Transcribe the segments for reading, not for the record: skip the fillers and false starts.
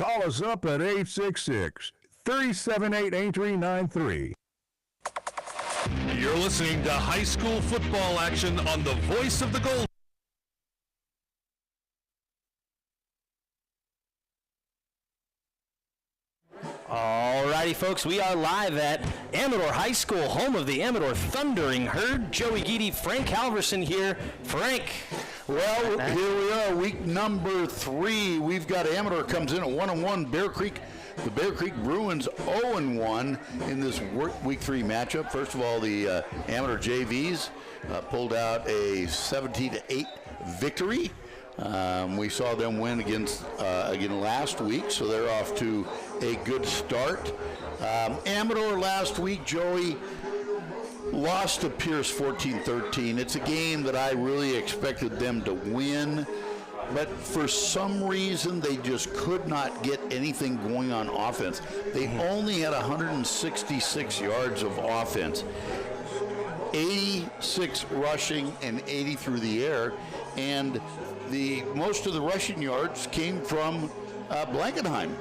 Call us up at 866-378-8393. You're listening to high school football action on the Voice of the Gold. Alrighty, folks, we are live at Amador High School, home of the Amador Thundering Herd. Joey Geedy, Frank Halverson here. Frank. Well, here we are, week number 3. We've got Amador comes in at 1-1. Bear Creek, the Bear Creek Bruins 0-1 in this week 3 matchup. First of all, the Amador JVs pulled out a 17-8 victory. We saw them win again last week, so they're off to a good start. Amador last week, Joey, lost to Pierce 14-13. It's a game that I really expected them to win, but for some reason they just could not get anything going on offense. They only had 166 yards of offense, 86 rushing and 80 through the air, and most of the rushing yards came from Blankenheim.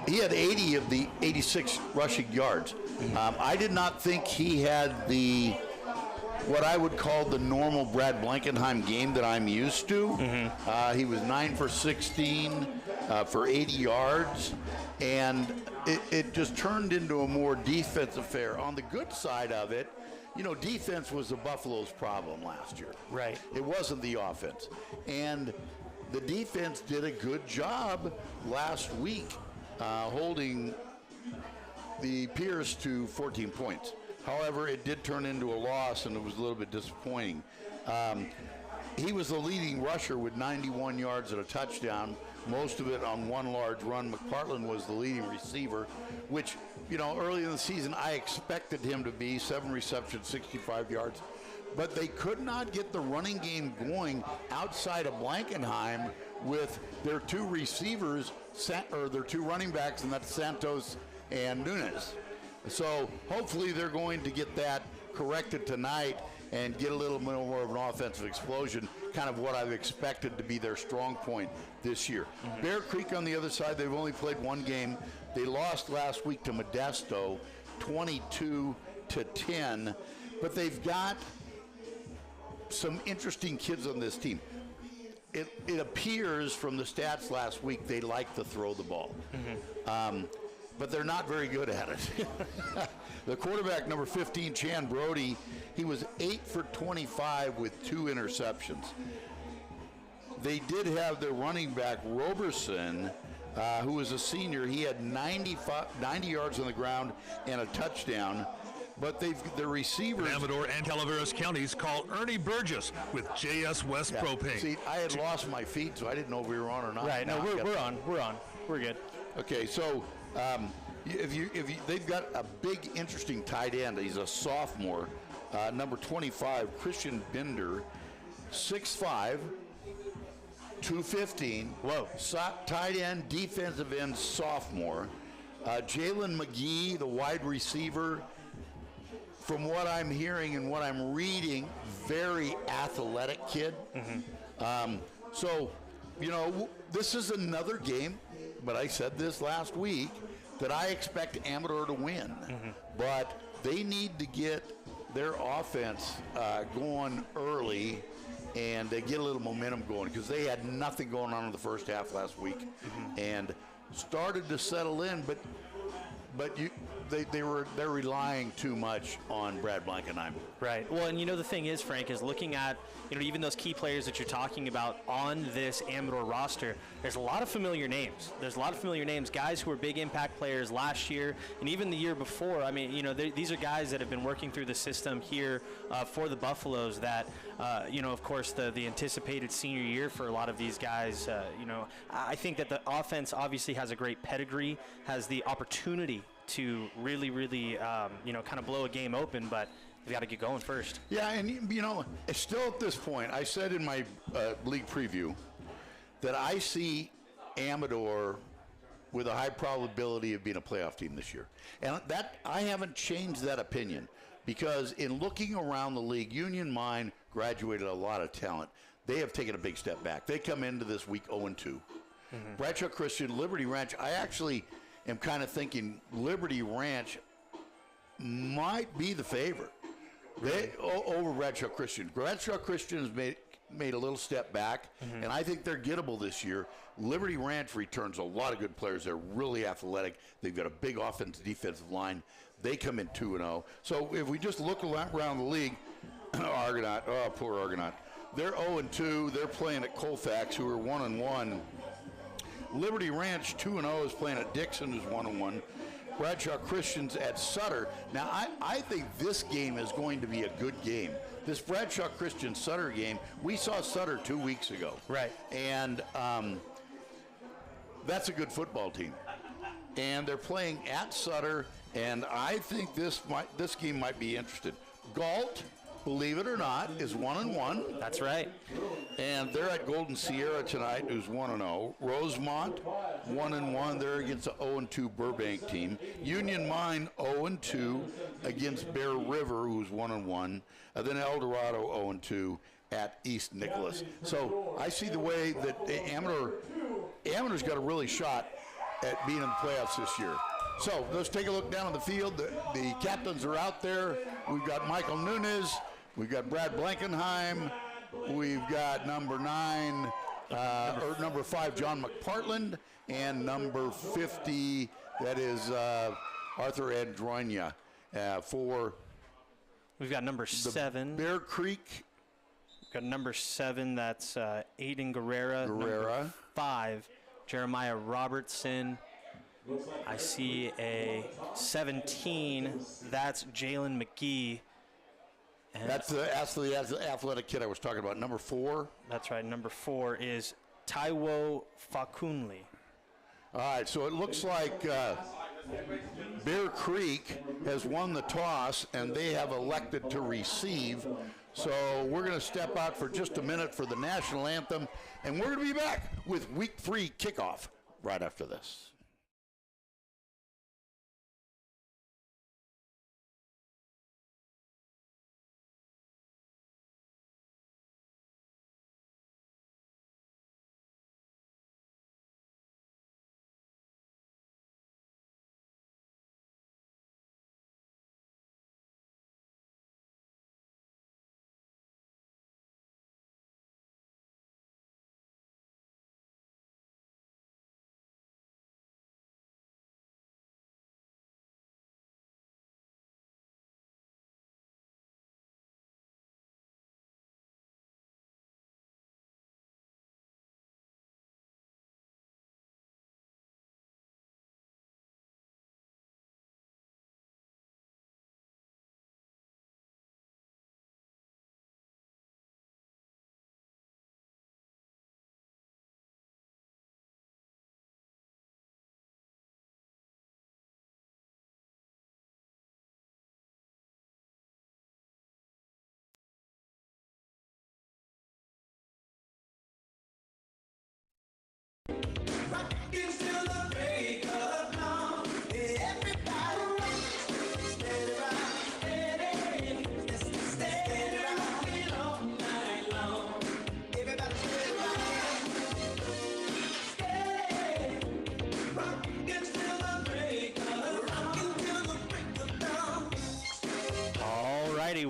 He had 80 of the 86 rushing yards. I did not think he had what I would call the normal Brad Blankenheim game that I'm used to. He was 9 for 16 for 80 yards, and it just turned into a more defensive affair. On the good side of it, you know, defense was the Buffalo's problem last year. Right. It wasn't the offense. And the defense did a good job last week holding the Pierce to 14 points. However, it did turn into a loss, and it was a little bit disappointing. He was the leading rusher with 91 yards and a touchdown, most of it on one large run. McPartland was the leading receiver, which, you know, early in the season I expected him to be 7 receptions, 65 yards. But they could not get the running game going outside of Blankenheim with their 2 receivers, or their 2 running backs, and that's Santos and Nunes. So hopefully they're going to get that corrected tonight and get a little more of an offensive explosion, kind of what I've expected to be their strong point this year. Bear Creek on the other side, they've only played 1 game. They lost last week to Modesto, 22-10, but they've got some interesting kids on this team. It appears from the stats last week they like to throw the ball. But they're not very good at it. The quarterback, number 15, Chan Brody, he was 8 for 25 with 2 interceptions. They did have their running back, Roberson, who was a senior. He had 90 yards on the ground and a touchdown. But their receivers. Amador and Calaveras counties call Ernie Burgess with JS West Propane. See, I had lost my feed, so I didn't know if we were on or not. Right. No, we're on. We're good. Okay, so they've got a big, interesting tight end. He's a sophomore, number 25, Christian Binder, 6'5", 215. Whoa. Tight end, defensive end, sophomore. Jalen McGee, the wide receiver. From what I'm hearing and what I'm reading, very athletic kid. So, you know, this is another game, but I said this last week, that I expect Amador to win. But they need to get their offense going early and get a little momentum going, because they had nothing going on in the first half last week and started to settle in, but they're relying too much on Brad Blankenheim. Right. Well, and you know the thing is, Frank, is looking at, you know, even those key players that you're talking about on this Amador roster, there's a lot of familiar names. There's a lot of familiar names, guys who were big impact players last year and even the year before. I mean, you know, these are guys that have been working through the system here for the Buffaloes that, you know, of course, the anticipated senior year for a lot of these guys, you know, I think that the offense obviously has a great pedigree, has the opportunity to really, you know, kind of blow a game open, but we got to get going first. Yeah, and, you know, still at this point, I said in my league preview that I see Amador with a high probability of being a playoff team this year. And that I haven't changed that opinion, because in looking around the league, Union Mine graduated a lot of talent. They have taken a big step back. They come into this week 0-2. Bradshaw Christian, Liberty Ranch. I actually am kind of thinking Liberty Ranch might be the favorite. Over Bradshaw Christian. Bradshaw Christian has made a little step back, and I think they're gettable this year. Liberty Ranch returns a lot of good players. They're really athletic. They've got a big offensive defensive line. They come in 2-0. So if we just look around the league, Argonaut, poor Argonaut. They're 0-2. They're playing at Colfax, who are 1-1. Liberty Ranch 2-0 is playing at Dixon, who's 1-1. Bradshaw Christian's at Sutter. Now, I think this game is going to be a good game. This Bradshaw Christian Sutter game, we saw Sutter 2 weeks ago. Right. And that's a good football team. And they're playing at Sutter, and I think this game might be interesting. Galt, believe it or not, is 1-1. That's right. And they're at Golden Sierra tonight, who's 1-0. Rosemont, 1-1. They're against the 0-2 Burbank team. Union Mine, 0-2 against Bear River, who's 1-1. And then El Dorado, 0-2 at East Nicholas. So I see the way that Amador's got a really shot at being in the playoffs this year. So let's take a look down on the field. The captains are out there. We've got Michael Nunes. We've got Brad Blankenheim. We've got number 5, John McPartland, and number 50, that is Arthur Andronia. We've got number 7. Bear Creek. We've got number 7, that's Aiden Guerrera. Number 5, Jeremiah Robertson. I see a 17, that's Jalen McGee. And that's the athletic kid I was talking about. Number 4. That's right. Number 4 is Taiwo Fakunli. All right, so it looks like Bear Creek has won the toss, and they have elected to receive. So we're going to step out for just a minute for the national anthem, and we're going to be back with Week 3 kickoff right after this.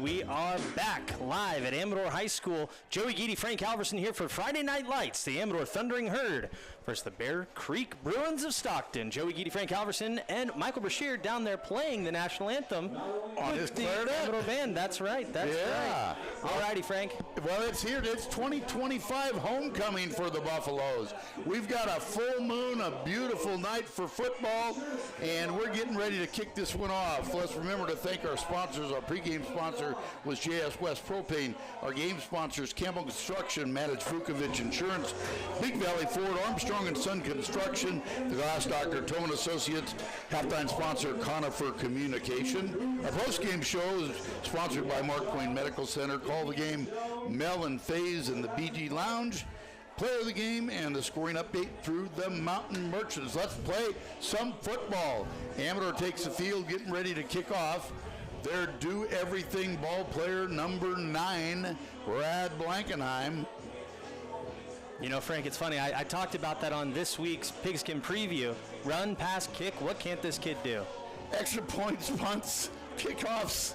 We are back live at Amador High School. Joey Geedy, Frank Halverson here for Friday Night Lights, the Amador Thundering Herd versus the Bear Creek Bruins of Stockton. Joey Geedy, Frank Halverson, and Michael Brashear down there playing the national anthem on his clarinet. Amador band. That's right. That's right. All righty, Frank. Well, it's here. It's 2025 homecoming for the Buffaloes. We've got a full moon, a beautiful night for football, and we're getting ready to kick this one off. Let's remember to thank our sponsors. Our pregame sponsor was JS West Propane. Our game sponsors, Campbell Construction, Managed Vukovic Insurance, Big Valley Ford, Armstrong & Son Construction, The Glass Doctor, Tone Associates, halftime sponsor, Conifer Communication. Our postgame show is sponsored by Mark Twain Medical Center. Call the game, Mel and Faze in the BG Lounge. Player of the game and the scoring update through the Mountain Merchants. Let's play some football. Amador takes the field, getting ready to kick off. Their do-everything ball player, number 9, Brad Blankenheim. You know, Frank, it's funny. I talked about that on this week's Pigskin preview. Run, pass, kick. What can't this kid do? Extra points, punts, kickoffs.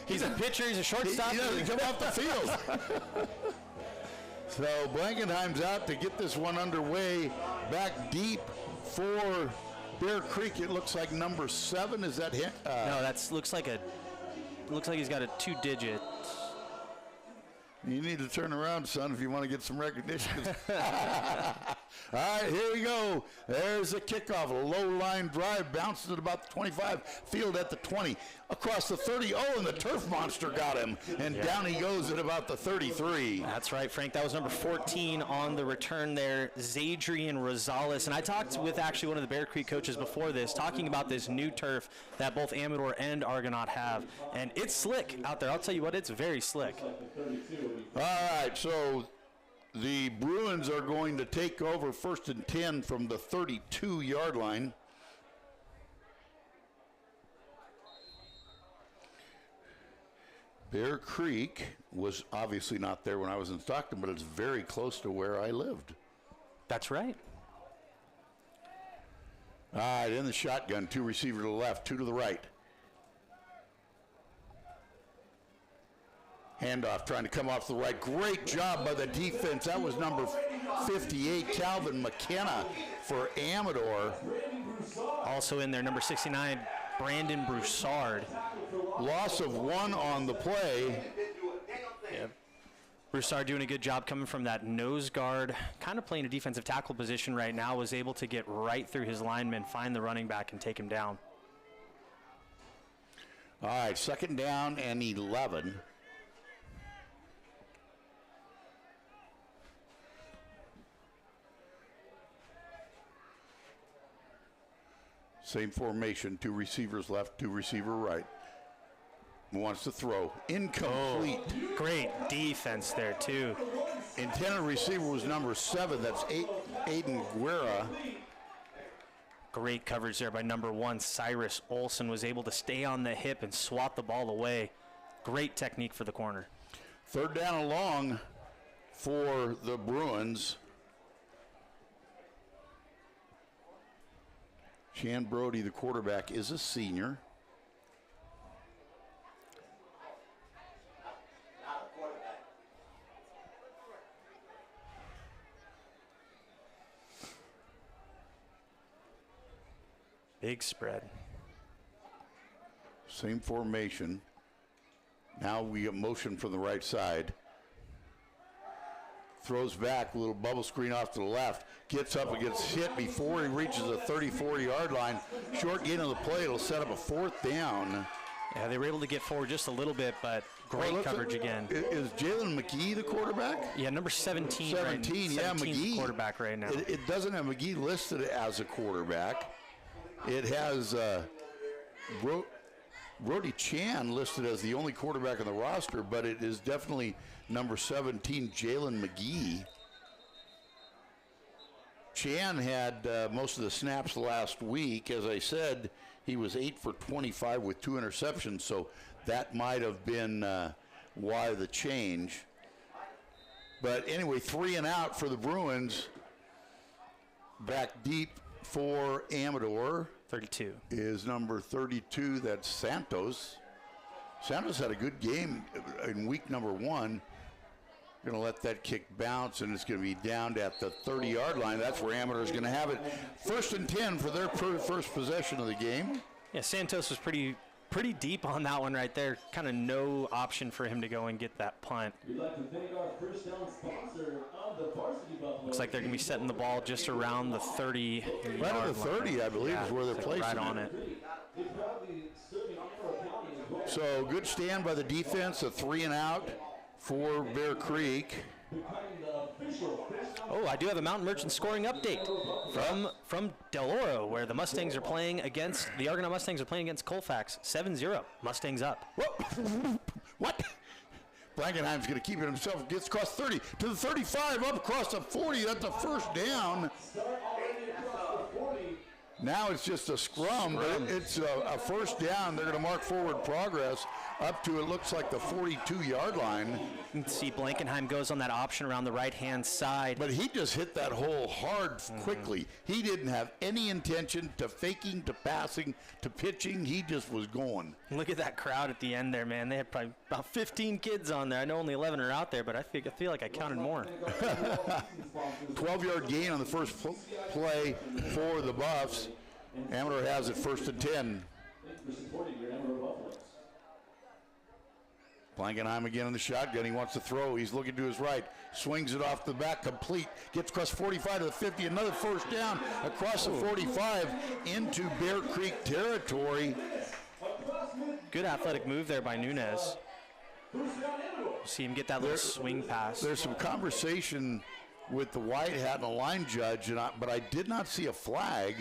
He's a pitcher. He's a shortstop. He doesn't come off the field. So Blankenheim's out to get this one underway. Back deep for Bear Creek. It looks like number 7. Is that him? No, looks like he's got a 2-digit. You need to turn around, son, if you want to get some recognition. All right, here we go. There's a kickoff, a low line drive, bounces at about the 25, field at the 20, across the 30. Oh, and the turf monster got him, and down he goes at about the 33. That's right, Frank. That was number 14 on the return there, Zadrian Rosales. And I talked with actually one of the Bear Creek coaches before this, talking about this new turf that both Amador and Argonaut have. And it's slick out there. I'll tell you what, it's very slick. All right, so the Bruins are going to take over 1st and 10 from the 32-yard line. Bear Creek was obviously not there when I was in Stockton, but it's very close to where I lived. That's right. All right, in the shotgun, 2 receiver to the left, 2 to the right. Handoff trying to come off the right. Great job by the defense. That was number 58, Calvin McKenna for Amador. Also in there, number 69, Brandon Broussard. Loss of 1 on the play. Yep. Broussard doing a good job coming from that nose guard, kind of playing a defensive tackle position right now, was able to get right through his lineman, find the running back, and take him down. All right, 2nd down and 11. Same formation, 2 receivers left, 2 receiver right. Wants to throw. Incomplete. Oh, great defense there, too. Intended receiver was number 7. That's Aiden Guerra. Great coverage there by number 1, Cyrus Olson. Was able to stay on the hip and swat the ball away. Great technique for the corner. 3rd down and long for the Bruins. Shan Brody, the quarterback, is a senior. Big spread. Same formation. Now we get motion from the right side. Throws back, a little bubble screen off to the left. Gets up and gets hit before he reaches the 34-yard line. Short gain on the play. It'll set up a 4th down. Yeah, they were able to get forward just a little bit, but great coverage again. Is Jalen McGee the quarterback? Yeah, number 17. 17, yeah, McGee. Quarterback right now. It doesn't have McGee listed as a quarterback. It has Brody Chan listed as the only quarterback on the roster, but it is definitely number 17, Jalen McGee. Chan had most of the snaps last week. As I said, he was 8 for 25 with 2 interceptions, so that might have been why the change. But anyway, 3 and out for the Bruins. Back deep for Amador. 32. Is number 32, that's Santos. Santos had a good game in week number 1. Going to let that kick bounce, and it's going to be down at the 30-yard line. That's where Amador is going to have it. 1st and 10 for their first possession of the game. Yeah, Santos was pretty deep on that one right there. Kind of no option for him to go and get that punt. We'd like to thank our first down sponsor of the Varsity Buffalo. Looks like they're going to be setting the ball just around the 30. Right at the 30, I believe, is where they're placing right on it. So good stand by the defense, a 3 and out for Bear Creek. Oh, I do have a Mountain Merchant scoring update from Del Oro, where the Mustangs are playing against, the Argonaut Mustangs are playing against Colfax. 7-0, Mustangs up. What? Blankenheim's going to keep it himself. Gets across 30 to the 35, up across the 40. That's a 1st down. Now it's just a scrum. But it's a first down. They're going to mark forward progress up to, it looks like, the 42-yard line. You can see Blankenheim goes on that option around the right-hand side. But he just hit that hole hard quickly. He didn't have any intention to faking, to passing, to pitching. He just was going. Look at that crowd at the end there, man. They had probably about 15 kids on there. I know only 11 are out there, but I feel like I counted more. 12-yard gain on the first play for the Buffs. Amador has it 1st and 10. Blankenheim again in the shotgun. He wants to throw. He's looking to his right. Swings it off the back, complete. Gets across 45 to the 50. Another first down across the 45 into Bear Creek territory. Good athletic move there by Nunez. See him get that little swing pass. There's some conversation with the white hat and the line judge, but I did not see a flag.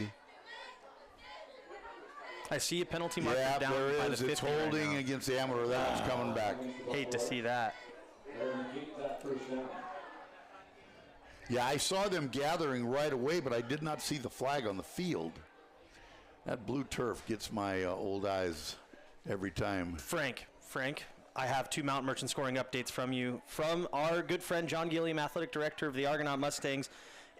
I see a penalty marker yeah, down there by is. the 50 It's holding right against Amador. That one's coming back. Hate to see that. Yeah, I saw them gathering right away, but I did not see the flag on the field. That blue turf gets my old eyes every time. Frank, I have 2 Mountain Merchant scoring updates from you. From our good friend John Gilliam, athletic director of the Argonaut Mustangs.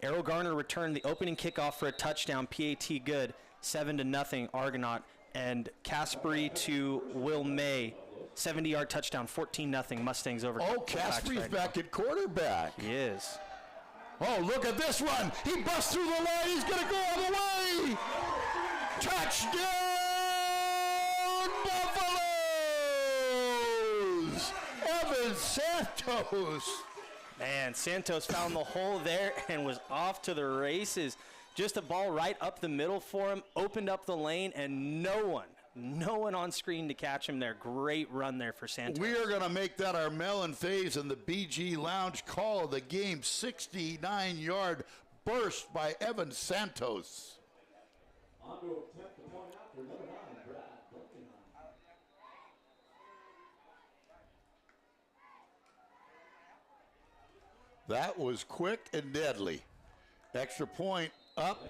Errol Garner returned the opening kickoff for a touchdown, PAT good, 7-0 Argonaut. And Caspary to Will May, 70-yard touchdown, 14-0 Mustangs over. Oh, Caspary's back at quarterback. He is. Oh, look at this run. He busts through the line. He's going to go all the way. Touchdown, Buffaloes! Evan Santos. Man, Santos found the hole there and was off to the races. Just a ball right up the middle for him, opened up the lane, and no one on screen to catch him there. Great run there for Santos. We are going to make that our melon phase in the BG Lounge call of the game. 69-yard burst by Evan Santos. That was quick and deadly. Extra point up,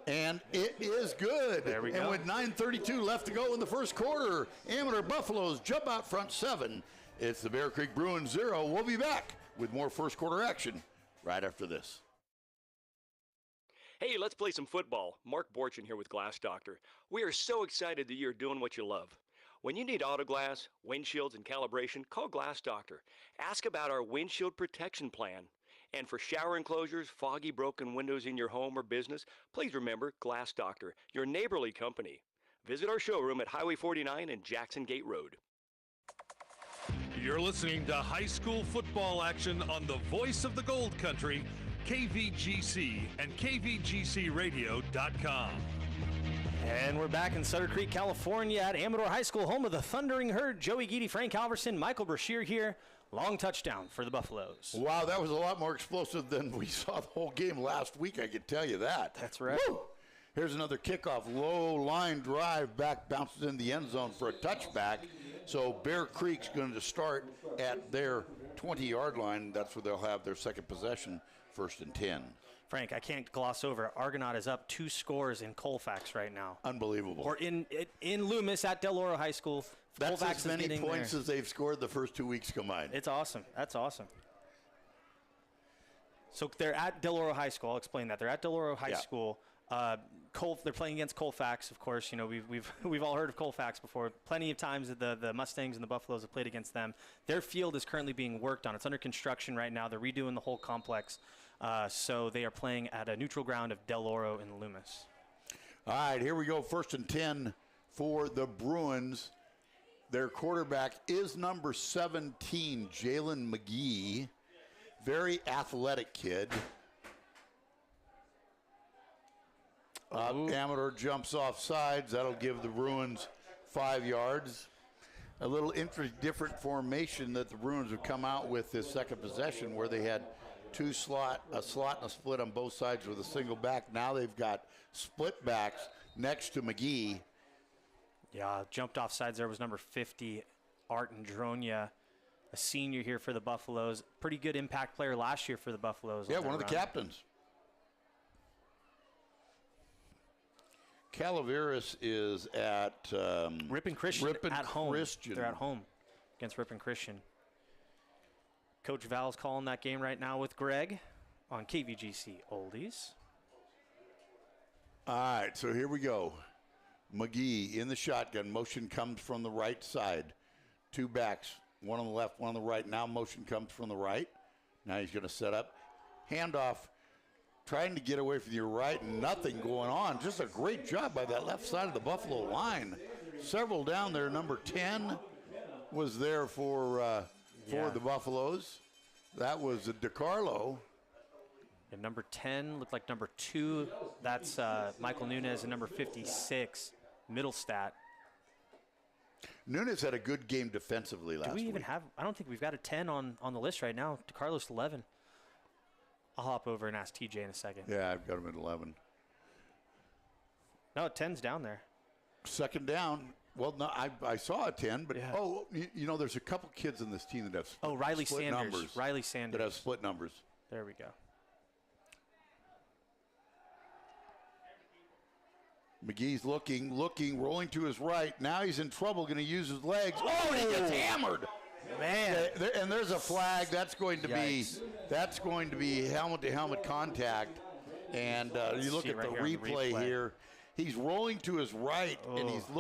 and it is good. There we go. And with 9:32 left to go in the first quarter, Amador Buffaloes jump out front 7. It's the Bear Creek Bruins 0. We'll be back with more first quarter action right after this. Hey, let's play some football. Mark Borchin here with Glass Doctor. We are so excited that you're doing what you love. When you need auto glass, windshields, and calibration, call Glass Doctor. Ask about our windshield protection plan. And for shower enclosures, foggy, broken windows in your home or business, please remember Glass Doctor, your neighborly company. Visit our showroom at Highway 49 and Jackson Gate Road. You're listening to high school football action on the voice of the Gold Country, KVGC and KVGCradio.com. And we're back in Sutter Creek, California at Amador High School, home of the Thundering Herd. Joey Geedy, Frank Halverson, Michael Brashear here. Long touchdown for the Buffaloes. Wow, that was a lot more explosive than we saw the whole game last week, I can tell you that. That's right. Woo! Here's another kickoff, low line drive, back bounces in the end zone for a touchback. So Bear Creek's going to start at their 20-yard line. That's where they'll have their second possession, 1st and 10. Frank, I can't gloss over. Argonaut is up 2 scores in Colfax right now. Unbelievable. Or in Loomis at Del Oro High School. That's Colfax as many points there. as they've scored the first 2 weeks combined. It's awesome. That's awesome. So they're at Del Oro High School. I'll explain that. They're at Del Oro High School. They're playing against Colfax, of course. You know, we've all heard of Colfax before. Plenty of times that the Mustangs and the Buffaloes have played against them. Their field is currently being worked on. It's under construction right now. They're redoing the whole complex. So they are playing at a neutral ground of Del Oro in Loomis. All right, here we go. 1st and 10 for the Bruins. Their quarterback is number 17, Jalen McGee. Very athletic kid. Amador jumps off sides. That'll give the Bruins 5 yards. A little different formation that the Bruins have come out with this second possession, where they had a slot and a split on both sides with a single back. Now they've got split backs next to McGee. Yeah, jumped off sides there was number 50, Arton Dronia, a senior here for the Buffaloes. Pretty good impact player last year for the Buffaloes. Yeah, one of the captains. Calaveras is at Ripon Christian at home. Christian. They're at home against Ripon Christian. Coach Val's calling that game right now with Greg on KVGC Oldies. All right, so here we go. McGee in the shotgun. Motion comes from the right side. Two backs, one on the left, one on the right. Now motion comes from the right. Now he's going to set up. Handoff, trying to get away from your right, and nothing going on. Just a great job by that left side of the Buffalo line. Several down there. Number 10 was there for the Buffaloes. That was DeCarlo. And number 10 looked like number 2. That's Michael Nunez, and number 56, Middlestat. Nunez had a good game defensively last week. Do we even have – I don't think we've got a 10 on the list right now. DeCarlo's 11. I'll hop over and ask TJ in a second. Yeah, I've got him at 11. No, 10's down there. Second down. Well, no, I saw a 10, but, there's a couple kids in this team that have Riley split Sanders. numbers. Riley Sanders. That have split numbers. There we go. McGee's looking, rolling to his right. Now he's in trouble, going to use his legs. Oh, and he gets hammered. Man. And there's a flag. That's going to be helmet-to-helmet contact. And you look at the replay here. He's rolling to his right, and he's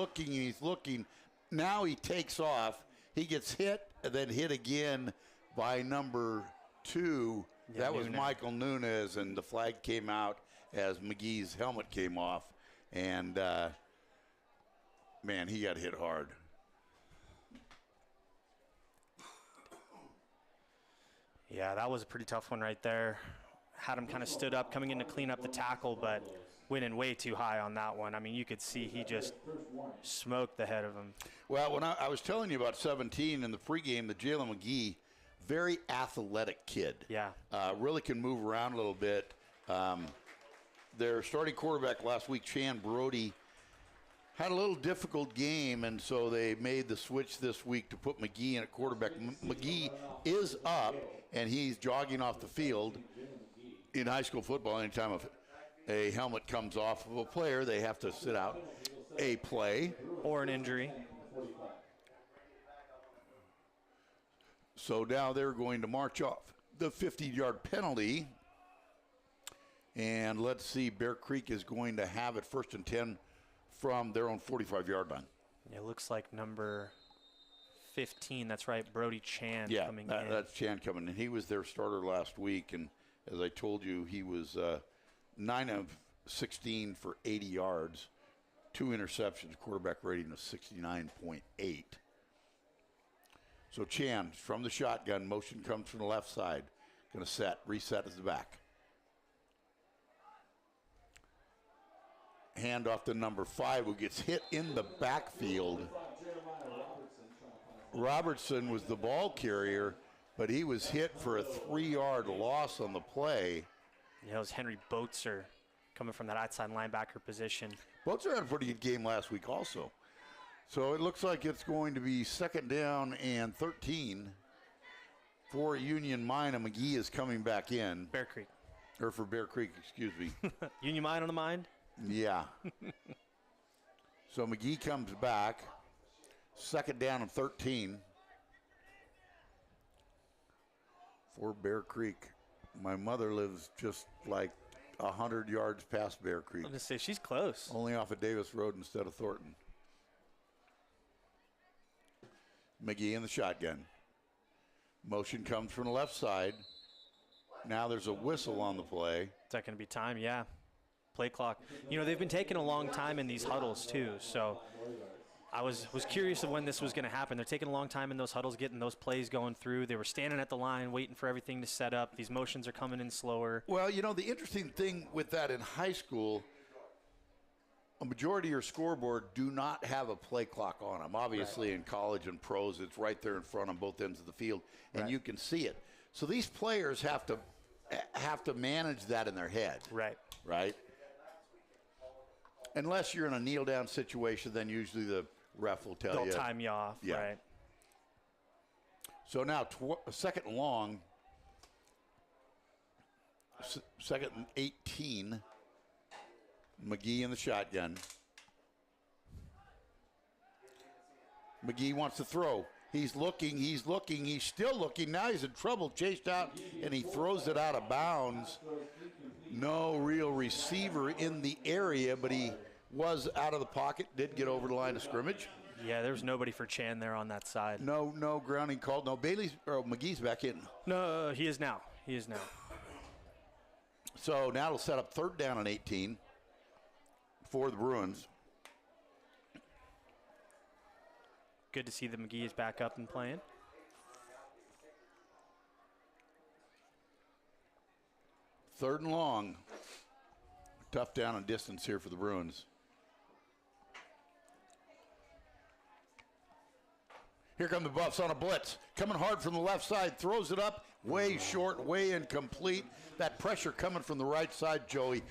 looking. Now he takes off. He gets hit, and then hit again by number 2. Yeah, that was Nunez. Michael Nunez, and the flag came out as McGee's helmet came off. And, man, he got hit hard. Yeah, that was a pretty tough one right there. Had him kind of stood up, coming in to clean up the tackle, but went in way too high on that one. I mean, you could see he just smoked the head of him. Well, when I was telling you about 17 in the pregame, the Jalen McGee, very athletic kid. Yeah. Really can move around a little bit. Their starting quarterback last week, Chan Brody, had a little difficult game, and so they made the switch this week to put McGee in at quarterback. McGee is up, and he's jogging off the field. In high school football, anytime a helmet comes off of a player, they have to sit out a play. Or an injury. So now they're going to march off the 50-yard penalty. And let's see, Bear Creek is going to have it 1st and 10 from their own 45-yard line. It looks like number 15, that's right, Brody Chan coming in. Yeah, that's Chan coming in. He was their starter last week, and as I told you, he was 9 of 16 for 80 yards, 2 interceptions, quarterback rating of 69.8. So Chan from the shotgun, motion comes from the left side. Going to reset as the back. Hand off to number 5, who gets hit in the backfield. Robertson was the ball carrier, but he was hit for a 3-yard loss on the play. Yeah, it was Henry Boatser coming from that outside linebacker position. Boatser had a pretty good game last week also. So it looks like it's going to be 2nd down and 13 for Union Mine, and McGee is coming back in. Bear Creek. Or for Bear Creek, excuse me. Union Mine on the mind? Yeah. So McGee comes back. 2nd down and 13 for Bear Creek. My mother lives just like 100 yards past Bear Creek. I'm going to say she's close. Only off of Davis Road instead of Thornton. McGee in the shotgun. Motion comes from the left side. Now there's a whistle on the play. Is that going to be time? Yeah. Play clock. You know, they've been taking a long time in these huddles too, so I was curious of when this was going to happen. They're taking a long time in those huddles, getting those plays going through. They were standing at the line waiting for everything to set up. These motions are coming in slower. Well, you know, the interesting thing with that in high school, a majority of your scoreboard do not have a play clock on them. Obviously, in college and pros, it's right there in front on both ends of the field, and you can see it. So these players have to manage that in their head. Right? Unless you're in a kneel-down situation, then usually the ref will tell you. They'll time you off, right. So now 2nd and long, 2nd and 18. McGee in the shotgun. McGee wants to throw. He's looking, he's still looking. Now he's in trouble, chased out, and he throws it out of bounds. No real receiver in the area, but he was out of the pocket, did get over the line of scrimmage. Yeah, there was nobody for Chan there on that side. No grounding called. No, McGee's back in. No, he is now. So now it'll set up 3rd down and 18 for the Bruins. Good to see the McGee is back up and playing. Third and long. Tough down and distance here for the Bruins. Here come the Buffs on a blitz. Coming hard from the left side. Throws it up. Way short, way incomplete. That pressure coming from the right side, Joey,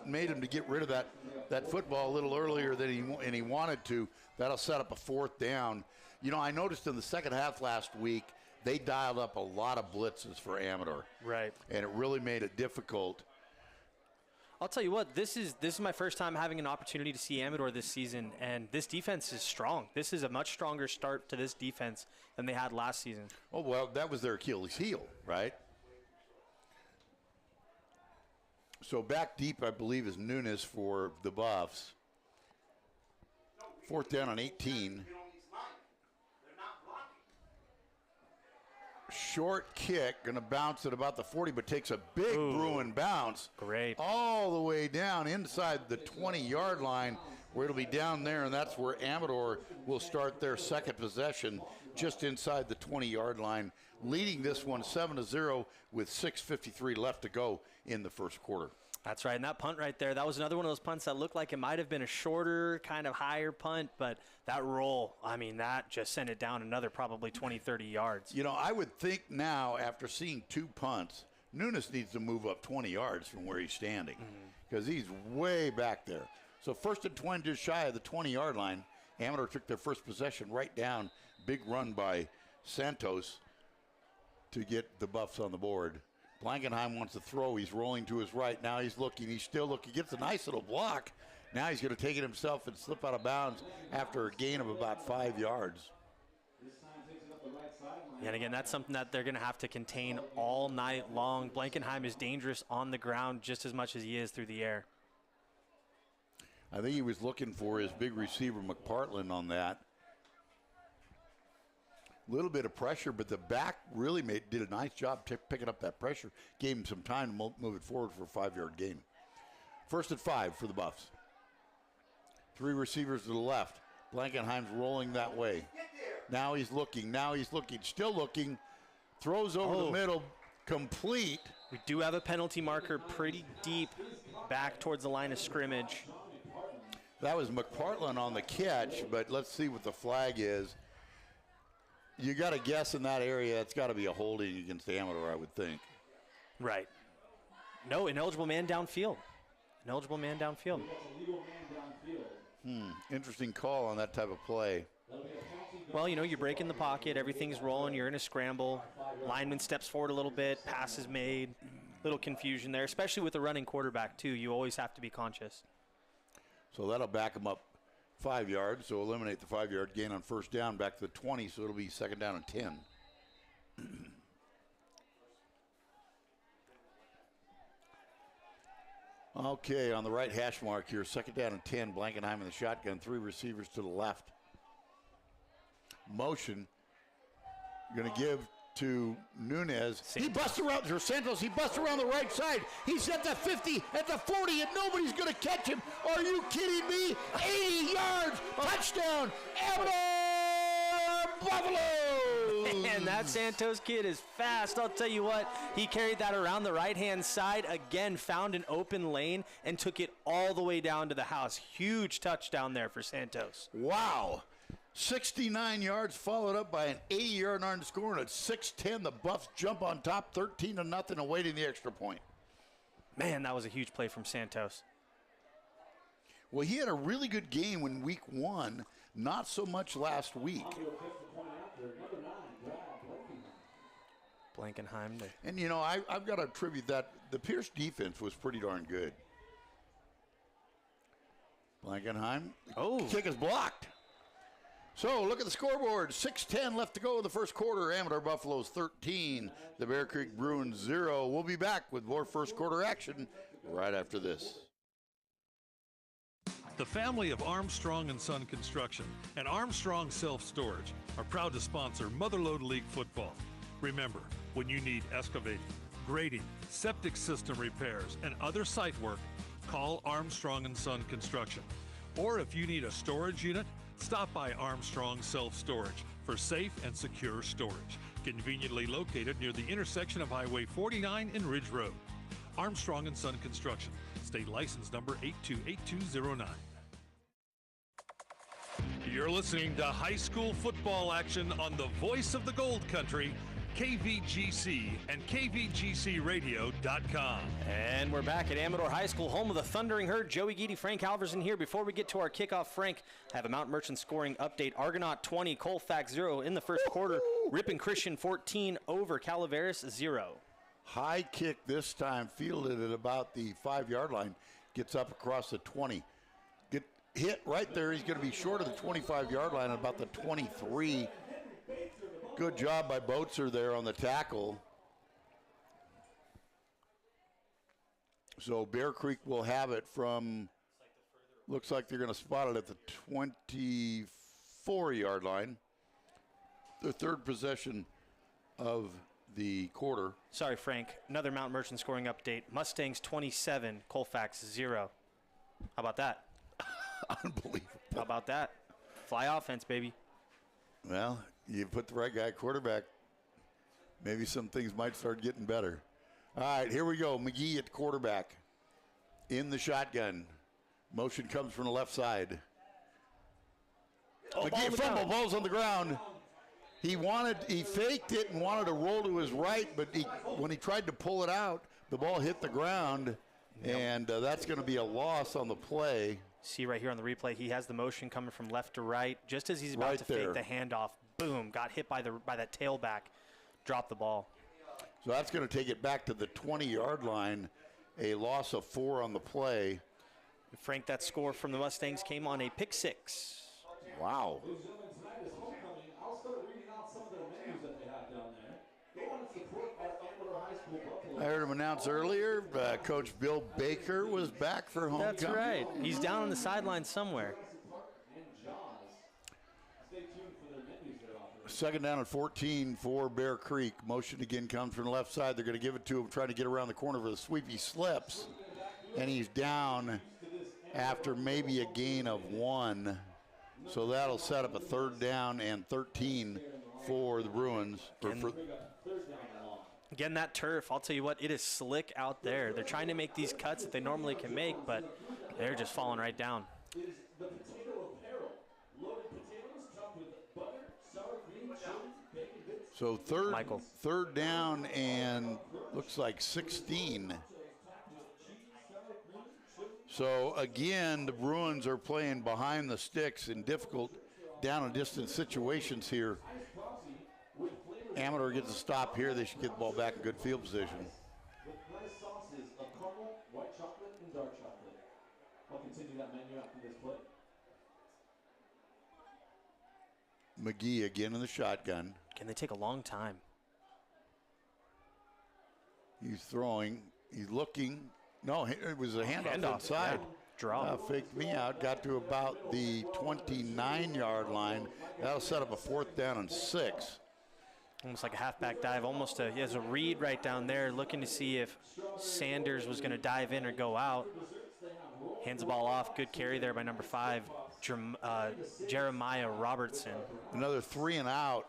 made him to get rid of that football a little earlier than he wanted to. That'll set up a 4th down. You know, I noticed in the second half last week, they dialed up a lot of blitzes for Amador. Right. And it really made it difficult. I'll tell you what, this is my first time having an opportunity to see Amador this season, and this defense is strong. This is a much stronger start to this defense than they had last season. Oh, well, that was their Achilles heel, right? So back deep, I believe, is Nunes for the Buffs. 4th down and 18. Short kick, going to bounce at about the 40, but takes a big Bruin bounce. Great. All the way down inside the 20-yard line, where it'll be down there, and that's where Amador will start their second possession, just inside the 20-yard line, leading this one 7-0 with 6:53 left to go in the first quarter. That's right, and that punt right there, that was another one of those punts that looked like it might have been a shorter, kind of higher punt, but that roll, I mean, that just sent it down another probably 20, 30 yards. You know, I would think now, after seeing 2 punts, Nunes needs to move up 20 yards from where he's standing, because he's way back there. So 1st and 20, just shy of the 20-yard line. Amador took their first possession right down. Big run by Santos to get the Buffs on the board. Blankenheim wants to throw. He's rolling to his right. Now he's looking. He's still looking. Gets a nice little block. Now he's going to take it himself and slip out of bounds after a gain of about 5 yards. And again, that's something that they're going to have to contain all night long. Blankenheim is dangerous on the ground just as much as he is through the air. I think he was looking for his big receiver, McPartland, on that. Little bit of pressure, but the back really did a nice job picking up that pressure. Gave him some time to move it forward for a 5-yard gain. 1st and 5 for the Buffs. 3 receivers to the left. Blankenheim's rolling that way. Now he's looking. Still looking. Throws over the middle. Complete. We do have a penalty marker pretty deep back towards the line of scrimmage. That was McPartland on the catch, but let's see what the flag is. You got to guess in that area, it's got to be a holding against Amador, I would think. Right. No, ineligible man downfield. Interesting call on that type of play. Well, you know, you're breaking the pocket, everything's rolling, you're in a scramble. Lineman steps forward a little bit, pass is made. Little confusion there, especially with the running quarterback, too. You always have to be conscious. So that'll back him up 5 yards, so eliminate the 5-yard gain on 1st down back to the 20, so it'll be 2nd down and 10. Okay, on the right hash mark here, 2nd down and 10, Blankenheim in the shotgun, 3 receivers to the left. Motion, going to give to Nunes. He busts around, Santos, he busts around the right side. He's at the 50, at the 40, and nobody's going to catch him. Are you kidding me? 80 yards, touchdown, Amador Buffalo! And that Santos kid is fast. I'll tell you what, he carried that around the right-hand side, again, found an open lane, and took it all the way down to the house. Huge touchdown there for Santos. Wow. 69 yards followed up by an 80-yard run score, and at 6:10, the Buffs jump on top 13-0, awaiting the extra point. Man, that was a huge play from Santos. Well, he had a really good game in week 1, not so much last week. Blankenheim. And, you know, I've got to attribute that. The Pierce defense was pretty darn good. Blankenheim. Oh. Kick is blocked. So look at the scoreboard. 6:10 left to go in the first quarter. Amador Buffaloes 13, the Bear Creek Bruins 0. We'll be back with more first quarter action right after this. The family of Armstrong & Son Construction and Armstrong Self-Storage are proud to sponsor Motherlode League football. Remember, when you need excavating, grading, septic system repairs, and other site work, call Armstrong & Son Construction. Or if you need a storage unit, stop by Armstrong Self-Storage for safe and secure storage. Conveniently located near the intersection of Highway 49 and Ridge Road. Armstrong & Son Construction. State license number 828209. You're listening to high school football action on the voice of the Gold Country, KVGC and KVGCradio.com. And we're back at Amador High School, home of the Thundering Herd. Joey Geedy, Frank Halverson here. Before we get to our kickoff, Frank, I have a Mount Merchant scoring update. Argonaut 20, Colfax 0 in the first quarter. Ripon Christian 14 over Calaveras 0. High kick this time, fielded at about the 5-yard line, gets up across the 20. Get hit right there. He's going to be short of the 25-yard line at about the 23. Good job by Boatser there on the tackle. So Bear Creek will have it from, looks like they're going to spot it at the 24-yard line. Their third possession of the quarter. Sorry, Frank. Another Mount Merchant scoring update. Mustangs 27, Colfax 0. How about that? Unbelievable. How about that? Fly offense, baby. Well, you put the right guy at quarterback, maybe some things might start getting better. All right, here we go. McGee at quarterback in the shotgun. Motion comes from the left side. McGee, fumble, ball's on the ground. He faked it and wanted to roll to his right, but when he tried to pull it out, the ball hit the ground, and that's going to be a loss on the play. See right here on the replay, he has the motion coming from left to right. Just as he's about to fake the handoff, boom, got hit by that tailback, dropped the ball. So that's going to take it back to the 20-yard line, a loss of 4 on the play. Frank, that score from the Mustangs came on a pick 6. Wow. I heard him announce earlier, Coach Bill Baker was back for homecoming. That's right. He's down on the sideline somewhere. Second down and 14 for Bear Creek. Motion again comes from the left side. They're going to give it to him, trying to get around the corner for the sweep. He slips, and he's down after maybe a gain of 1. So that'll set up a third down and 13 for the Bruins. Again, that turf, I'll tell you what, it is slick out there. They're trying to make these cuts that they normally can make, but they're just falling right down. So third down and looks like 16. So again, the Bruins are playing behind the sticks in difficult down and distance situations here. Amador gets a stop here. They should get the ball back in good field position. With nice sauces of caramel, white chocolate, and dark chocolate. I'll continue that menu after this play. McGee again in the shotgun. Can they take a long time? He's throwing. He's looking. No, it was a handoff inside. Yeah. Draw. Faked me out. Got to about the 29-yard line. That'll set up a fourth down and 6. Almost like a halfback dive. He has a read right down there, looking to see if Sanders was going to dive in or go out. Hands the ball off. Good carry there by number 5, Jeremiah Robertson. Another 3 and out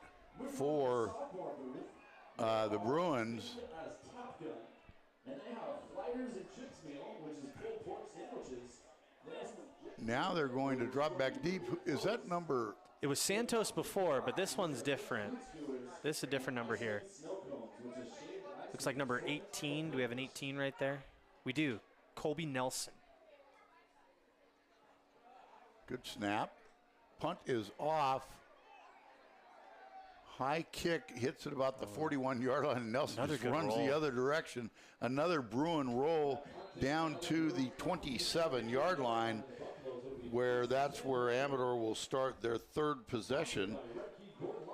for the Bruins. Now they're going to drop back deep. Is that number? It was Santos before, but this one's different. This is a different number here. Looks like number 18. Do we have an 18 right there? We do. Colby Nelson. Good snap. Punt is off. High kick hits at about the 41-yard line. Nelson just runs the other direction. Another Bruin roll down to the 27-yard line. where that's where Amador will start their third possession.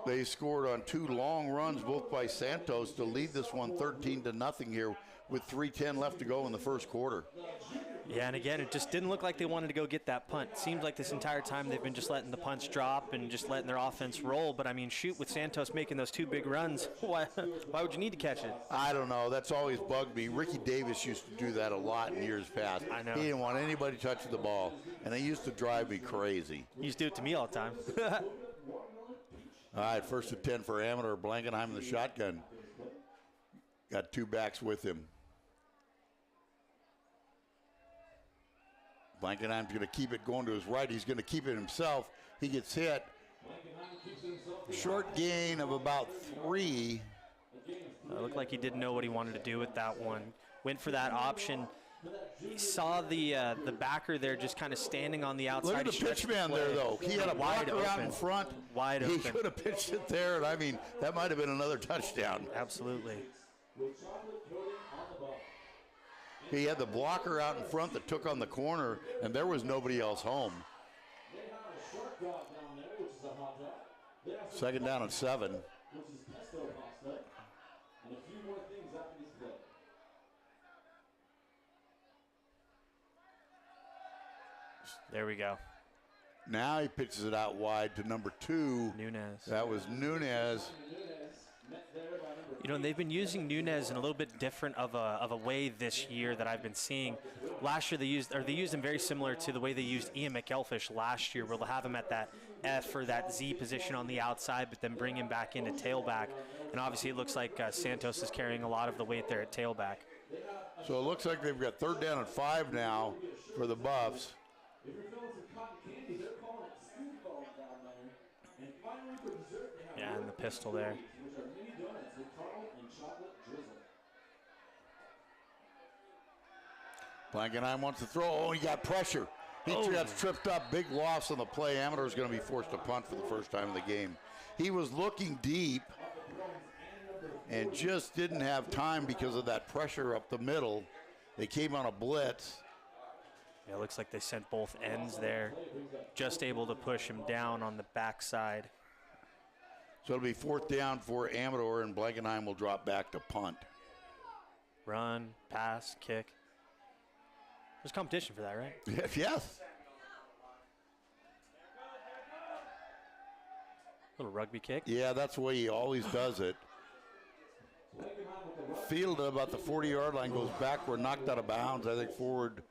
They scored on 2 long runs, both by Santos, to lead this one 13-0 here with 3:10 left to go in the first quarter. Yeah, and again, it just didn't look like they wanted to go get that punt. Seems like this entire time they've been just letting the punts drop and just letting their offense roll. But, I mean, shoot, with Santos making those 2 big runs, why would you need to catch it? I don't know. That's always bugged me. Ricky Davis used to do that a lot in years past. I know. He didn't want anybody touching the ball, and it used to drive me crazy. He used to do it to me all the time. All right, 1st and 10 for Amador. Blankenheim in the shotgun. Got 2 backs with him. Blankenheim's going to keep it going to his right. He's going to keep it himself. He gets hit. Short gain of about 3. It looked like he didn't know what he wanted to do with that one. Went for that option. He saw the backer there just kind of standing on the outside. Look at the pitch man there, though. He had a blocker out in front. Wide open. He could have pitched it there, and I mean, that might have been another touchdown. Absolutely. He had the blocker out in front that took on the corner, and there was nobody else home. 2nd down and 7. There we go. Now he pitches it out wide to number 2. Nunez. That was Nunez. You know, they've been using Nunez in a little bit different of a way this year that I've been seeing. Last year they used him very similar to the way they used Ian McElfish last year, where they'll have him at that F or that Z position on the outside, but then bring him back into tailback. And obviously it looks like Santos is carrying a lot of the weight there at tailback. So it looks like they've got 3rd down and 5 now for the Buffs. Yeah, and the pistol there. Blankenheim wants to throw. Oh, he got pressure. He got tripped up. Big loss on the play. Amador's going to be forced to punt for the first time in the game. He was looking deep and just didn't have time because of that pressure up the middle. They came on a blitz. Yeah, it looks like they sent both ends there. Just able to push him down on the backside. So it'll be 4th down for Amador, and Blankenheim will drop back to punt. Run, pass, kick. There's competition for that, right? Yes. Little rugby kick. Yeah, that's the way he always does it. Fielded about the 40-yard line, goes backward, knocked out of bounds. I think forward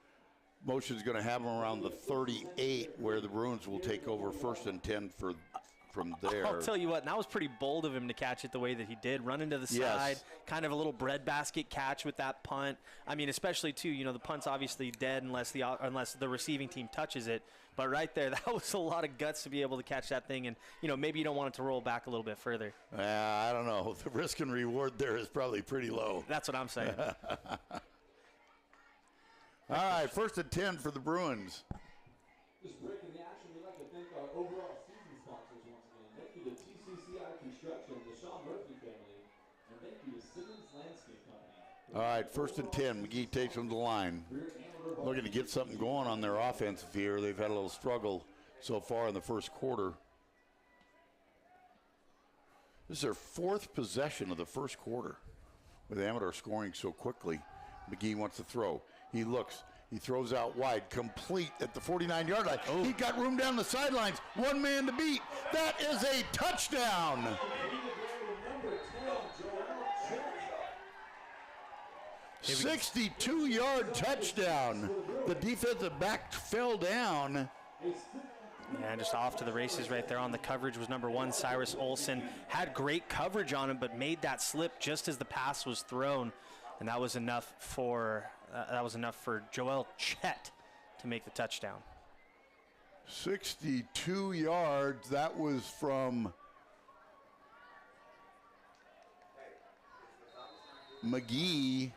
motion is going to have him around the 38, where the Bruins will take over 1st and 10 from there. I'll tell you what, that was pretty bold of him to catch it the way that he did. Running to the side, kind of a little breadbasket catch with that punt. I mean, especially, too, you know, the punt's obviously dead unless the receiving team touches it. But right there, that was a lot of guts to be able to catch that thing. And, you know, maybe you don't want it to roll back a little bit further. I don't know. The risk and reward there is probably pretty low. That's what I'm saying. All right, 1st and 10 for the Bruins. Just breaking the action, we'd like to thank our overall season sponsors once again. Thank you to TCCI Construction, the Sean Murphy family, and thank you to Simmons Landscape Company. All right, 1st and 10. McGee takes them to the line. Looking to get something going on their offensive here. They've had a little struggle so far in the first quarter. This is their 4th possession of the first quarter, with Amador scoring so quickly. McGee wants to throw. He looks. He throws out wide, complete at the 49-yard line. He got room down the sidelines. One man to beat. That is a touchdown. 62-yard touchdown. The defensive back fell down. Yeah, just off to the races right there on the coverage was number 1, Cyrus Olsen. Had great coverage on him, but made that slip just as the pass was thrown. And that was enough for Joel Chet to make the touchdown. 62 yards. That was from McGee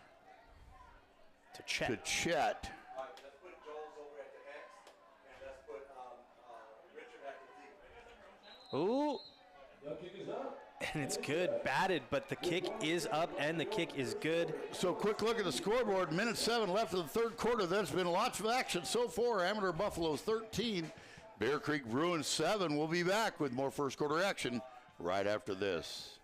to Chet. All right, let's put Joel's over at the X, and let's put Richard back at the D. Ooh. The kick is up. and it's good. Batted, but the kick is up, and the kick is good. So quick look at the scoreboard. Minute 7 left of the third quarter. There's been lots of action so far. Amador Buffaloes 13, Bear Creek Bruins 7. We'll be back with more first quarter action right after this.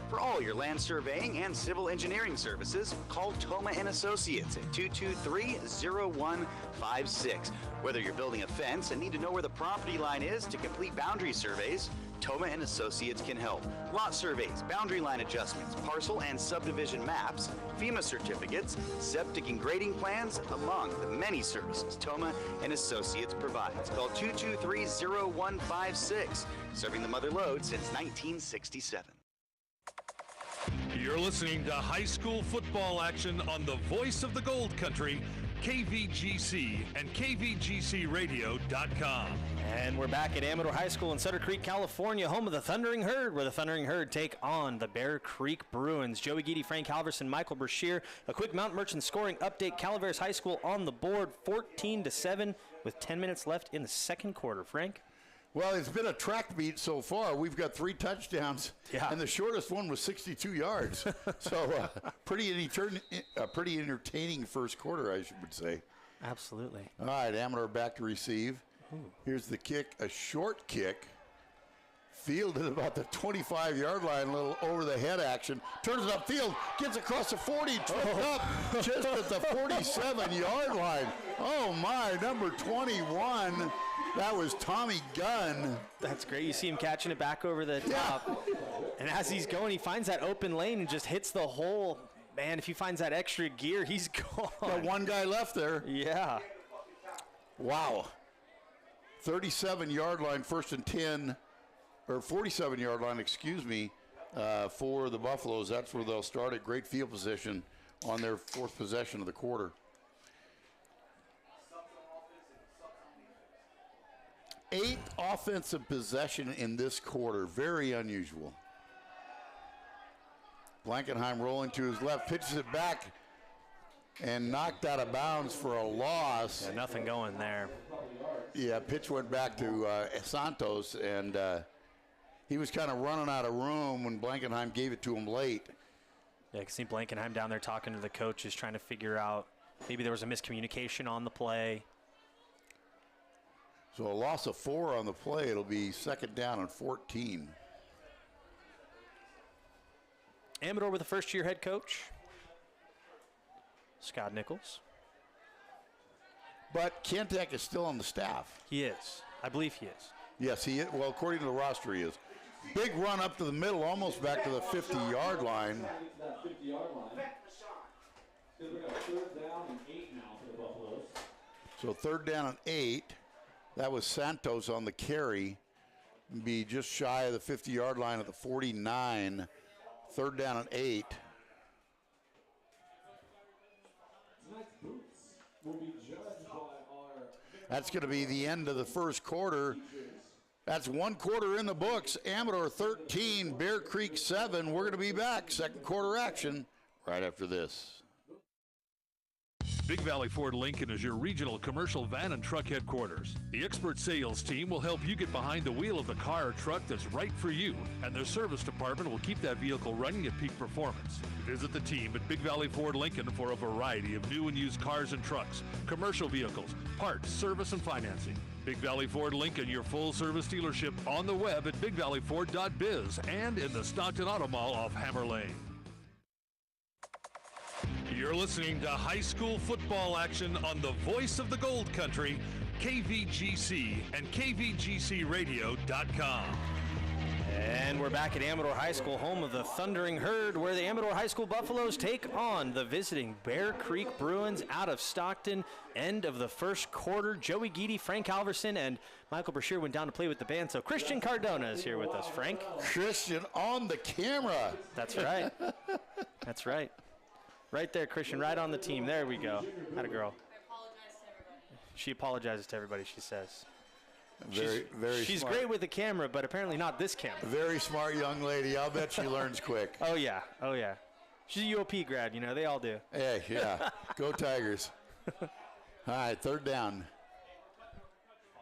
For all your land surveying and civil engineering services, call Toma & Associates at 223-0156. Whether you're building a fence and need to know where the property line is to complete boundary surveys, Toma & Associates can help. Lot surveys, boundary line adjustments, parcel and subdivision maps, FEMA certificates, septic and grading plans, among the many services Toma & Associates provides. Call 223-0156, serving the Mother Lode since 1967. You're listening to high school football action on the voice of the Gold Country, KVGC and KVGCradio.com. And we're back at Amador High School in Sutter Creek, California, home of the Thundering Herd, where the Thundering Herd take on the Bear Creek Bruins. Joey Geedy, Frank Halverson, Michael Brashear. A quick Mount Merchant scoring update. Calaveras High School on the board, 14-7, with 10 minutes left in the second quarter. Frank? Well, it's been a track meet so far. We've got 3 touchdowns, and the shortest one was 62 yards. So pretty entertaining first quarter, I would say. Absolutely. All right, Amador back to receive. Ooh. Here's the kick, a short kick. Fielded about the 25-yard line, a little over-the-head action. Turns it upfield, gets across the 40, tripped up just at the 47-yard line. Oh, my, number 21. That was Tommy Gunn. That's great. You see him catching it back over the top. And as he's going, he finds that open lane and just hits the hole. Man, if he finds that extra gear, he's gone. Got one guy left there. Yeah. Wow. 37-yard line, 1st and 10, or 47-yard line, excuse me, for the Buffaloes. That's where they'll start at great field position on their 4th possession of the quarter. 8th offensive possession in this quarter. Very unusual. Blankenheim rolling to his left, pitches it back, and knocked out of bounds for a loss. Yeah, nothing going there. Yeah, pitch went back to Santos, and he was kind of running out of room when Blankenheim gave it to him late. Yeah, I can see Blankenheim down there talking to the coaches, trying to figure out maybe there was a miscommunication on the play. So a loss of 4 on the play. It'll be 2nd down and 14. Amador with the first-year head coach, Scott Nichols. But Kentek is still on the staff. He is. I believe he is. Yes, he is. Well, according to the roster, he is. Big run up to the middle, almost back to the 50-yard line. So 3rd down and 8. That was Santos on the carry. Be just shy of the 50-yard line at the 49. 3rd down and 8. That's going to be the end of the first quarter. That's 1 quarter in the books. Amador 13, Bear Creek 7. We're going to be back. Second quarter action right after this. Big Valley Ford Lincoln is your regional commercial van and truck headquarters. The expert sales team will help you get behind the wheel of the car or truck that's right for you, and their service department will keep that vehicle running at peak performance. Visit the team at Big Valley Ford Lincoln for a variety of new and used cars and trucks, commercial vehicles, parts, service, and financing. Big Valley Ford Lincoln, your full-service dealership on the web at bigvalleyford.biz and in the Stockton Auto Mall off Hammer Lane. You're listening to high school football action on the voice of the Gold Country, KVGC and KVGCradio.com. And we're back at Amador High School, home of the Thundering Herd, where the Amador High School Buffaloes take on the visiting Bear Creek Bruins out of Stockton. End of the first quarter. Joey Geedy, Frank Halverson, and Michael Brashear went down to play with the band. So Christian Cardona is here with us. Frank? Christian on the camera. That's right. That's right. Right there, Christian, right on the team. There we go. Atta girl. She apologizes to everybody, she says. She's smart. great with the camera, but apparently not this camera. Very smart young lady. I'll bet she learns quick. Oh, yeah. Oh, yeah. She's a UOP grad, you know. They all do. Hey, yeah. Go Tigers. All right, 3rd down.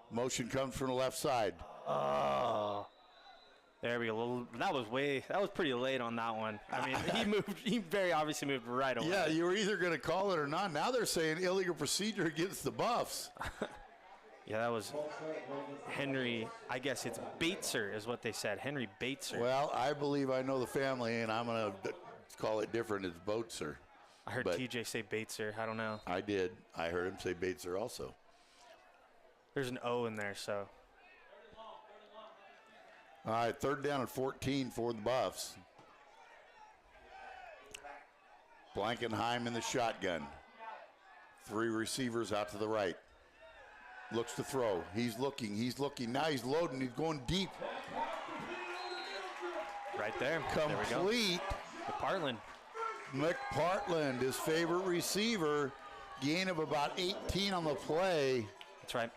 Motion comes from the left side. Oh. There we go. That was pretty late on that one. I mean, he very obviously moved right away. Yeah, you were either going to call it or not. Now they're saying illegal procedure against the Buffs. Yeah, that was Henry. I guess it's Bateser is what they said. Henry Bateser. Well, I believe I know the family, and I'm going to call it different. It's Boatser. I heard TJ say Bateser. I don't know. I did. I heard him say Bateser also. There's an O in there, so. All right, 3rd down and 14 for the Buffs. Blankenheim in the shotgun. 3 receivers out to the right. Looks to throw. He's looking. Now he's loading. He's going deep. Right there. Complete. There we go. McPartland, his favorite receiver. Gain of about 18 on the play. That's right.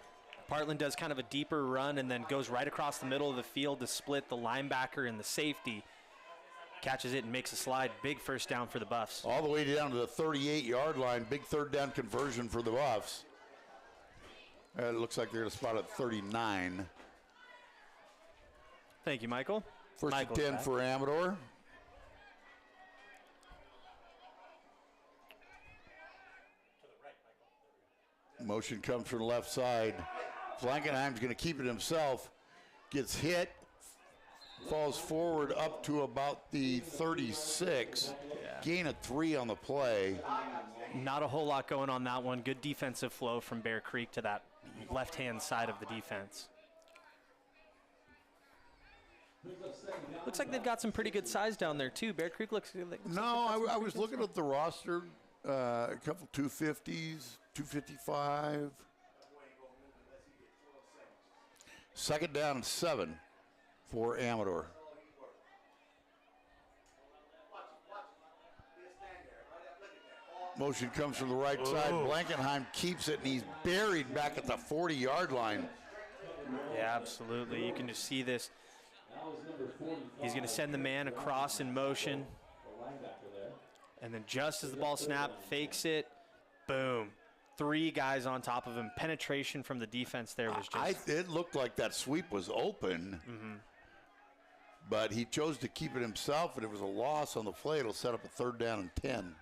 Partland does kind of a deeper run and then goes right across the middle of the field to split the linebacker and the safety. Catches it and makes a slide. Big first down for the Buffs. All the way down to the 38-yard line. Big 3rd down conversion for the Buffs. It looks like they're going to spot at 39. Thank you, Michael. First and 10 for Amador. Motion comes from the left side. Blankenheim's going to keep it himself. Gets hit. Falls forward up to about the 36. Yeah. Gain of 3 on the play. Not a whole lot going on that one. Good defensive flow from Bear Creek to that left-hand side of the defense. Looks like they've got some pretty good size down there, too. Bear Creek looks like I was looking at the roster. A couple 250s, 255. 2nd down and 7 for Amador. Motion comes from the right side. Blankenheim keeps it, and he's buried back at the 40-yard line. Yeah, absolutely. You can just see this. He's going to send the man across in motion. And then just as the ball snapped, fakes it, boom. 3 guys on top of him. Penetration from the defense there was just... It looked like that sweep was open, but he chose to keep it himself, and it was a loss on the play. It'll set up a 3rd down and 10.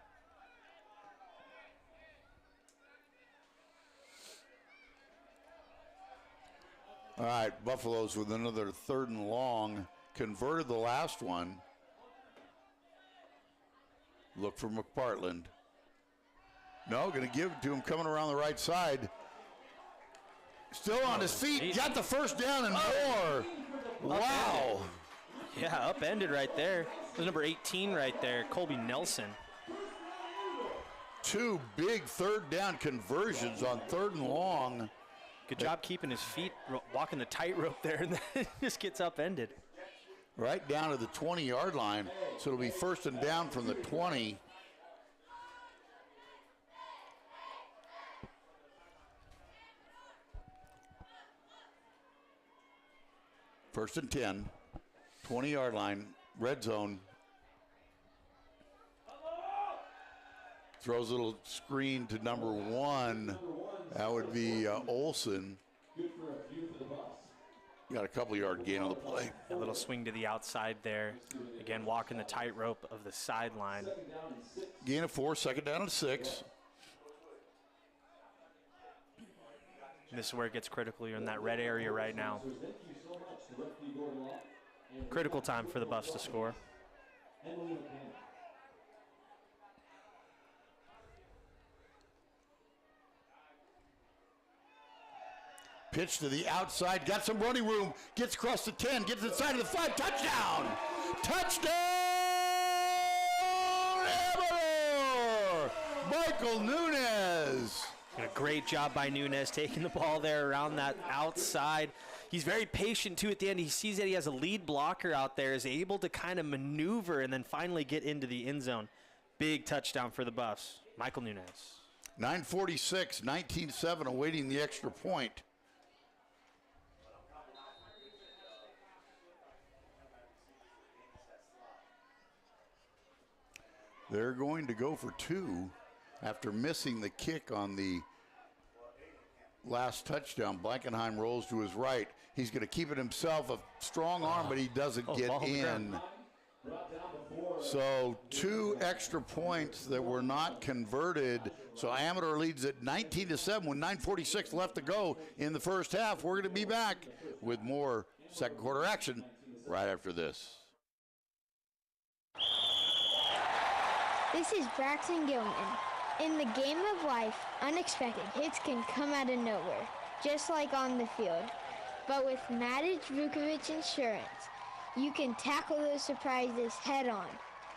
All right, Buffaloes with another 3rd and long. Converted the last one. Look for McPartland. No, going to give it to him coming around the right side. Still on his feet. Got the 1st down and more. Wow. Yeah, upended right there. There's number 18 right there, Colby Nelson. 2 big 3rd down conversions on 3rd and long. Good job keeping his feet, walking the tightrope there, and then it just gets upended. Right down to the 20-yard line, so it'll be 1st and down from the 20. First and 10, 20-yard line, red zone. Throws a little screen to number 1. That would be Olsen. Got a couple-yard gain on the play. A little swing to the outside there. Again, walking the tightrope of the sideline. Gain of 4, 2nd down and 6. This is where it gets critical. You're in that red area right now. Critical time for the Buffs to score. Pitch to the outside, got some running room, gets across the 10, gets inside of the 5, touchdown! Touchdown, Amador! Michael Nunez. A great job by Nunez taking the ball there around that outside. He's very patient, too, at the end. He sees that he has a lead blocker out there, is able to kind of maneuver and then finally get into the end zone. Big touchdown for the Buffs. Michael Nunez. 9:46, 19-7, awaiting the extra point. They're going to go for 2 after missing the kick on the last touchdown. Blankenheim rolls to his right. He's going to keep it himself, a strong arm, but he doesn't get in. So 2 extra points that were not converted. So Amador leads at 19-7 with 9:46 left to go in the first half. We're going to be back with more second quarter action right after this. This is Braxton Gilman. In the game of life, unexpected hits can come out of nowhere, just like on the field. But with Matic Vukovic Insurance, you can tackle those surprises head on,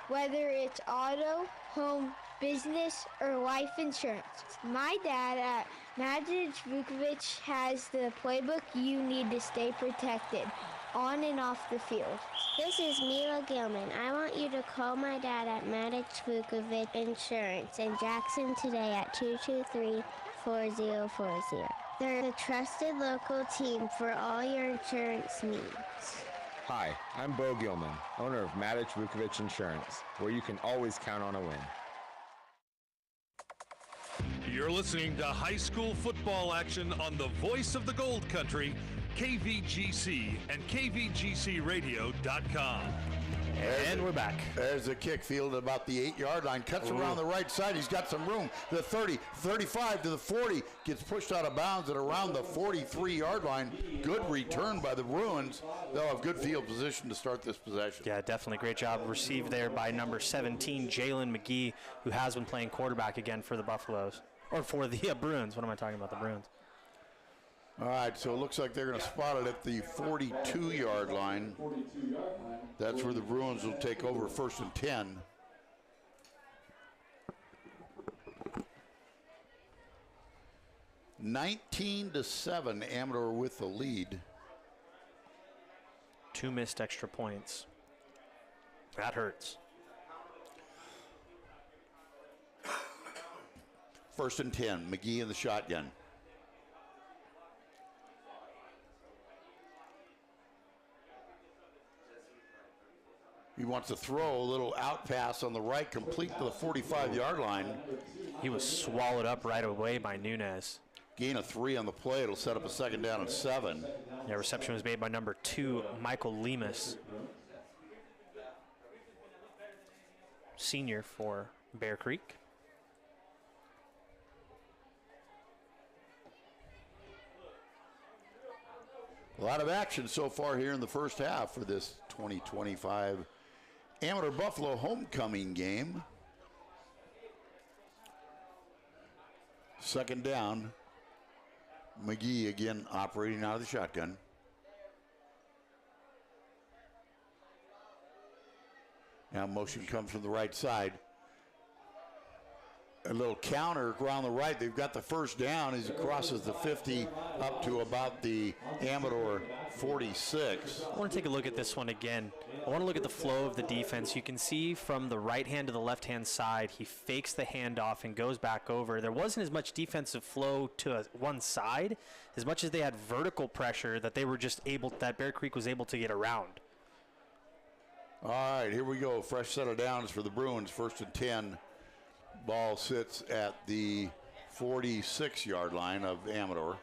whether it's auto, home, business, or life insurance. My dad at Matic Vukovic has the playbook you need to stay protected, on and off the field. This is Mila Gilman. I want you to call my dad at Matic Vukovic Insurance in Jackson today at 223-4040. They're the trusted local team for all your insurance needs. Hi, I'm Bo Gilman, owner of Matic Vukovic Insurance, where you can always count on a win. You're listening to high school football action on the voice of the Gold Country, KVGC and KVGCradio.com. And we're back. There's a kick fielded about the 8-yard line. Cuts around the right side. He's got some room. The 30, 35 to the 40. Gets pushed out of bounds at around the 43-yard line. Good return by the Bruins. They'll have good field position to start this possession. Yeah, definitely. Great job received there by number 17, Jalen McGee, who has been playing quarterback again for the Buffaloes. Or for the Bruins. What am I talking about? The Bruins. All right, so it looks like they're going to spot it at the 42-yard line. That's where the Bruins will take over, 1st and 10. (19-7), Amador with the lead. 2 missed extra points. That hurts. 1st and 10, McGee in the shotgun. He wants to throw a little out pass on the right, complete to the 45-yard line. He was swallowed up right away by Nunez. Gain of 3 on the play. It'll set up a 2nd down and 7. Yeah, reception was made by number 2, Michael Lemus. Senior for Bear Creek. A lot of action so far here in the first half for this 2025 Amador Buffalo homecoming game. 2nd down. McGee again operating out of the shotgun. Now motion comes from the right side. A little counter around the right. They've got the 1st down as he crosses the 50 up to about the Amador 46. I want to take a look at this one again. I want to look at the flow of the defense. You can see from the right hand to the left hand side, he fakes the handoff and goes back over. There wasn't as much defensive flow to one side as much as they had vertical pressure that they were just able, that Bear Creek was able to get around. All right, here we go. Fresh set of downs for the Bruins, 1st and 10. Ball sits at the 46-yard line of Amador.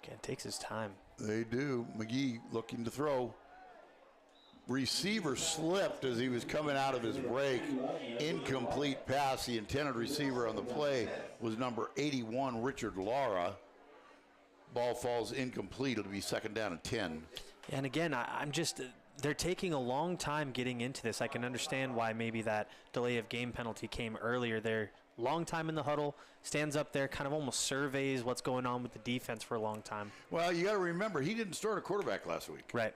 Again, takes his time. They do. McGee looking to throw. Receiver slipped as he was coming out of his break. Incomplete pass. The intended receiver on the play was number 81, Richard Lara. Ball falls incomplete. It'll be 2nd down and 10. And again, I'm just, they're taking a long time getting into this. I can understand why maybe that delay of game penalty came earlier there. Long time in the huddle, stands up there, kind of almost surveys what's going on with the defense for a long time. Well, you got to remember, he didn't start a quarterback last week. Right.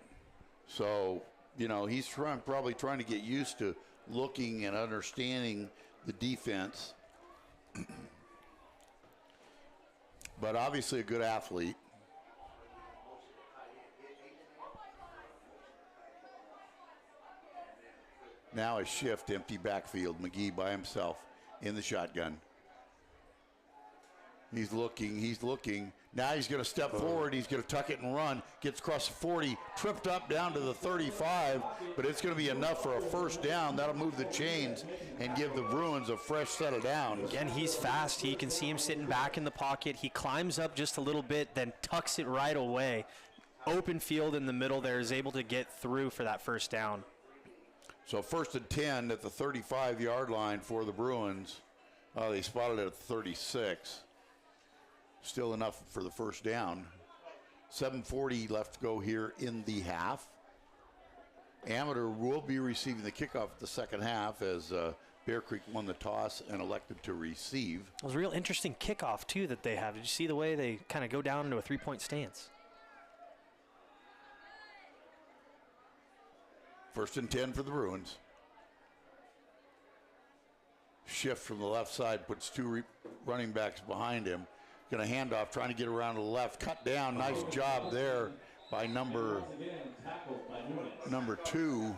So, you know, he's probably trying to get used to looking and understanding the defense. But obviously a good athlete. Now a shift, empty backfield. McGee by himself in the shotgun. He's looking. Now he's going to step forward. He's going to tuck it and run. Gets across the 40, tripped up down to the 35, but it's going to be enough for a first down. That'll move the chains and give the Bruins a fresh set of downs. Again, he's fast. You can see him sitting back in the pocket. He climbs up just a little bit, then tucks it right away. Open field in the middle there, is able to get through for that first down. So 1st and 10 at the 35-yard line for the Bruins. They spotted it at 36. Still enough for the first down. 7:40 left to go here in the half. Amador will be receiving the kickoff at the second half as Bear Creek won the toss and elected to receive. It was a real interesting kickoff, too, that they have. Did you see the way they kind of go down into a three-point stance? 1st and 10 for the Bruins. Shift from the left side, puts two running backs behind him. Going to hand off, trying to get around to the left. Cut down, nice job there by number 2.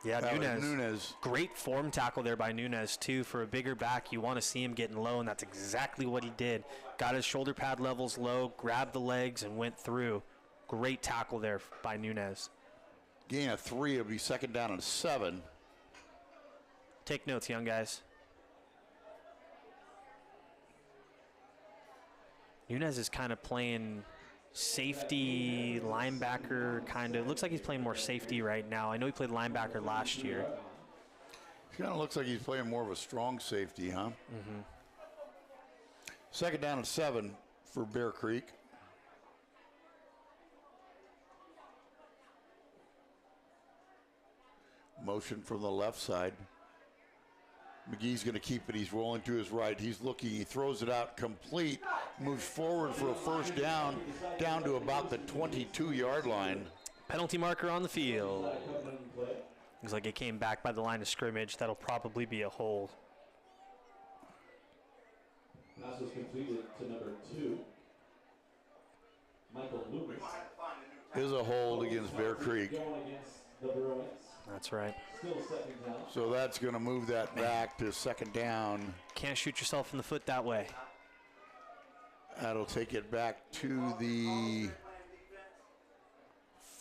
Yeah, Nunez. Great form tackle there by Nunez, too. For a bigger back, you want to see him getting low, and that's exactly what he did. Got his shoulder pad levels low, grabbed the legs, and went through. Great tackle there by Nunez. Gain of 3, it'll be 2nd down and 7. Take notes, young guys. Nunez is kind of playing safety, linebacker, kind of. Looks like he's playing more safety right now. I know he played linebacker last year. He kind of looks like he's playing more of a strong safety, huh? Mm-hmm. 2nd down and 7 for Bear Creek. Motion from the left side. McGee's going to keep it. He's rolling to his right. He's looking. He throws it out complete. Moves forward for a first down to about the 22-yard line. Penalty marker on the field. Looks like it came back by the line of scrimmage. That'll probably be a hold. Pass was completed to number 2. Michael Loomis. Is a hold against Bear Creek. Going against the Bruins. That's right. Still 2nd down. So that's going to move that back to 2nd down. Can't shoot yourself in the foot that way. That'll take it back to the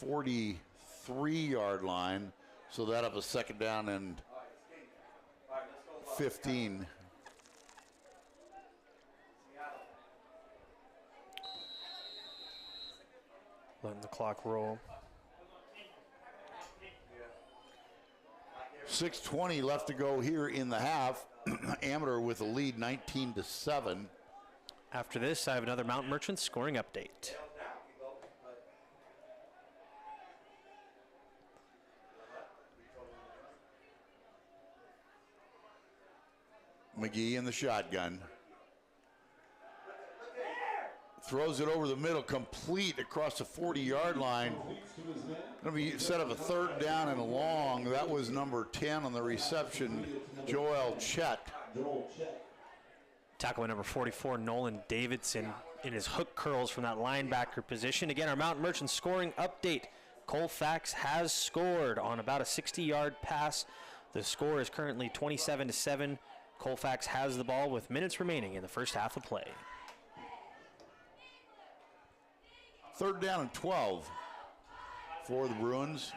43-yard line. So that'll have a 2nd down and 15. Letting the clock roll. 6:20 left to go here in the half. Amador with a lead, 19-7. After this, I have another Mountain Merchants scoring update. McGee in the shotgun. Throws it over the middle, complete across the 40-yard line. Going to be set up a 3rd down and long. That was number 10 on the reception, Joel Chet. Tackle by number 44, Nolan Davidson, in his hook curls from that linebacker position. Again, our Mountain Merchants scoring update. Colfax has scored on about a 60-yard pass. The score is currently 27-7. Colfax has the ball with minutes remaining in the first half of play. 3rd down and 12 for the Bruins.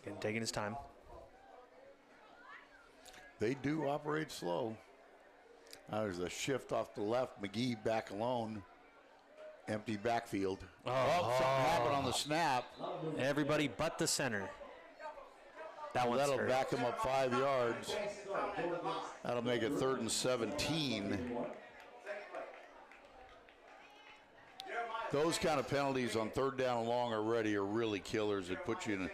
Again, taking his time. They do operate slow. There's a shift off the left. McGee back alone. Empty backfield. Something happened on the snap. Everybody but the center. That'll back him up 5 yards. That'll make it 3rd and 17. Those kind of penalties on 3rd down and long already are really killers. It puts you in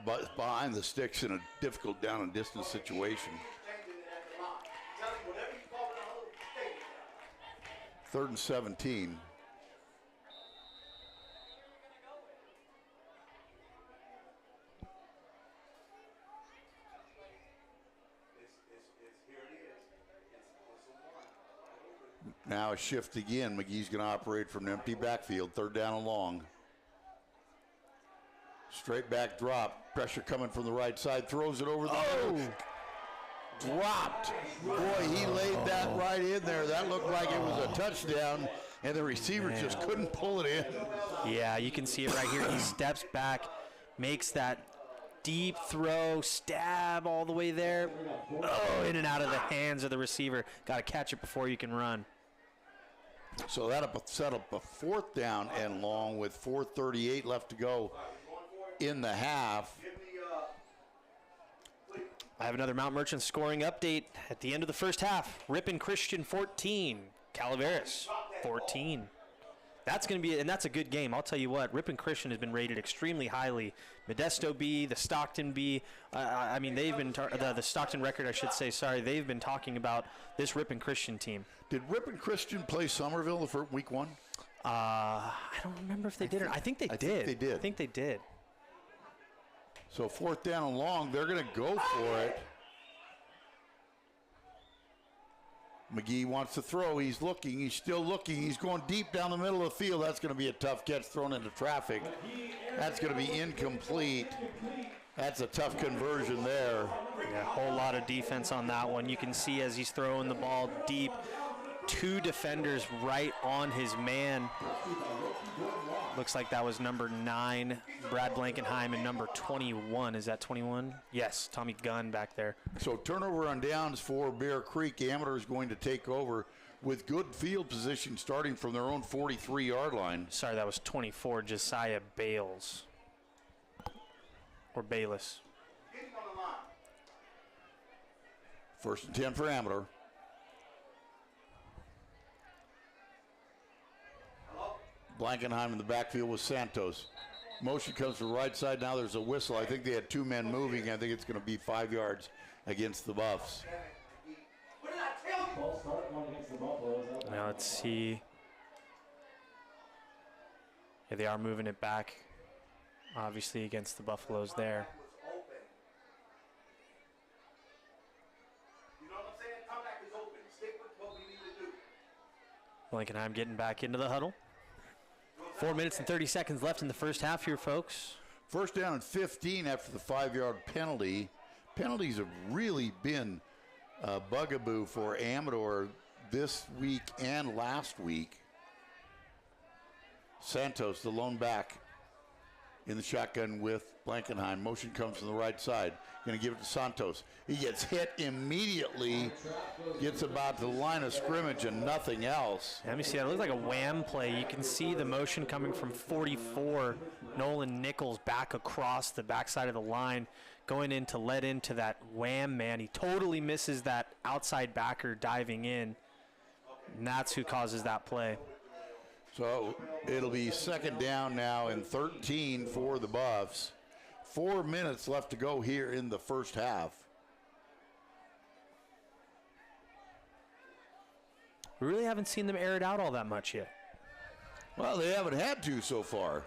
behind the sticks in a difficult down and distance situation. 3rd and 17. Now a shift again. McGee's going to operate from an empty backfield, 3rd down and long. Straight back drop. Pressure coming from the right side. Throws it over the middle. Dropped. Boy, he laid that right in there. That looked like it was a touchdown, and the receiver just couldn't pull it in. Yeah, you can see it right here. He steps back, makes that deep throw, stab all the way there. Oh, in and out of the hands of the receiver. Got to catch it before you can run. So that'll set up a 4th down and long with 4:38 left to go in the half. I have another Mount Merchant scoring update at the end of the first half. Ripon Christian 14, Calaveras 14. That's going to be, and that's a good game. I'll tell you what, Ripon Christian has been rated extremely highly. Modesto B, the Stockton B. I mean, they've been the Stockton record, I should say. Sorry, they've been talking about this Ripon Christian team. Did Ripon Christian play Somerville for week 1? I don't remember if they did or not. I think they did. I think they did. So 4th down and long, they're going to go for it. McGee wants to throw. He's looking. He's still looking. He's going deep down the middle of the field. That's going to be a tough catch thrown into traffic. That's going to be incomplete. That's a tough conversion there. Yeah, a whole lot of defense on that one. You can see as he's throwing the ball deep, 2 defenders right on his man. Looks like that was number 9, Brad Blankenheim, and number 21. Is that 21? Yes, Tommy Gunn back there. So turnover on downs for Bear Creek. Amador is going to take over with good field position starting from their own 43-yard line. Sorry, that was 24, Josiah Bales. Or Bayless. 1st and 10 for Amador. Blankenheim in the backfield with Santos. Motion comes to the right side. Now there's a whistle. I think they had 2 men moving. I think it's going to be 5 yards against the Buffs. Now let's see. Yeah, they are moving it back, obviously, against the Buffaloes there. Blankenheim getting back into the huddle. 4 minutes and 30 seconds left in the first half here, folks. 1st down and 15 after the 5-yard penalty. Penalties have really been a bugaboo for Amador this week and last week. Santos, the lone back, in the shotgun with Blankenheim. Motion comes from the right side. Going to give it to Santos. He gets hit immediately, gets about to the line of scrimmage and nothing else. Let me see. That looks like a wham play. You can see the motion coming from 44. Nolan Nichols back across the backside of the line, going in to let into that wham man. He totally misses that outside backer diving in, and that's who causes that play. So it'll be 2nd down now and 13 for the Buffs. 4 minutes left to go here in the first half. We really haven't seen them air it out all that much yet. Well, they haven't had to so far.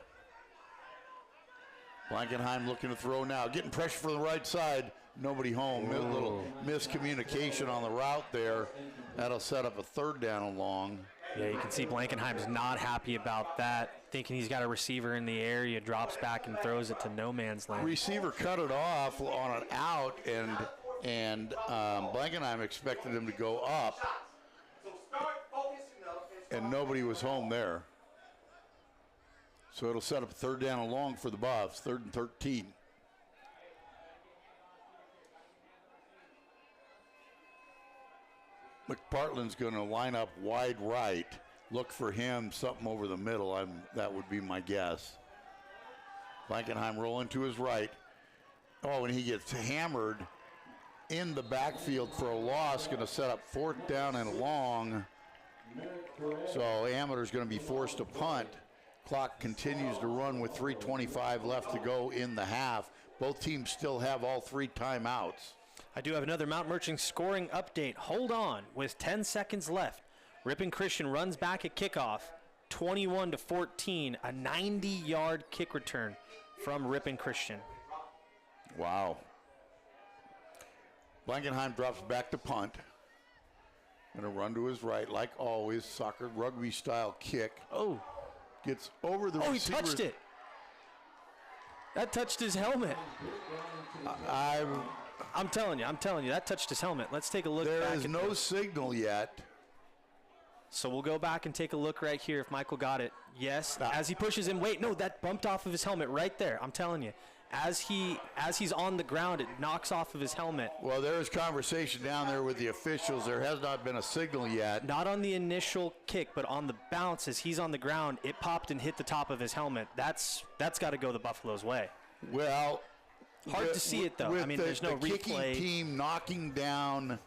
Blankenheim looking to throw now. Getting pressure from the right side. Nobody home. A little miscommunication on the route there. That'll set up a 3rd down and long. Yeah, you can see Blankenheim's not happy about that, thinking he's got a receiver in the area, drops back and throws it to no man's land. Receiver cut it off on an out, and Blankenheim expected him to go up, and nobody was home there. So it'll set up a 3rd down and long for the Buffs, 3rd and 13. McPartland's going to line up wide right. Look for him, something over the middle. That would be my guess. Blankenheim rolling to his right. Oh, and he gets hammered in the backfield for a loss. Going to set up 4th down and long. So Amador's going to be forced to punt. Clock continues to run with 3:25 left to go in the half. Both teams still have all 3 timeouts. I do have another Mount Merchant scoring update. Hold on. With 10 seconds left, Ripon Christian runs back at kickoff, 21-14, a 90-yard kick return from Ripon Christian. Wow. Blankenheim drops back to punt. Going to run to his right, like always, soccer rugby style kick. Oh. Gets over the receiver. He touched it. That touched his helmet. I'm telling you, that touched his helmet. Let's take a look. There is no signal yet. So we'll go back and take a look right here if Michael got it. Yes, as he pushes him. Wait, no, that bumped off of his helmet right there. I'm telling you. As he's on the ground, it knocks off of his helmet. Well, there is conversation down there with the officials. There has not been a signal yet. Not on the initial kick, but on the bounce as he's on the ground, it popped and hit the top of his helmet. That's got to go the Buffalo's way. Well, hard to see it though. I mean, there's no replay. The kicking team knocking down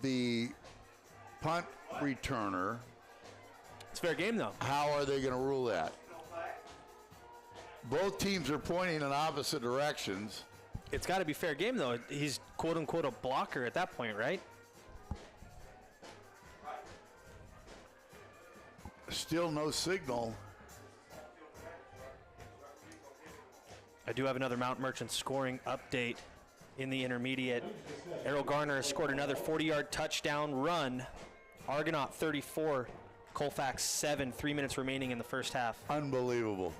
the punt returner. It's fair game though. How are they going to rule that? Both teams are pointing in opposite directions. It's got to be fair game though. He's quote unquote a blocker at that point, right? Still no signal. I do have another Mount Merchant scoring update in the intermediate. Errol Garner has scored another 40-yard touchdown run. Argonaut 34, Colfax 7, 3 minutes remaining in the first half. Unbelievable.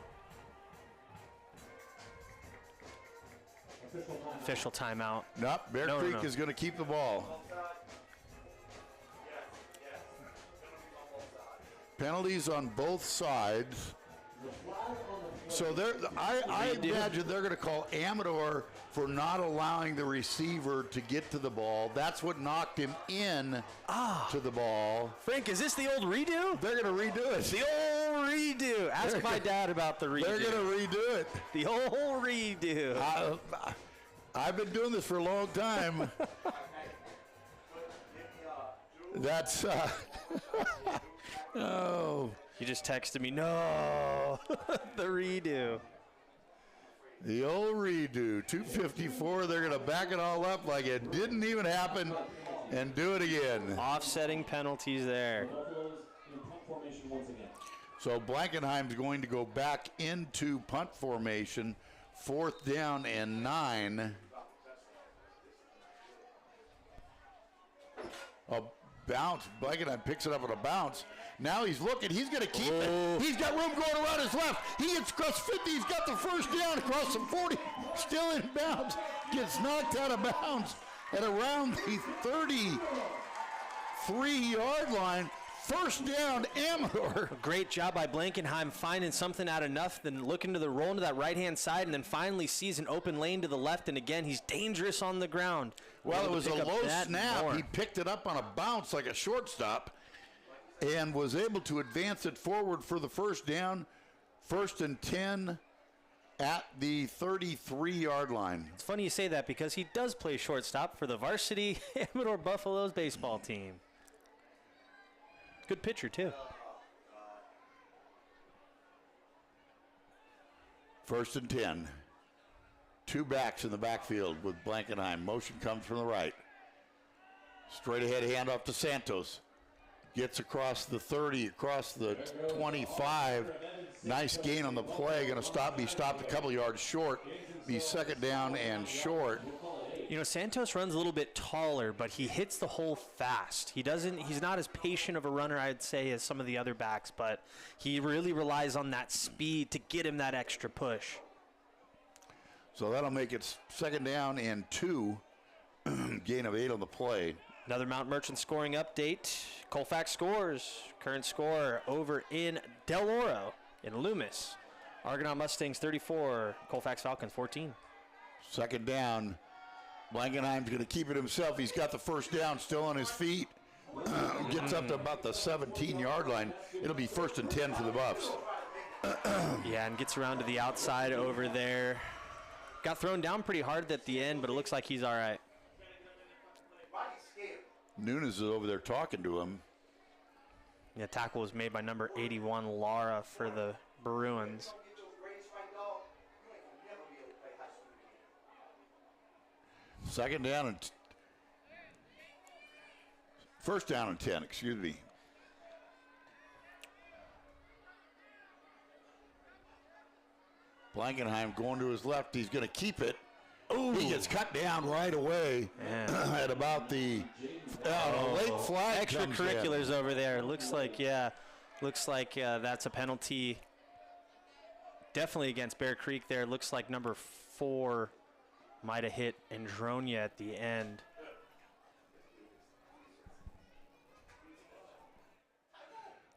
Official timeout. Nope, Bear Creek is going to keep the ball. Penalties on both sides. So I imagine they're going to call Amador for not allowing the receiver to get to the ball. That's what knocked him in to the ball. Frank, is this the old redo? They're going to redo it. The old redo. Ask my dad about the redo. They're going to redo it. The old redo. I've been doing this for a long time. That's oh. You just texted me, no, the redo. The old redo, 2:54. They're going to back it all up like it didn't even happen and do it again. Offsetting penalties there. So Blankenheim's going to go back into punt formation, 4th down and 9. A bounce. Blankenheim picks it up on a bounce. Now he's looking. He's going to keep it. He's got room going around his left. He gets across 50. He's got the first down across the 40. Still in bounds. Gets knocked out of bounds at around the 33-yard line. First down, Amador. Great job by Blankenheim finding something out of nothing, looking to the roll into that right-hand side, and then finally sees an open lane to the left, and again, he's dangerous on the ground. Well, it was a low snap. He picked it up on a bounce like a shortstop and was able to advance it forward for the first down, 1st and 10 at the 33-yard line. It's funny you say that because he does play shortstop for the varsity Amador Buffaloes baseball team. Good pitcher, too. 1st and 10. 2 backs in the backfield with Blankenheim. Motion comes from the right. Straight ahead handoff to Santos. Gets across the 30, across the 25. Nice gain on the play. Going to be stopped a couple yards short. Be 2nd down and short. You know, Santos runs a little bit taller, but he hits the hole fast. He's not as patient of a runner, I'd say, as some of the other backs, but he really relies on that speed to get him that extra push. So that'll make it 2nd down and 2. Gain of 8 on the play. Another Mount Merchant scoring update. Colfax scores. Current score over in Del Oro in Loomis. Argonaut Mustangs 34, Colfax Falcons 14. 2nd down. Blankenheim's going to keep it himself. He's got the first down, still on his feet. Gets up to about the 17-yard line. It'll be 1st and 10 for the Buffs. Yeah, and gets around to the outside over there. Got thrown down pretty hard at the end, but it looks like he's all right. Nunes is over there talking to him. Yeah, tackle was made by number 81, Lara, for the Bruins. Second down and 1st down and 10, excuse me. Blankenheim going to his left. He's going to keep it. Ooh. He gets cut down right away at about the late flag. Extracurriculars over there. Looks like that's a penalty. definitely against Bear Creek there. Looks like number 4 might have hit Andronia at the end.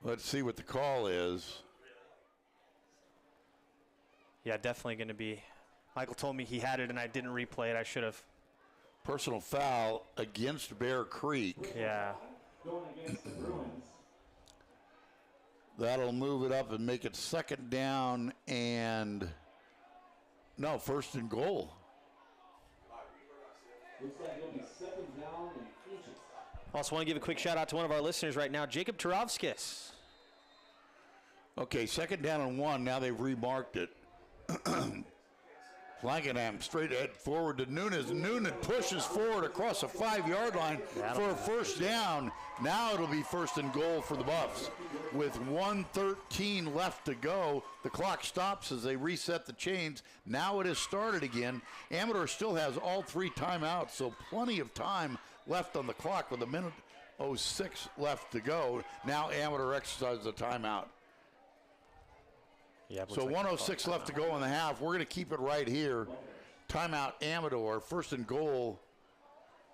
Let's see what the call is. Yeah, definitely going to be. Michael told me he had it and I didn't replay it. I should have. Personal foul against Bear Creek. Yeah. Going against the Bruins. That'll move it up and make it second down and first and goal. Looks like it'll be second down and inches. Also want to give a quick shout out to one of our listeners right now, Jacob Turovskis. Okay, second down and 1. Now they've remarked it. Blankenheim straight ahead forward to Nunes. Nunes pushes forward across the 5-yard line for a first down. Now it'll be first and goal for the Buffs. With 1:13 left to go, the clock stops as they reset the chains. Now it has started again. Amador still has all 3 timeouts, so plenty of time left on the clock with 1:06 left to go. Now Amador exercises a timeout. Yeah, so 1:06 left to go in the half. We're going to keep it right here. Timeout Amador, first and goal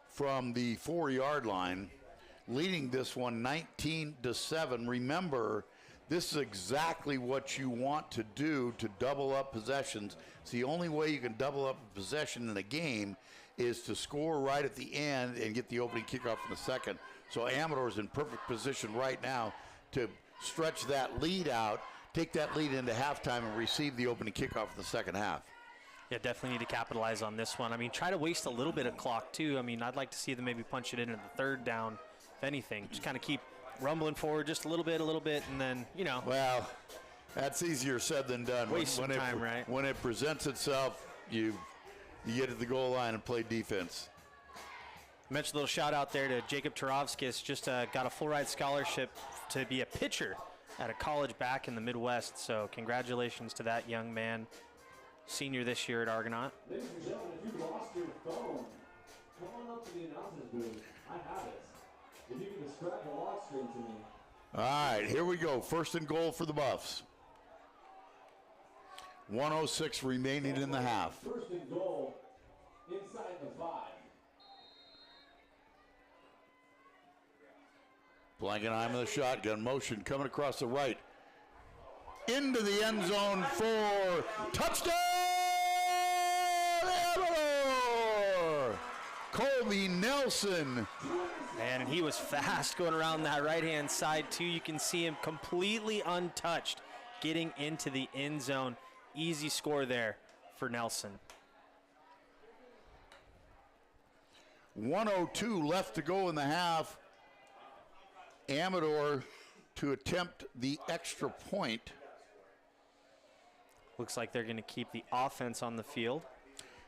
from the 4-yard line, leading this one 19-7. Remember, this is exactly what you want to do to double up possessions. It's the only way you can double up a possession in a game is to score right at the end and get the opening kickoff in the second. So Amador's in perfect position right now to stretch that lead out, take that lead into halftime, and receive the opening kickoff in the second half. Yeah, definitely need to capitalize on this one. I mean, try to waste a little bit of clock, too. I mean, I'd like to see them maybe punch it in at the third down, if anything. Just kind of keep rumbling forward just a little bit, and then, Well, that's easier said than done. Waste some time, right? When it presents itself, you get to the goal line and play defense. Mentioned a little shout out there to Jacob Turovskis. Just got a full ride scholarship to be a pitcher at a college back in the Midwest. So congratulations to that young man, senior this year at Argonaut. Ladies and gentlemen, if you lost your phone, come on up to the announcer's booth. I have it. If you can describe the lock screen to me. All right, here we go. First and goal for the Buffs. 1:06 remaining in the half. First and goal inside the 5. Blankenheim in the shotgun motion coming across the right. Into the end zone for touchdown! Amador! Colby Nelson. Man, and he was fast going around that right-hand side, too. You can see him completely untouched getting into the end zone. Easy score there for Nelson. 1:02 left to go in the half. Amador to attempt the extra point. Looks like they're going to keep the offense on the field.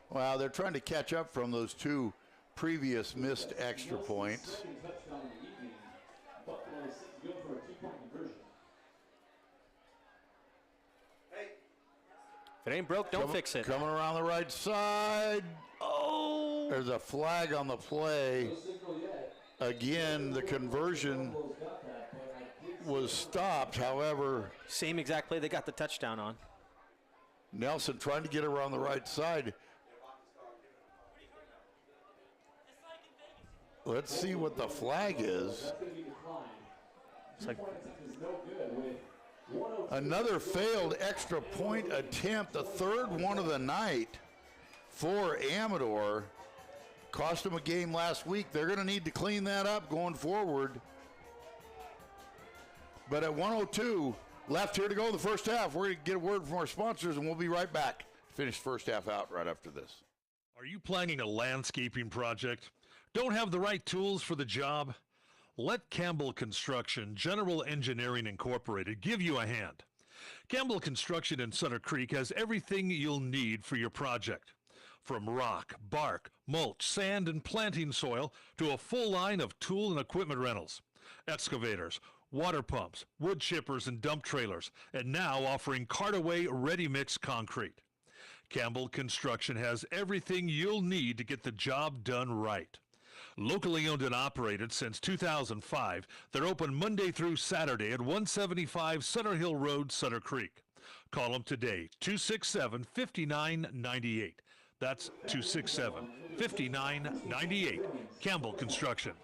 Well, they're trying to catch up from those 2 previous missed extra points. If it ain't broke, don't fix it. Coming around the right side. Oh! There's a flag on the play. Again, the conversion was stopped. However, same exact play they got the touchdown on. Nelson trying to get around the right side. Let's see what the flag is. It's like another failed extra point attempt, the third one of the night for Amador. Cost them a game last week. They're going to need to clean that up going forward. But at 1:02 left here to go in the first half, we're going to get a word from our sponsors, and we'll be right back. Finish first half out right after this. Are you planning a landscaping project? Don't have the right tools for the job? Let Campbell Construction General Engineering Incorporated give you a hand. Campbell Construction in Sutter Creek has everything you'll need for your project. From rock, bark, mulch, sand, and planting soil to a full line of tool and equipment rentals, excavators, water pumps, wood chippers, and dump trailers, and now offering cart-away ready-mix concrete. Campbell Construction has everything you'll need to get the job done right. Locally owned and operated since 2005, they're open Monday through Saturday at 175 Sutter Hill Road, Sutter Creek. Call them today, 267-5998. That's 267-5998. Campbell Construction.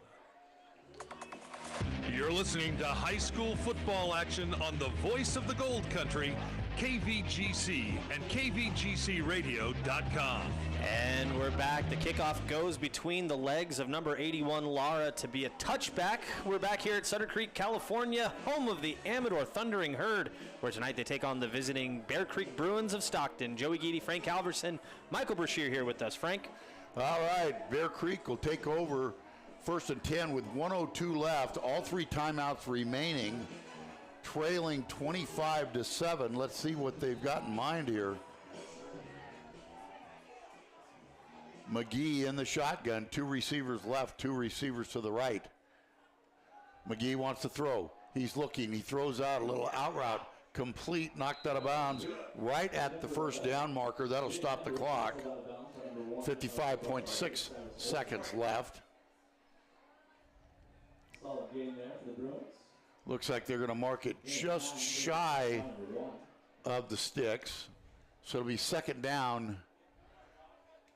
You're listening to high school football action on the voice of the Gold Country, KVGC and KVGCradio.com. And we're back. The kickoff goes between the legs of number 81, Lara, to be a touchback. We're back here at Sutter Creek, California, home of the Amador Thundering Herd, where tonight they take on the visiting Bear Creek Bruins of Stockton. Joey Geedy, Frank Halverson, Michael Brashear here with us. Frank? All right, Bear Creek will take over 1st and 10 with 1:02 left, all 3 timeouts remaining, trailing 25-7. Let's see what they've got in mind here. McGee in the shotgun, 2 receivers left, 2 receivers to the right. McGee wants to throw. He's looking, he throws out a little out route, complete, knocked out of bounds, right at the first down marker. That'll stop the clock. 55.6 seconds left. Solid game there for the Bruins. Looks like they're going to mark it just shy of the sticks. So it'll be 2nd down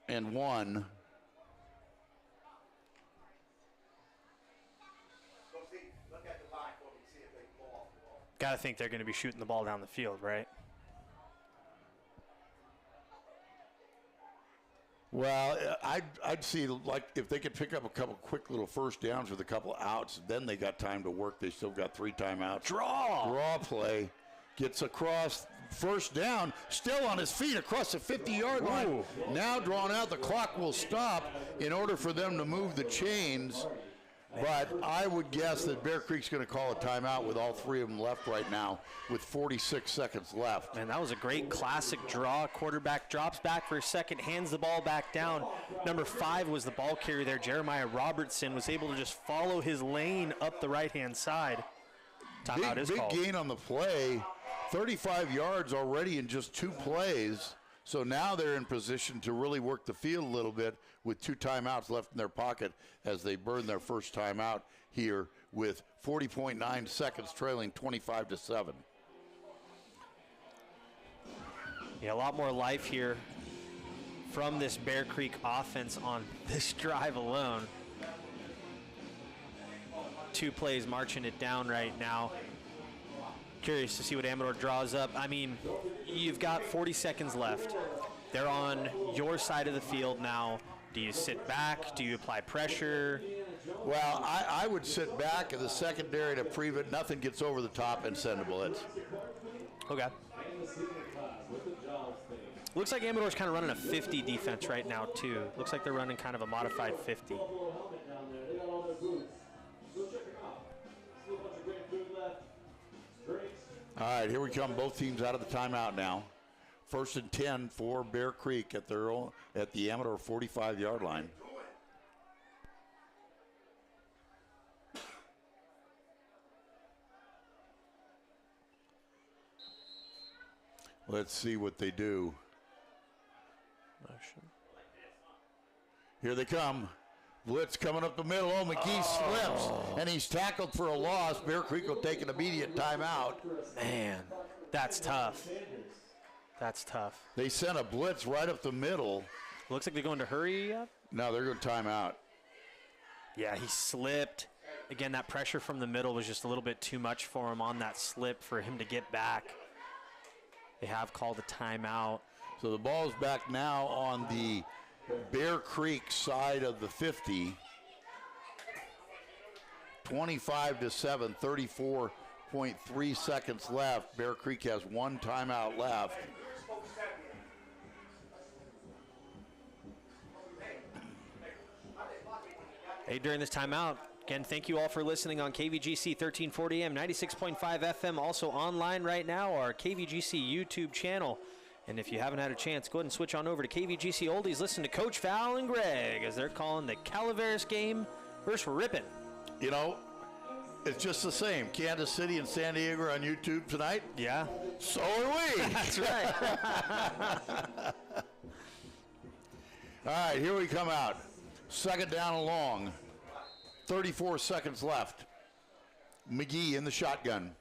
and 1. Got to think they're going to be shooting the ball down the field, right? Well, I'd see, like, if they could pick up a couple quick little first downs with a couple outs, then they got time to work. They still got 3 timeouts. Draw play. Gets across, first down, still on his feet across the 50-yard line. Now drawn out, the clock will stop in order for them to move the chains. But I would guess that Bear Creek's going to call a timeout with all 3 of them left right now with 46 seconds left. Man, that was a great classic draw. Quarterback drops back for a second, hands the ball back down. Number 5 was the ball carrier there. Jeremiah Robertson was able to just follow his lane up the right-hand side. Timeout is called. Big gain on the play. 35 yards already in just 2 plays. So now they're in position to really work the field a little bit with 2 timeouts left in their pocket as they burn their first timeout here with 40.9 seconds trailing 25-7. Yeah, a lot more life here from this Bear Creek offense on this drive alone. 2 plays marching it down right now. Curious to see what Amador draws up. I mean, you've got 40 seconds left. They're on your side of the field now. Do you sit back? Do you apply pressure? Well, I would sit back in the secondary to prevent nothing gets over the top and send a blitz. Okay. Looks like Amador's kind of running a 50 defense right now, too. Looks like they're running kind of a modified 50. All right, here we come. Both teams out of the timeout now. 1st and 10 for Bear Creek at their own, at the Amador 45-yard line. Let's see what they do. Here they come. Blitz coming up the middle. Oh, McGee slips, and he's tackled for a loss. Bear Creek will take an immediate timeout. Man, that's tough. That's tough. They sent a blitz right up the middle. Looks like they're going to hurry up. No, they're going to timeout. Yeah, he slipped. Again, that pressure from the middle was just a little bit too much for him on that slip for him to get back. They have called a timeout. So the ball's back now on the Bear Creek side of the 50. 25-7, 34.3 seconds left. Bear Creek has 1 timeout left. Hey, during this timeout, again, thank you all for listening on KVGC 1340 AM, 96.5 FM, also online right now, our KVGC YouTube channel. And if you haven't had a chance, go ahead and switch on over to KVGC Oldies. Listen to Coach Val and Greg as they're calling the Calaveras game versus Ripon. You know, it's just the same. Kansas City and San Diego are on YouTube tonight. Yeah. So are we. That's right. All right, here we come out. 2nd down and long. 34 seconds left. McGee in the shotgun.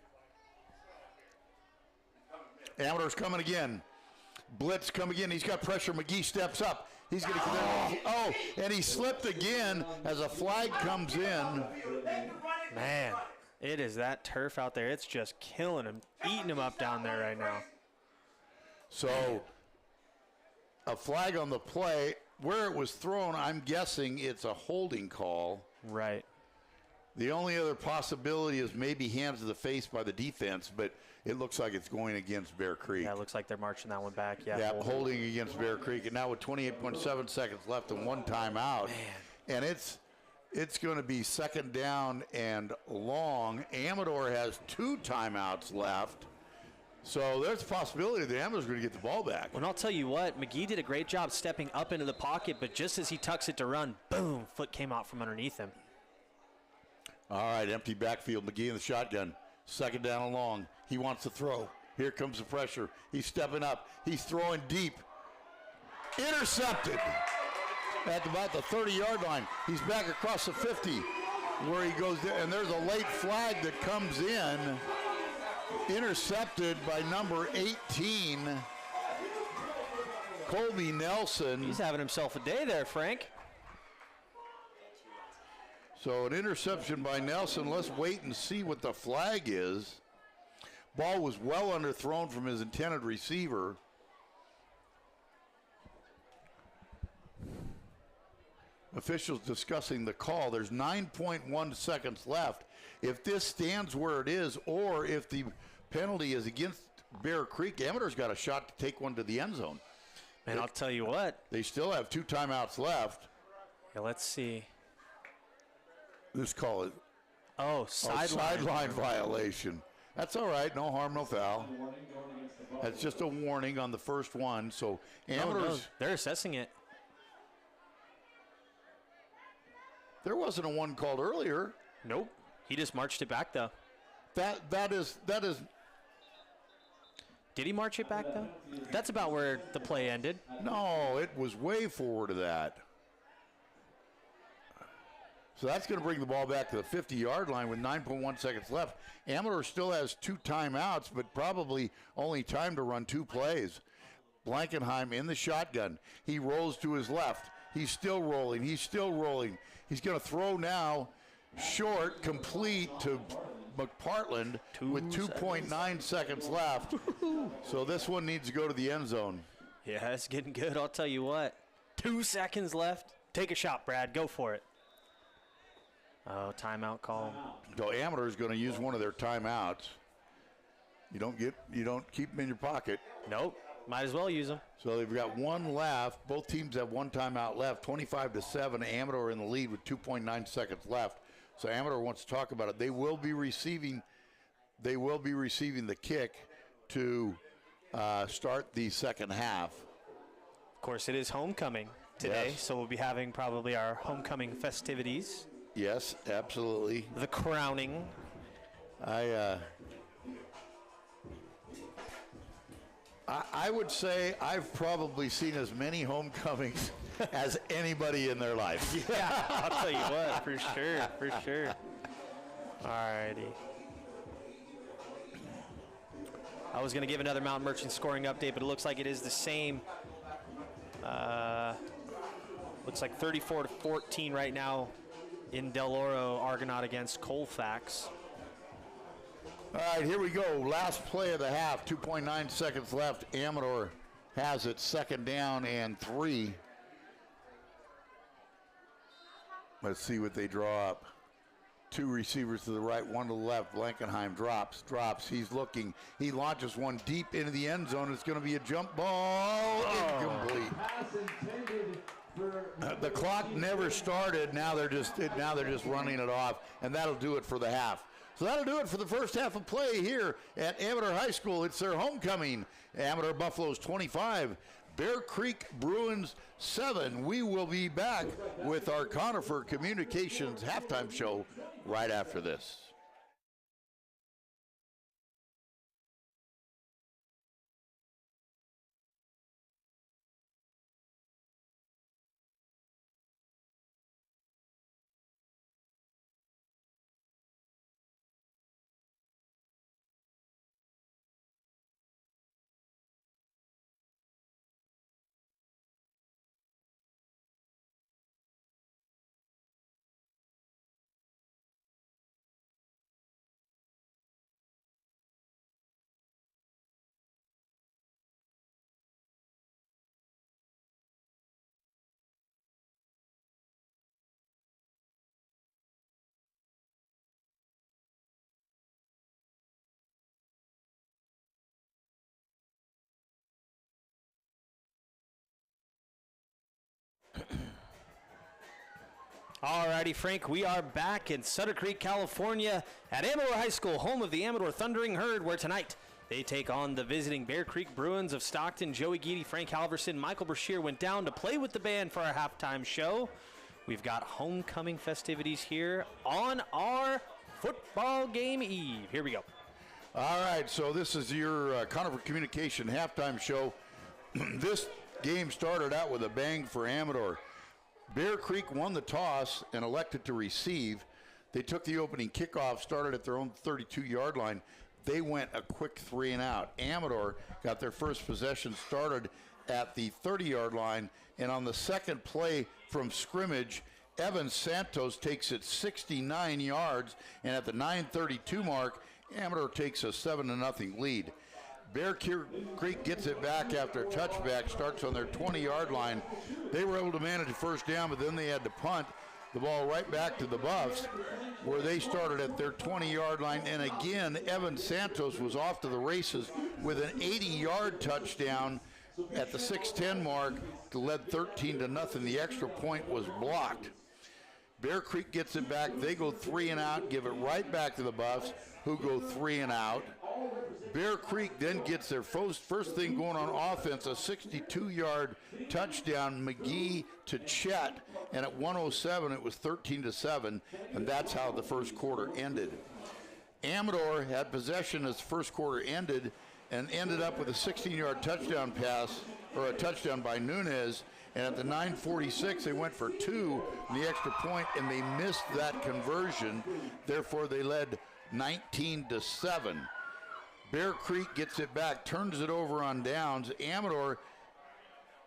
Amador's coming again. Blitz come again. He's got pressure. McGee steps up. He's going to and he slipped again as a flag comes in. Man, it is that turf out there. It's just killing him, eating him up down there right now. So a flag on the play. Where it was thrown, I'm guessing it's a holding call. Right. The only other possibility is maybe hands to the face by the defense, but it looks like it's going against Bear Creek. Yeah, it looks like they're marching that one back. Yeah, holding against Bear Creek. And now with 28.7 seconds left and one timeout. Man. And it's going to be second down and long. Amador has 2 timeouts left. So there's a possibility that Amador's going to get the ball back. Well, and I'll tell you what, McGee did a great job stepping up into the pocket, but just as he tucks it to run, boom, foot came out from underneath him. All right, empty backfield. McGee in the shotgun. Second down and long. He wants to throw. Here comes the pressure. He's stepping up. He's throwing deep. Intercepted at about the 30-yard line. He's back across the 50 where he goes there, and there's a late flag that comes in. Intercepted by number 18, Colby Nelson. He's having himself a day there, Frank. So an interception by Nelson. Let's wait and see what the flag is. Ball was well underthrown from his intended receiver. Officials discussing the call. There's 9.1 seconds left. If this stands where it is, or if the penalty is against Bear Creek, Amador's got a shot to take one to the end zone. Man, I'll tell you what. They still have 2 timeouts left. Yeah, let's see. This call is sideline violation. That's all right. No harm, no foul. That's just a warning on the first one. So Amador's. They're assessing it. There wasn't a one called earlier. Nope. He just marched it back, though. That is. Did he march it back, though? That's about where the play ended. No, it was way forward of that. So that's going to bring the ball back to the 50-yard line with 9.1 seconds left. Amador still has 2 timeouts, but probably only time to run 2 plays. Blankenheim in the shotgun. He rolls to his left. He's still rolling. He's going to throw now short, complete to McPartland with 2.9 seconds left. So this one needs to go to the end zone. Yeah, it's getting good. I'll tell you what. 2 seconds left. Take a shot, Brad. Go for it. Oh, timeout call. So Amador is going to use one of their timeouts. You don't keep them in your pocket. Nope. Might as well use them. So they've got 1 left. Both teams have 1 timeout left. 25-7. Amador in the lead with 2.9 seconds left. So Amador wants to talk about it. They will be receiving the kick to start the second half. Of course, it is homecoming today, yes. So we'll be having probably our homecoming festivities. Yes, absolutely. The crowning. I would say I've probably seen as many homecomings as anybody in their life. Yeah, I'll tell you what, for sure. All righty. I was going to give another Mountain Merchant scoring update, but it looks like it is the same. Looks like 34-14 right now in Del Oro, Argonaut against Colfax. All right, here we go. Last play of the half, 2.9 seconds left. Amador has it, second down and 3. Let's see what they draw up. 2 receivers to the right, 1 to the left. Blankenheim drops. He's looking. He launches one deep into the end zone. It's going to be a jump ball. Incomplete. The clock never started. Now they're just running it off, and that'll do it for the half. So that'll do it for the first half of play here at Amador High School. It's their homecoming. Amador Buffaloes 25, Bear Creek Bruins 7. We will be back with our Conifer Communications halftime show right after this. Alrighty, Frank, we are back in Sutter Creek, California at Amador High School, home of the Amador Thundering Herd, where tonight they take on the visiting Bear Creek Bruins of Stockton. Joey Geedy, Frank Halverson, Michael Brashear went down to play with the band for our halftime show. We've got homecoming festivities here on our football game eve. Here we go. All right, so this is your Conifer Communication halftime show. This game started out with a bang for Amador. Bear Creek won the toss and elected to receive. They took the opening kickoff, started at their own 32-yard line. They went a quick 3 and out. Amador got their first possession started at the 30-yard line, and on the second play from scrimmage, Evan Santos takes it 69 yards, and at the 9:32 mark, Amador takes a 7-0 lead. Bear Creek gets it back after a touchback, starts on their 20-yard line. They were able to manage a first down, but then they had to punt the ball right back to the Buffs, where they started at their 20-yard line. And again, Evan Santos was off to the races with an 80-yard touchdown at the 6:10 mark to lead 13-0. The extra point was blocked. Bear Creek gets it back. They go 3 and out, give it right back to the Buffs, who go 3 and out. Bear Creek then gets their first thing going on offense, a 62-yard touchdown, McGee to Chet, and at 1:07 it was 13-7, and that's how the first quarter ended. Amador had possession as the first quarter ended and ended up with a 16-yard touchdown pass, or a touchdown by Nunez, and at the 9:46 they went for 2 in the extra point, and they missed that conversion. Therefore, they led 19-7. Bear Creek gets it back, turns it over on downs. Amador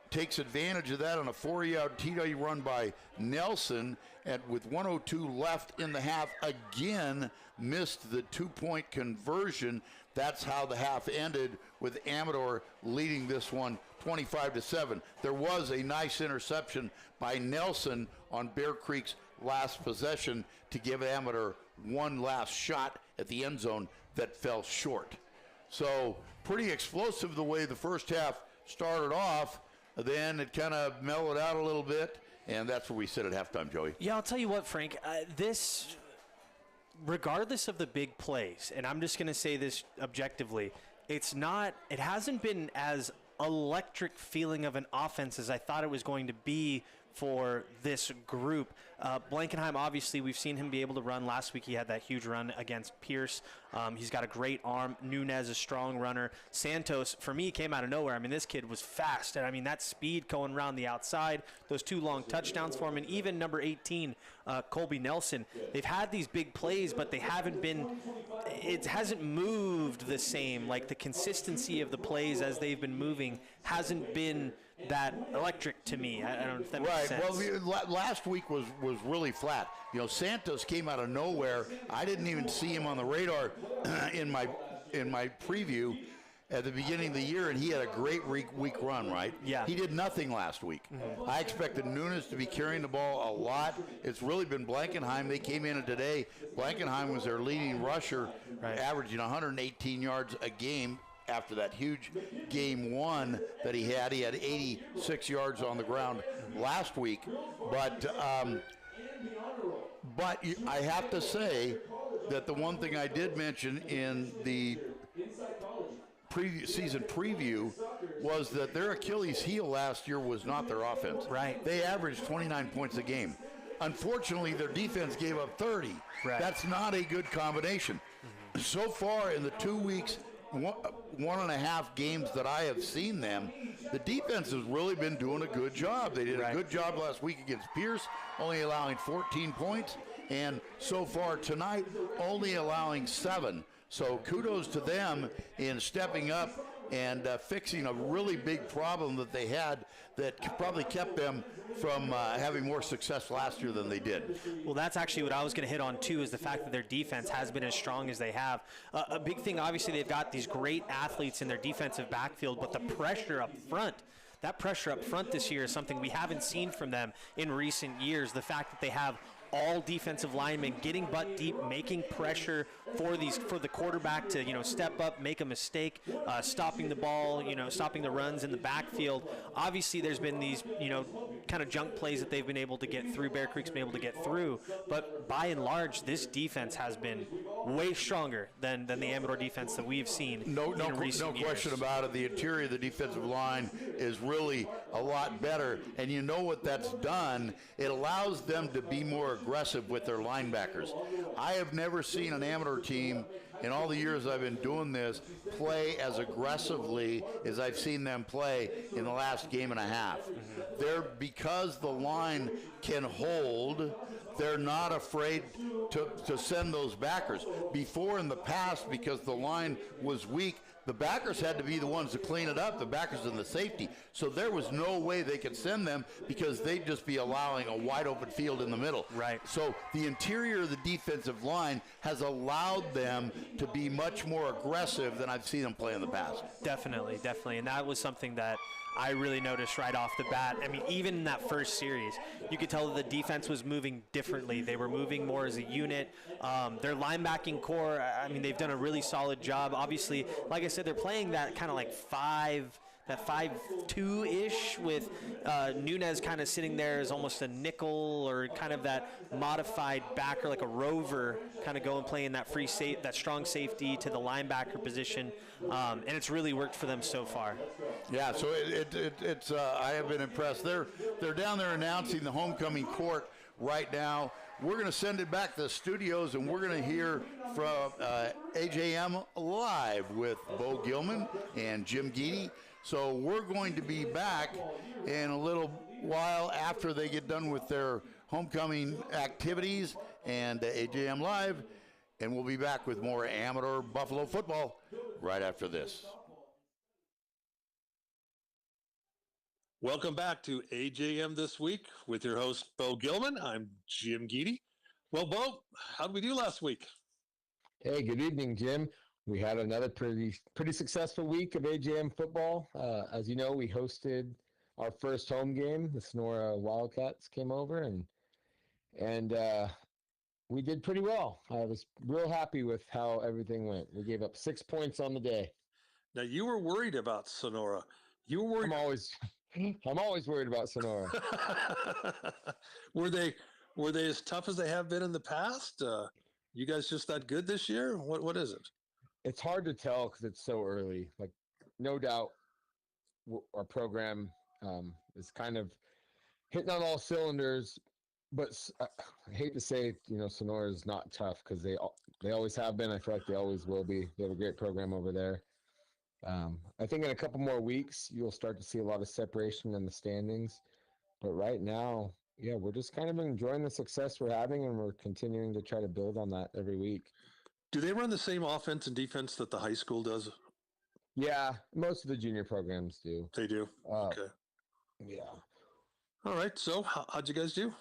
takes advantage of that on a 4-yard TD run by Nelson, and with 1:02 left in the half, again missed the 2-point conversion. That's how the half ended, with Amador leading this one 25-7. There was a nice interception by Nelson on Bear Creek's last possession to give Amador one last shot at the end zone that fell short. So pretty explosive the way the first half started off. Then it kind of mellowed out a little bit, and that's where we sit at halftime, Joey. Yeah, I'll tell you what, Frank, this, regardless of the big plays, and I'm just going to say this objectively, it hasn't been as electric feeling of an offense as I thought it was going to be for this group. Blankenheim, obviously, we've seen him be able to run. Last week he had that huge run against Pierce. He's got a great arm. Nunez, a strong runner. Santos, for me, came out of nowhere. I mean, this kid was fast. And I mean, that speed going around the outside, those 2 long touchdowns for him, and even number 18, Colby Nelson. They've had these big plays, but they haven't been, it hasn't moved the same. Like, the consistency of the plays as they've been moving hasn't been that electric to me. I don't know if that makes sense. Well, last week was really flat. You know, Santos came out of nowhere. I didn't even see him on the radar in my preview at the beginning of the year, and he had a great week run, right? Yeah. He did nothing last week. Mm-hmm. I expected Nunez to be carrying the ball a lot. It's really been Blankenheim. They came in today. Blankenheim was their leading rusher, averaging 118 yards a game. After that huge game 1 that he had 86 yards on the ground last week. But I have to say that the one thing I did mention in the season preview was that their Achilles heel last year was not their offense. Right. They averaged 29 points a game. Unfortunately, their defense gave up 30. Right. That's not a good combination. Mm-hmm. So far in the 2 weeks, 1.5 games that I have seen them, the defense has really been doing a good job. They did a good job last week against Pierce, only allowing 14 points, and so far tonight, only allowing 7. So kudos to them in stepping up and fixing a really big problem that they had that probably kept them from having more success last year than they did. Well, that's actually what I was going to hit on, too, is the fact that their defense has been as strong as they have. A big thing, obviously, they've got these great athletes in their defensive backfield, but the pressure up front, that pressure up front this year is something we haven't seen from them in recent years. The fact that they have all defensive linemen getting butt deep, making pressure for the quarterback to, step up, make a mistake, stopping the ball, stopping the runs in the backfield. Obviously, there's been these, kind of junk plays that they've been able to get through, Bear Creek's been able to get through, but by and large, this defense has been way stronger than the Amador defense that we've seen in recent years. No question about it. The interior of the defensive line is really a lot better, and you know what that's done? It allows them to be more aggressive with their linebackers. I have never seen an Amador team in all the years I've been doing this play as aggressively as I've seen them play in the last game and a half. Because the line can hold, they're not afraid to send those backers. Before in the past, because the line was weak, the backers had to be the ones to clean it up, the backers and the safety. So there was no way they could send them because they'd just be allowing a wide open field in the middle. Right. So the interior of the defensive line has allowed them to be much more aggressive than I've seen them play in the past. Definitely. And that was something that I really noticed right off the bat. I mean, even in that first series, you could tell that the defense was moving differently. They were moving more as a unit. Their linebacking core, I mean, they've done a really solid job. Obviously, like I said, they're playing that kind of like 5-2-ish with Nunez kind of sitting there as almost a nickel or kind of that modified backer, like a rover, kind of go and play in that that strong safety to the linebacker position, and it's really worked for them so far. Yeah, so it's I have been impressed. They're down there announcing the homecoming court right now. We're going to send it back to the studios, and we're going to hear from AJM Live with Bo Gilman and Jim Geedy. So we're going to be back in a little while after they get done with their homecoming activities and AJM Live, and we'll be back with more Amador Buffalo football right after this. Welcome back to AJM This Week with your host, Bo Gilman. I'm Jim Geedy. Well, Bo, how did we do last week? Hey, good evening, Jim. We had another pretty successful week of AJM football. As you know, we hosted our first home game. The Sonora Wildcats came over, and we did pretty well. I was real happy with how everything went. We gave up 6 points on the day. Now, you were worried about Sonora. You were worried. I'm always worried about Sonora. Were they as tough as they have been in the past? You guys just that good this year? What is it? It's hard to tell because it's so early. Like, no doubt, our program is kind of hitting on all cylinders. But I hate to say, Sonora is not tough because they always have been. I feel like they always will be. They have a great program over there. I think in a couple more weeks, you'll start to see a lot of separation in the standings. But right now, yeah, we're just kind of enjoying the success we're having, and we're continuing to try to build on that every week. Do they run the same offense and defense that the high school does? Yeah, most of the junior programs do. They do? Okay. Yeah. All right, so how'd you guys do?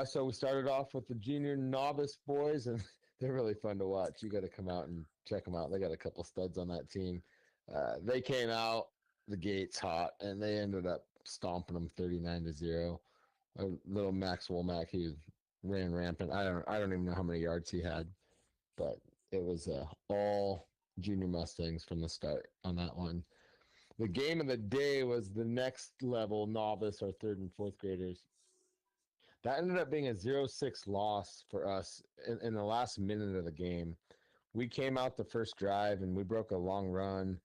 So we started off with the junior novice boys, and they're really fun to watch. You got to come out and check them out. They got a couple studs on that team. They came out the gates hot, and they ended up stomping them 39-0. A little Max Womack, he ran rampant. I don't even know how many yards he had, but it was all junior Mustangs from the start on that one. The game of the day was the next level novice, our third and fourth graders. That ended up being a 0-6 loss for us in the last minute of the game. We came out the first drive, and we broke a long run,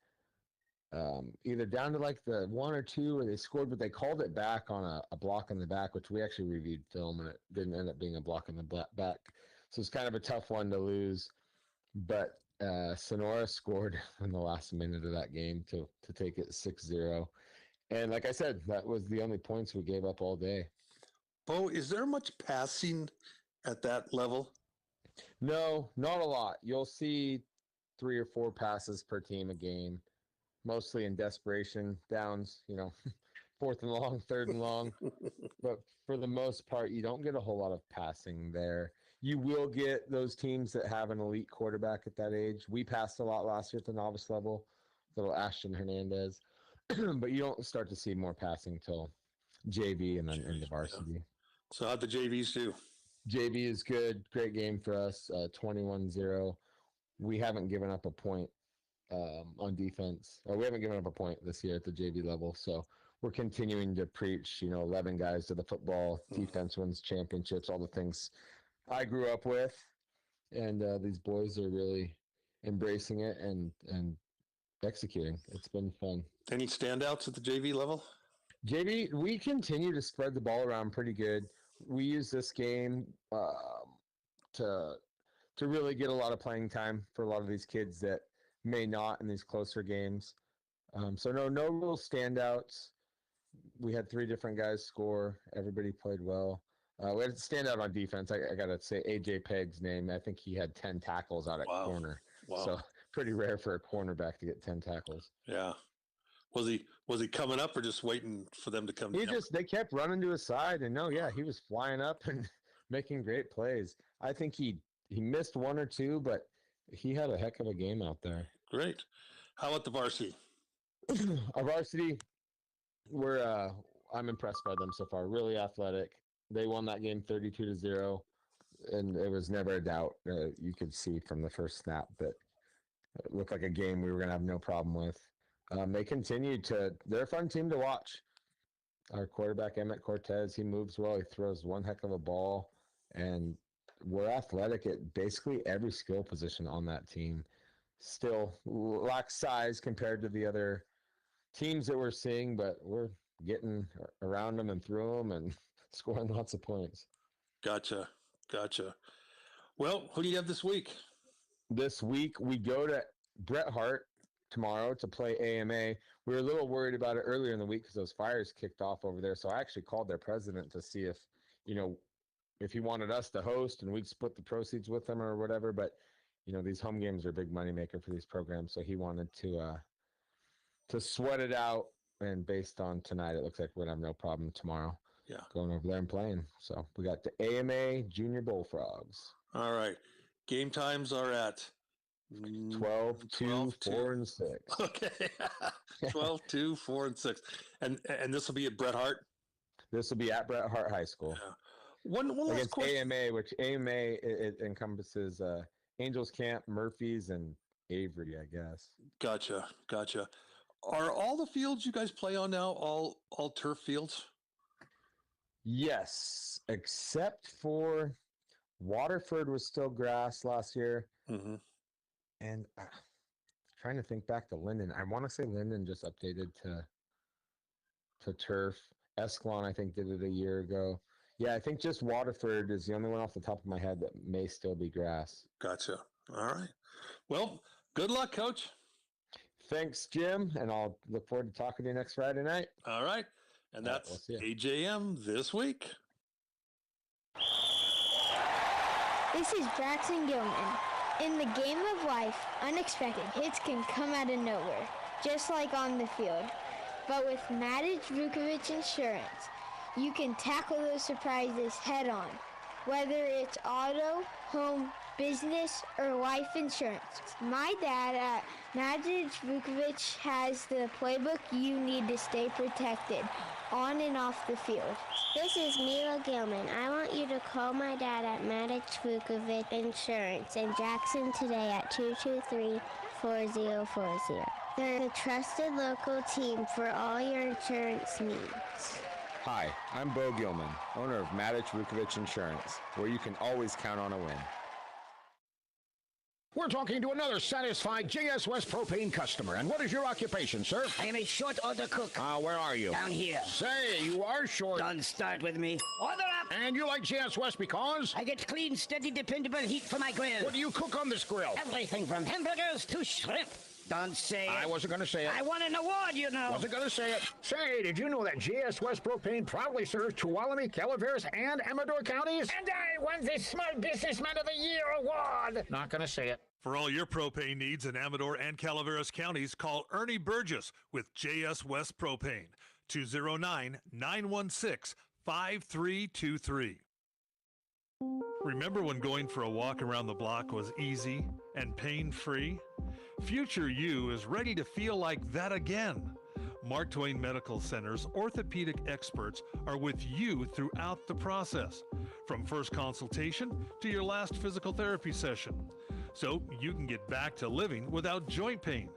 either down to like the 1 or 2 where they scored, but they called it back on a block in the back, which we actually reviewed film, and it didn't end up being a block in the back. So it's kind of a tough one to lose. But Sonora scored in the last minute of that game to take it 6-0. And like I said, that was the only points we gave up all day. Bo, is there much passing at that level? No, not a lot. You'll see 3 or 4 passes per team a game, mostly in desperation downs, 4th and long, 3rd and long. But for the most part, you don't get a whole lot of passing there. You will get those teams that have an elite quarterback at that age. We passed a lot last year at the novice level, little Ashton Hernandez. But you don't start to see more passing till JV and then into varsity. So how'd the JVs do? JV is good. Great game for us. 21-0. We haven't given up a point on defense. Or we haven't given up a point this year at the JV level. So we're continuing to preach, 11 guys to the football. Defense wins championships, all the things I grew up with. And these boys are really embracing it and executing. It's been fun. Any standouts at the JV level? JV, we continue to spread the ball around pretty good. We use this game to really get a lot of playing time for a lot of these kids that may not in these closer games. So no real standouts. We had 3 different guys score. Everybody played well. We had to stand out on defense. I got to say AJ Pegg's name. I think he had 10 tackles out at corner. Wow. So pretty rare for a cornerback to get 10 tackles. Yeah. Was he coming up or just waiting for them to come down? They kept running to his side, and he was flying up and making great plays. I think he missed 1 or 2, but he had a heck of a game out there. Great. How about the varsity? Our varsity, I'm impressed by them so far. Really athletic. They won that game 32-0, and it was never a doubt. You could see from the first snap that it looked like a game we were going to have no problem with. They continue they're a fun team to watch. Our quarterback, Emmett Cortez, he moves well. He throws one heck of a ball, and we're athletic at basically every skill position on that team. Still lacks size compared to the other teams that we're seeing, but we're getting around them and through them and scoring lots of points. Gotcha. Well, who do you have this week? This week we go to Bret Hart tomorrow to play AMA. We were a little worried about it earlier in the week because those fires kicked off over there. So I actually called their president to see if he wanted us to host and we'd split the proceeds with them or whatever. But, these home games are a big moneymaker for these programs. So he wanted to sweat it out. And based on tonight, it looks like we're going to have no problem tomorrow. Yeah. Going over there and playing. So we got the AMA Junior Bullfrogs. All right. Game times are at 12, 2, 4, and 6. Okay. 12, 2, 4, and 6. And this will be at Bret Hart? This will be at Bret Hart High School. Yeah. One last question. AMA, which AMA it encompasses Angels Camp, Murphy's, and Avery, I guess. Gotcha. Are all the fields you guys play on now all turf fields? Yes, except for Waterford was still grass last year. Mm-hmm. And trying to think back to Linden. I want to say Linden just updated to turf. Escalon, I think, did it a year ago. Yeah, I think just Waterford is the only one off the top of my head that may still be grass. Gotcha. All right. Well, good luck, Coach. Thanks, Jim, and I'll look forward to talking to you next Friday night. All right. And that's AJM this week. This is Braxton Gilman. In the game of life, unexpected hits can come out of nowhere, just like on the field. But with Matic Vukovic Insurance, you can tackle those surprises head on, whether it's auto, home, business, or life insurance. My dad at Matic Vukovic has the playbook you need to stay protected on and off the field. This is Mila Gilman. I want you to call my dad at Matic Vukovic Insurance in Jackson today at 223-4040. They're the trusted local team for all your insurance needs. Hi, I'm Bo Gilman, owner of Matic Vukovic Insurance, where you can always count on a win. We're talking to another satisfied JS West Propane customer. And what is your occupation, sir? I am a short order cook. Where are you? Down here. Say, you are short. Don't start with me. Order up! And you like JS West because? I get clean, steady, dependable heat for my grill. What do you cook on this grill? Everything from hamburgers to shrimp. Don't say it. I wasn't going to say it. I won an award, you know. Wasn't going to say it. Say, did you know that JS West Propane proudly serves Tuolumne, Calaveras, and Amador counties? And I won the Small Businessman of the Year award. Not going to say it. For all your propane needs in Amador and Calaveras counties, call Ernie Burgess with JS West Propane, 209-916-5323. Remember when going for a walk around the block was easy and pain-free? Future you is ready to feel like that again. Mark Twain Medical Center's orthopedic experts are with you throughout the process, from first consultation to your last physical therapy session, so you can get back to living without joint pain,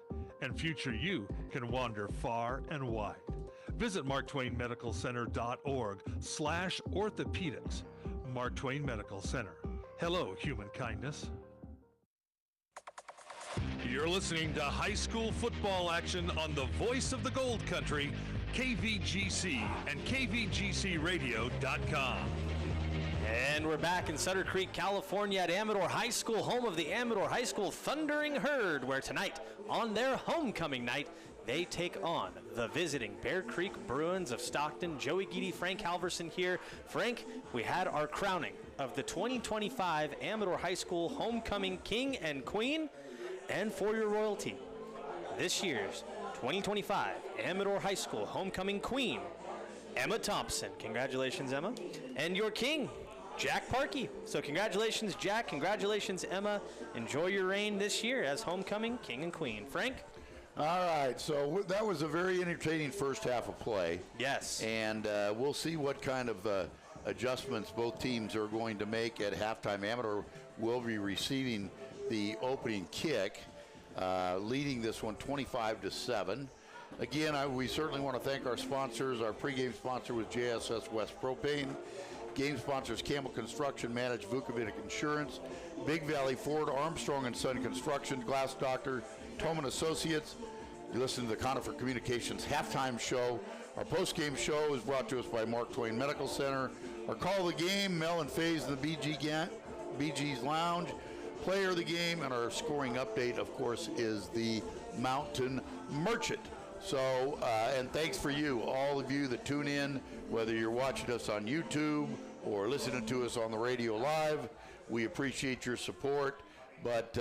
and future you can wander far and wide. Visit marktwainmedicalcenter.org/orthopedics. Mark Twain Medical Center. Hello, human kindness. You're listening to high school football action on the voice of the Gold Country, KVGC and KVGCradio.com. And we're back in Sutter Creek, California at Amador High School, home of the Amador High School Thundering Herd, where tonight, on their homecoming night, they take on the visiting Bear Creek Bruins of Stockton. Joey Geedy, Frank Halverson here. Frank, we had our crowning of the 2025 Amador High School Homecoming King and Queen. And for your royalty, this year's 2025 Amador High School Homecoming Queen, Emma Thompson. Congratulations, Emma. And your king, Jack Parkey. So congratulations, Jack. Congratulations, Emma. Enjoy your reign this year as homecoming king and queen. Frank? All right, so that was a very entertaining first half of play. Yes. And we'll see what kind of adjustments both teams are going to make at halftime. Amador will be receiving the opening kick, leading this one 25-7. Again, we certainly want to thank our sponsors. Our pregame sponsor was JSS West Propane. Game sponsors Campbell Construction, Managed Vukovic Insurance, Big Valley Ford, Armstrong & Son Construction, Glass Doctor, Toman Associates. You listen to the Conifer Communications halftime show. Our postgame show is brought to us by Mark Twain Medical Center. Our call of the game, Mel and Faze in the BG's Lounge. Player of the game, and our scoring update, of course, is the Mountain Merchant. So, and thanks for you, all of you that tune in, whether you're watching us on YouTube or listening to us on the radio live. We appreciate your support, but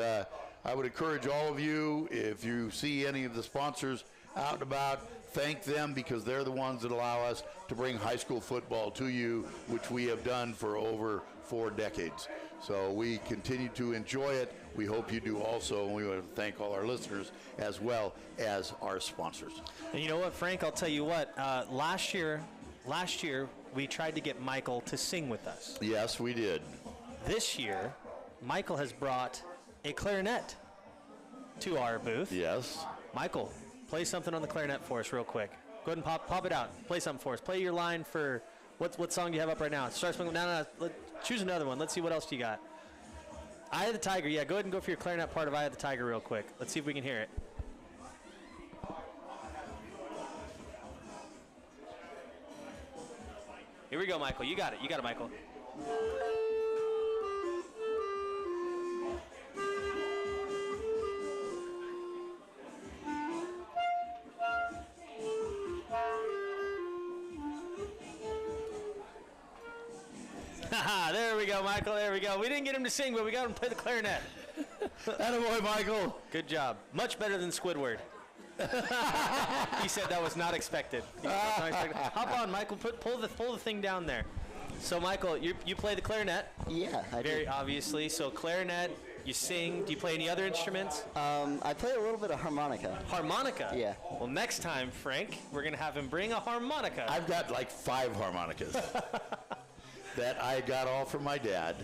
I would encourage all of you, if you see any of the sponsors out and about, thank them, because they're the ones that allow us to bring high school football to you, which we have done for over 4 decades. So we continue to enjoy it. We hope you do also, and we want to thank all our listeners as well as our sponsors. And you know what, Frank? I'll tell you what. Last year, we tried to get Michael to sing with us. Yes, we did. This year, Michael has brought a clarinet to our booth. Yes. Michael, play something on the clarinet for us real quick. Go ahead and pop it out. Play something for us. Play your line for what song do you have up right now? No. Choose another one. Let's see what else do you got. Eye of the Tiger. Yeah, go ahead and go for your clarinet part of Eye of the Tiger real quick. Let's see if we can hear it. Here we go, Michael. You got it. You got it, Michael. There we go, Michael. There we go. We didn't get him to sing, but we got him to play the clarinet. Attaboy, Michael. Good job. Much better than Squidward. He said that was not expected. Hop on, Michael. Pull the thing down there. So, Michael, you play the clarinet. Yeah, I do. Very obviously. So, clarinet. You sing. Do you play any other instruments? I play a little bit of harmonica. Harmonica? Yeah. Well, next time, Frank, we're going to have him bring a harmonica. I've got like 5 harmonicas that I got all from my dad,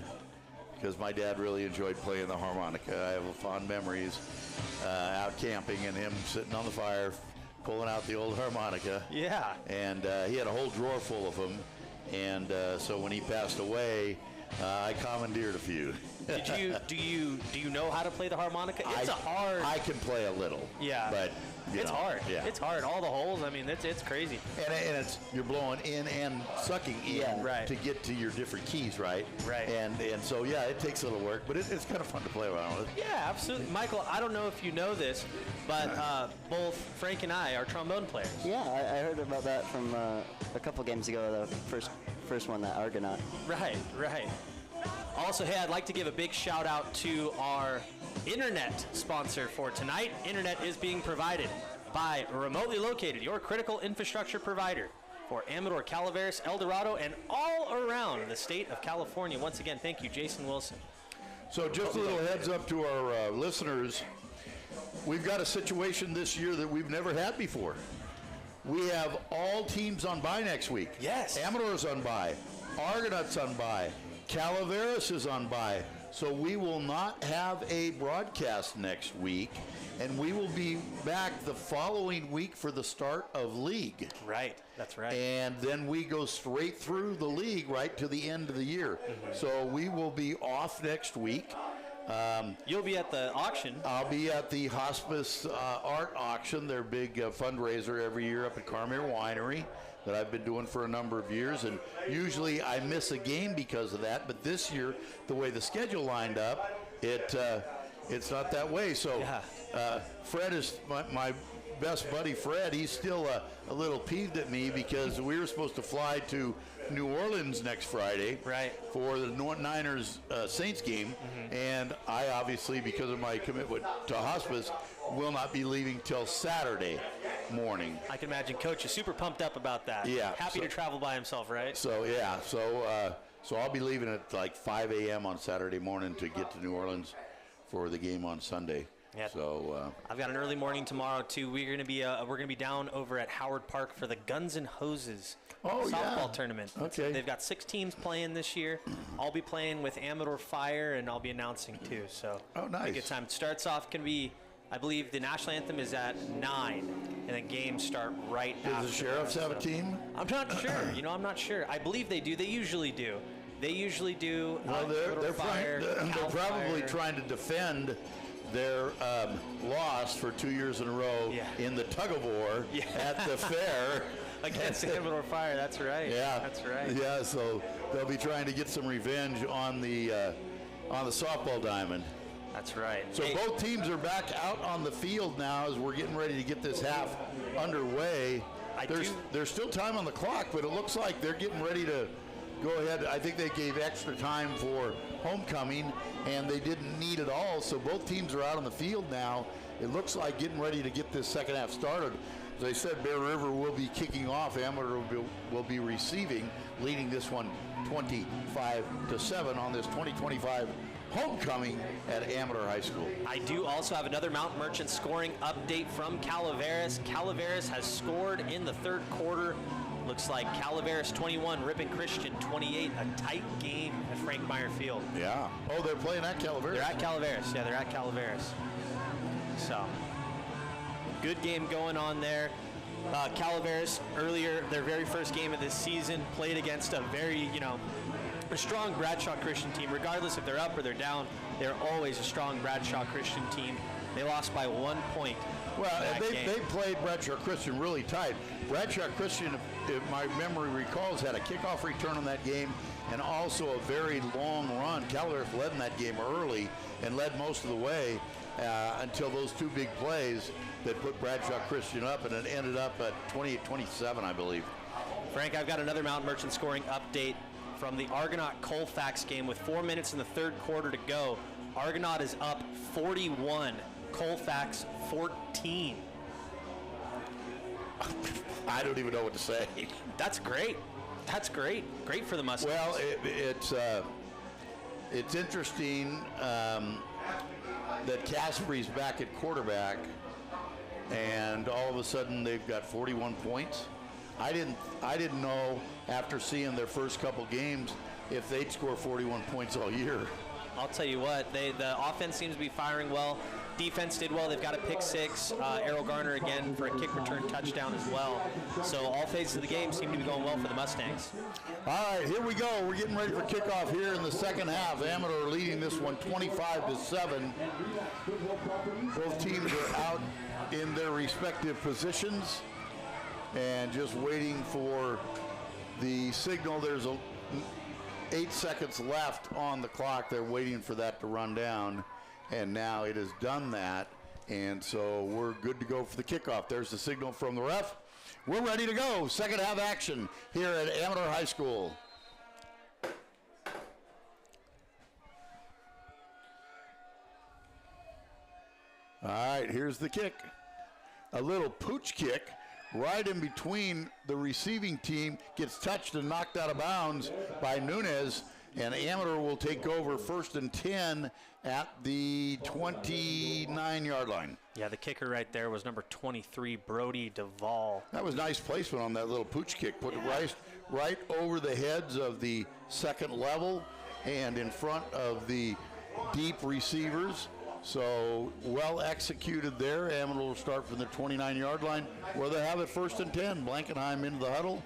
because my dad really enjoyed playing the harmonica. I have fond memories out camping and him sitting on the fire pulling out the old harmonica. Yeah. And he had a whole drawer full of them. And so when he passed away, I commandeered a few. Do you know how to play the harmonica? It's hard. I can play a little. Yeah. But it's hard. Yeah. It's hard. All the holes. I mean, it's crazy. And it's you're blowing in and sucking in to get to your different keys, right? Right. And so yeah, it takes a little work, but it's kind of fun to play around with. Yeah, absolutely. Michael, I don't know if you know this, but both Frank and I are trombone players. Yeah, I heard about that from a couple games ago. The first one, that Argonaut. Right. Also, hey, I'd like to give a big shout out to our internet sponsor for tonight. Internet is being provided by Remotely Located, your critical infrastructure provider for Amador, Calaveras, El Dorado, and all around the state of California. Once again, thank you, Jason Wilson. So just a little heads up to our listeners. We've got a situation this year that we've never had before. we have all teams on bye next week. Yes. Amador's on bye. Argonaut's on bye. Calaveras is on bye. So we will not have a broadcast next week, and we will be back the following week for the start of league. Right, that's right. And then we go straight through the league right to the end of the year. So we will be off next week. You'll be at the auction. I'll be at the Hospice Art Auction, their big fundraiser every year up at Carmere Winery that I've been doing for a number of years. And usually I miss a game because of that. But this year, the way the schedule lined up, it's not that way. So Fred is my best buddy, Fred. He's still a little peeved at me because we were supposed to fly to New Orleans next Friday for the Niners Saints game, and I obviously, because of my commitment to hospice, will not be leaving till Saturday morning. I can imagine Coach is super pumped up about that. Yeah. Happy to travel by himself, right? So so I'll be leaving at like 5 a.m. on Saturday morning to get to New Orleans for the game on Sunday. Yeah. So I've got an early morning tomorrow too. We're gonna be down over at Howard Park for the Guns and Hoses softball tournament. Okay. They've got 6 teams playing this year. I'll be playing with Amador Fire, and I'll be announcing too. So nice. A good time. It starts off can be, I believe the national anthem is at 9, and then games start right after. Does the Sheriffs have a team? I'm not sure. I'm not sure. I believe they do. They usually do. Well, they're probably trying to defend their loss for 2 years in a row in the tug of war at the fair. Against Amador Fire, that's right. Yeah, that's right. Yeah, so they'll be trying to get some revenge on the softball diamond. That's right. So both teams are back out on the field now as we're getting ready to get this half underway. There's still time on the clock, but it looks like they're getting ready to go ahead. I think they gave extra time for homecoming, and they didn't need it all. So both teams are out on the field now. It looks like getting ready to get this second half started. As I said, Bear River will be kicking off. Amador will be receiving, leading this one 25-7 on this 2025 homecoming at Amador High School. I do also have another Mountain Merchant scoring update from Calaveras. Calaveras has scored in the third quarter. Looks like Calaveras 21, Ripon Christian 28. A tight game at Frank Meyer Field. Yeah. Oh, they're playing at Calaveras? They're at Calaveras. Yeah, they're at Calaveras. So, good game going on there. Calaveras, earlier, their very first game of this season, played against a very, a strong Bradshaw Christian team. Regardless if they're up or they're down, they're always a strong Bradshaw Christian team. They lost by 1 point. Well, they played Bradshaw Christian really tight. Bradshaw Christian, if my memory recalls, had a kickoff return on that game and also a very long run. Calaveras led in that game early and led most of the way until those 2 big plays that put Bradshaw Christian up, and it ended up at 28-27, I believe. Frank, I've got another Mountain Merchant scoring update from the Argonaut-Colfax game with 4 minutes in the third quarter to go. Argonaut is up 41. Colfax 14. I don't even know what to say. That's great. That's great. Great for the Mustangs. Well, it's interesting that Caspery's back at quarterback, and all of a sudden they've got 41 points. I didn't know after seeing their first couple games if they'd score 41 points all year. I'll tell you what, the offense seems to be firing well. Defense did well. They've got a pick 6. Errol Garner again for a kick return touchdown as well. So all phases of the game seem to be going well for the Mustangs. All right, here we go. We're getting ready for kickoff here in the second half. Amador leading this one 25-7. Both teams are out in their respective positions and just waiting for the signal. There's 8 seconds left on the clock. They're waiting for that to run down. And now it has done that, and so we're good to go for the kickoff. There's the signal from the ref. We're ready to go. Second half action here at Amador High School. All right, here's the kick. A little pooch kick right in between the receiving team, gets touched and knocked out of bounds by Nunez, and Amador will take over 1st and 10 at the 29-yard line. Yeah, the kicker right there was number 23, Brody Duvall. That was nice placement on that little pooch kick. Put it right over the heads of the second level and in front of the deep receivers. So well executed there. Amador will start from the 29-yard line where they have it 1st and 10. Blankenheim into the huddle.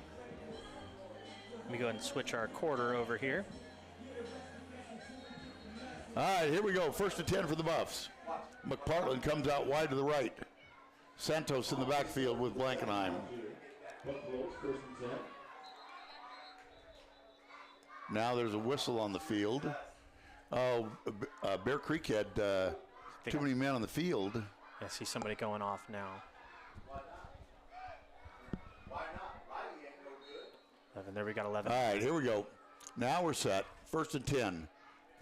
Let me go ahead and switch our quarter over here. All right, here we go. 1st and 10 for the Buffs. McPartland comes out wide to the right. Santos in the backfield with Blankenheim. Now there's a whistle on the field. Oh, Bear Creek had too many men on the field. I see somebody going off now. 11, there we got 11. All right, here we go. Now we're set. 1st and 10.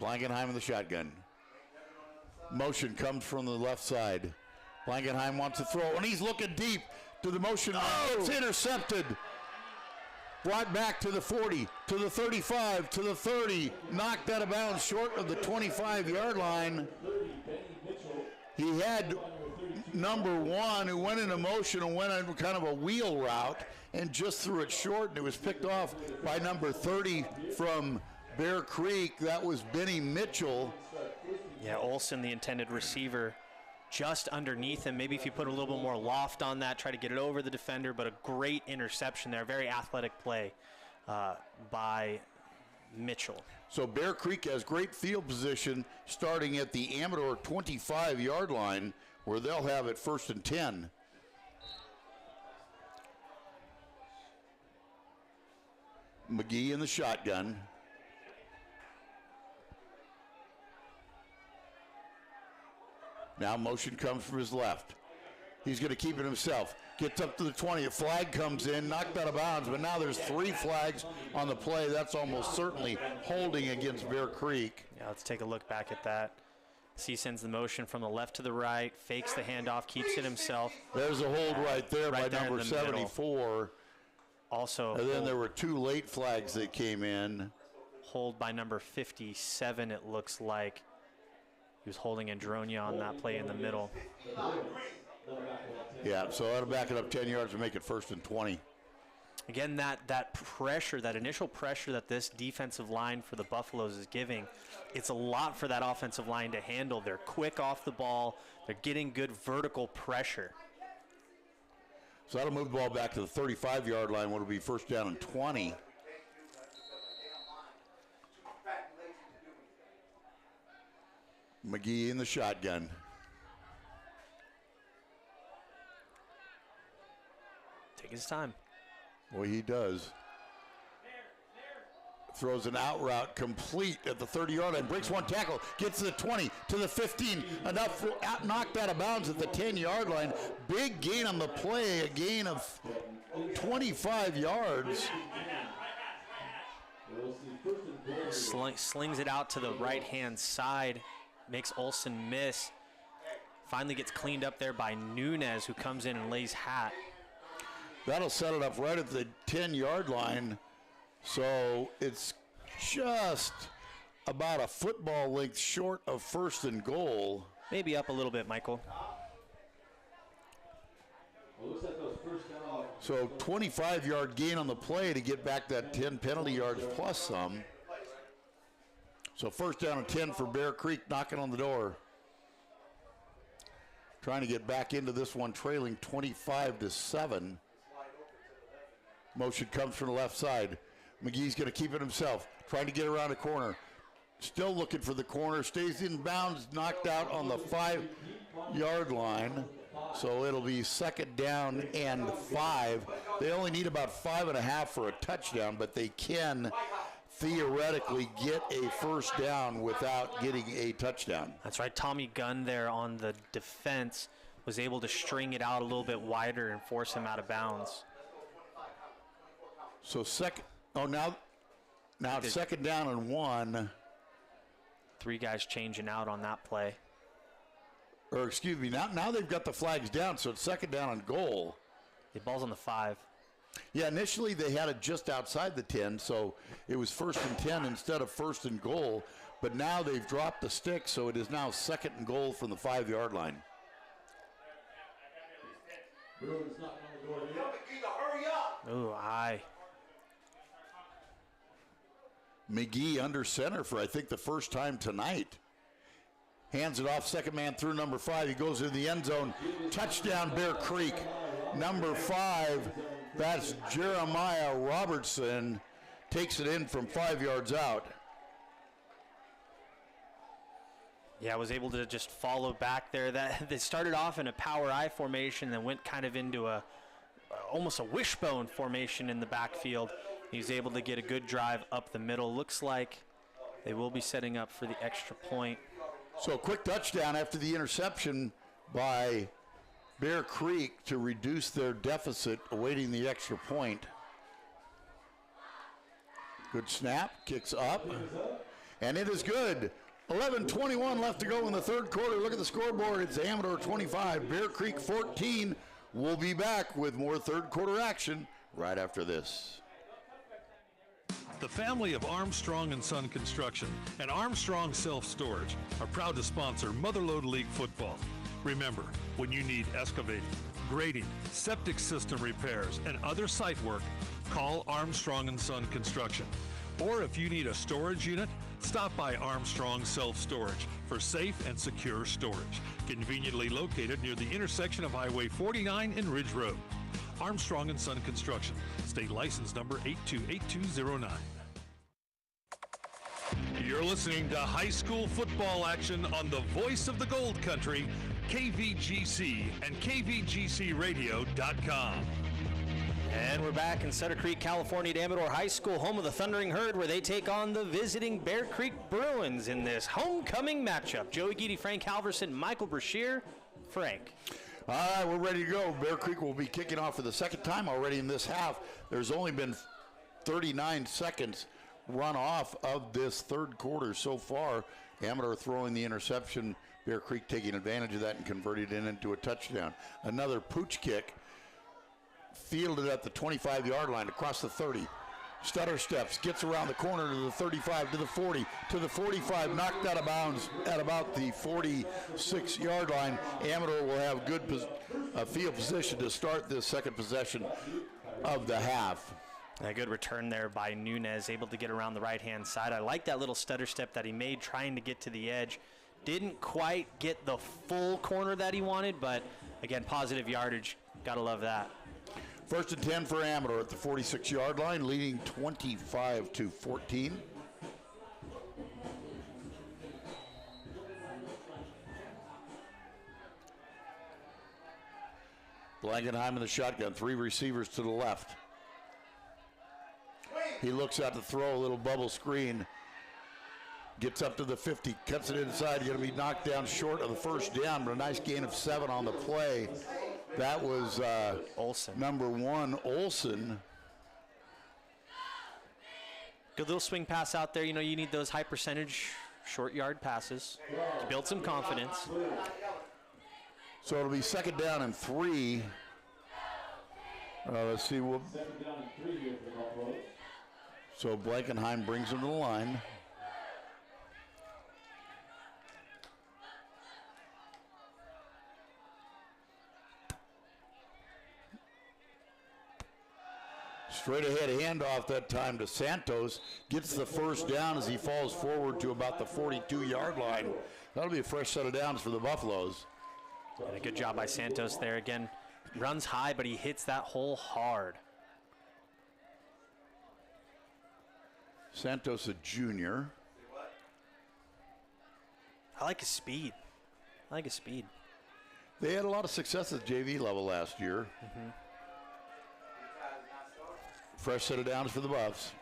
Blankenheim in the shotgun. Motion comes from the left side. Blankenheim wants to throw, and he's looking deep to the motion. Oh, it's intercepted. Brought back to the 40, to the 35, to the 30. Knocked out of bounds short of the 25-yard line. He had number 1 who went into motion and went on kind of a wheel route and just threw it short, and it was picked off by number 30 from Bear Creek. That was Benny Mitchell. Yeah, Olsen, the intended receiver, just underneath him. Maybe if you put a little bit more loft on that, try to get it over the defender, but a great interception there. Very athletic play by Mitchell. So Bear Creek has great field position starting at the Amador 25-yard line where they'll have it 1st and 10. McGee in the shotgun. Now motion comes from his left. He's going to keep it himself. Gets up to the 20. A flag comes in, knocked out of bounds, but now there's 3 flags on the play. That's almost certainly holding against Bear Creek. Yeah, let's take a look back at that. C sends the motion from the left to the right, fakes the handoff, keeps it himself. There's a hold right there by number 74. Middle. Also, and then there were 2 late flags that came in. Hold by number 57, it looks like. He was holding Andronia on that play in the middle. Yeah, so that'll back it up 10 yards and make it 1st and 20. Again, that pressure, that initial pressure that this defensive line for the Buffaloes is giving, it's a lot for that offensive line to handle. They're quick off the ball. They're getting good vertical pressure. So that'll move the ball back to the 35-yard line when it'll be 1st down and 20. McGee in the shotgun. Take his time. Well, he does. Throws an out route complete at the 30-yard line. Breaks 1 tackle. Gets to the 20, to the 15. Enough knocked out of bounds at the 10-yard line. Big gain on the play. A gain of 25 yards. Slings it out to the right-hand side. Makes Olsen miss. Finally gets cleaned up there by Nunez, who comes in and lays hat. That'll set it up right at the 10-yard line. So it's just about a football length short of 1st and goal. Maybe up a little bit, Michael. So 25-yard gain on the play to get back that 10 penalty yards plus some. So 1st down and 10 for Bear Creek, knocking on the door. Trying to get back into this one, trailing 25-7. Motion comes from the left side. McGee's going to keep it himself, trying to get around a corner. Still looking for the corner, stays in bounds, knocked out on the 5-yard line. So it'll be 2nd down and 5. They only need about 5.5 for a touchdown, but they can theoretically get a 1st down without getting a touchdown. That's right. Tommy Gunn there on the defense was able to string it out a little bit wider and force him out of bounds. So now it's 2nd down and 1. 3 guys changing out on that play. Or excuse me, now they've got the flags down, so it's 2nd down and goal. The ball's on the 5. Yeah, initially they had it just outside the 10, so it was 1st and 10 instead of 1st and goal. But now they've dropped the stick, so it is now 2nd and goal from the 5-yard line. Bruins knocking on the door here. Hurry up! Ooh, aye. McGee under center for, I think, the first time tonight. Hands it off, second man through number 5. He goes into the end zone. Touchdown, Bear Creek. Number 5, that's Jeremiah Robertson. Takes it in from 5 yards out. Yeah, was able to just follow back there. That they started off in a power I formation, then went kind of into almost a wishbone formation in the backfield. He was able to get a good drive up the middle. Looks like they will be setting up for the extra point. So a quick touchdown after the interception by Bear Creek to reduce their deficit, awaiting the extra point. Good snap, kicks up, and it is good. 11:21 left to go in the third quarter. Look at the scoreboard. It's Amador 25, Bear Creek 14. We'll be back with more third quarter action right after this. The family of Armstrong and Son Construction and Armstrong Self-Storage are proud to sponsor Motherlode League football. Remember, when you need excavating, grading, septic system repairs, and other site work, call Armstrong and Son Construction. Or if you need a storage unit, stop by Armstrong Self-Storage for safe and secure storage. Conveniently located near the intersection of Highway 49 and Ridge Road. Armstrong and Son Construction, state license number 828209. You're listening to high school football action on the voice of the Gold Country, KVGC and KVGCradio.com. And we're back in Sutter Creek, California at Amador High School, home of the Thundering Herd, where they take on the visiting Bear Creek Bruins in this homecoming matchup. Joey Geedy, Frank Halverson, Michael Brashear. Frank. All right, we're ready to go. Bear Creek will be kicking off for the second time already in this half. There's only been 39 seconds run off of this third quarter so far. Amador throwing the interception. Bear Creek taking advantage of that and converting it into a touchdown. Another pooch kick. Fielded at the 25-yard line across the 30. Stutter steps, gets around the corner to the 35, to the 40, to the 45, knocked out of bounds at about the 46-yard line. Amador will have good field position to start this second possession of the half. A good return there by Nunez, able to get around the right-hand side. I like that little stutter step that he made trying to get to the edge. Didn't quite get the full corner that he wanted, but again, positive yardage. Gotta love that. First and 10 for Amador at the 46-yard line, leading 25-14. Blankenheim in the shotgun, 3 receivers to the left. He looks out to throw a little bubble screen. Gets up to the 50, cuts it inside, going to be knocked down short of the first down, but a nice gain of 7 on the play. That was Olsen. Number 1, Olsen. Good little swing pass out there. You know, you need those high percentage short yard passes to build some confidence. So it'll be second down and 3. Let's see. So Blankenheim brings him to the line. Straight ahead handoff that time to Santos. Gets the first down as he falls forward to about the 42-yard line. That'll be a fresh set of downs for the Buffaloes. And a good job by Santos there. Again, runs high, but he hits that hole hard. Santos, a junior. I like his speed. They had a lot of success at JV level last year. Mm-hmm. Fresh set of downs for the Buffs.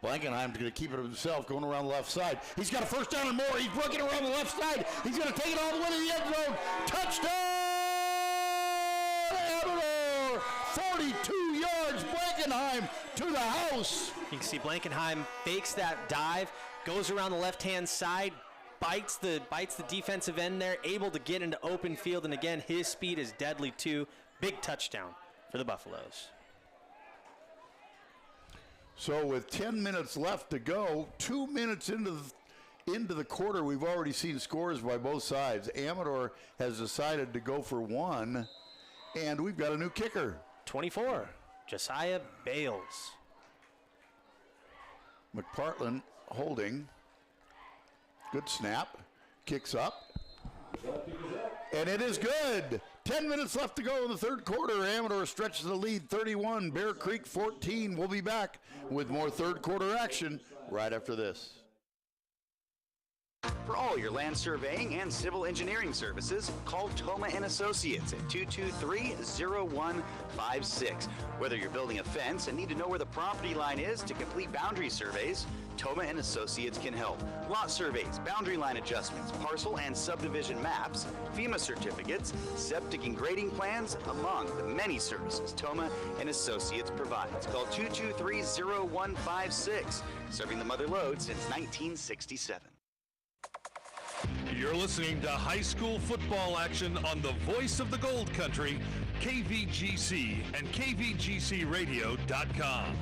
Blankenheim's going to keep it himself, going around the left side. He's got a first down and more. He's working around the left side. He's going to take it all the way to the end zone. Touchdown! Amador! 42 yards. Blankenheim to the house. You can see Blankenheim fakes that dive, goes around the left-hand side, bites the defensive end there, able to get into open field, and again, his speed is deadly too. Big touchdown for the Buffaloes. So with 10 minutes left to go, 2 minutes into into the quarter, we've already seen scores by both sides. Amador has decided to go for one, and we've got a new kicker. 24, Josiah Bales. McPartland holding. Good snap. Kicks up. And it is good. 10 minutes left to go in the third quarter. Amador stretches the lead 31, Bear Creek 14. We'll be back with more third quarter action right after this. For all your land surveying and civil engineering services, call Toma and Associates at 223-0156. Whether you're building a fence and need to know where the property line is to complete boundary surveys, Toma and Associates can help. Lot surveys, boundary line adjustments, parcel and subdivision maps, FEMA certificates, septic and grading plans, among the many services Toma and Associates provides. Call 223-0156, serving the Mother Lode since 1967. You're listening to high school football action on the voice of the Gold Country, KVGC and KVGCradio.com.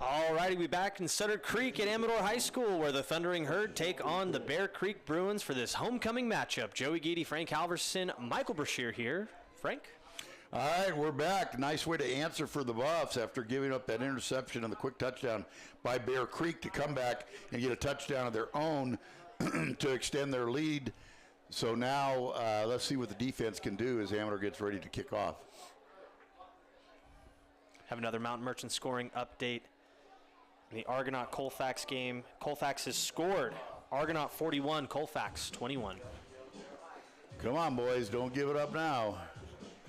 All righty, we're back in Sutter Creek at Amador High School, where the Thundering Herd take on the Bear Creek Bruins for this homecoming matchup. Joey Geedy, Frank Halverson, Michael Brashear here. Frank? All right, we're back. Nice way to answer for the Buffs after giving up that interception and the quick touchdown by Bear Creek to come back and get a touchdown of their own to extend their lead. So now let's see what the defense can do as Amador gets ready to kick off. Have another Mountain Merchant scoring update. In the Argonaut-Colfax game, Colfax has scored. Argonaut 41, Colfax 21. Come on, boys. Don't give it up now.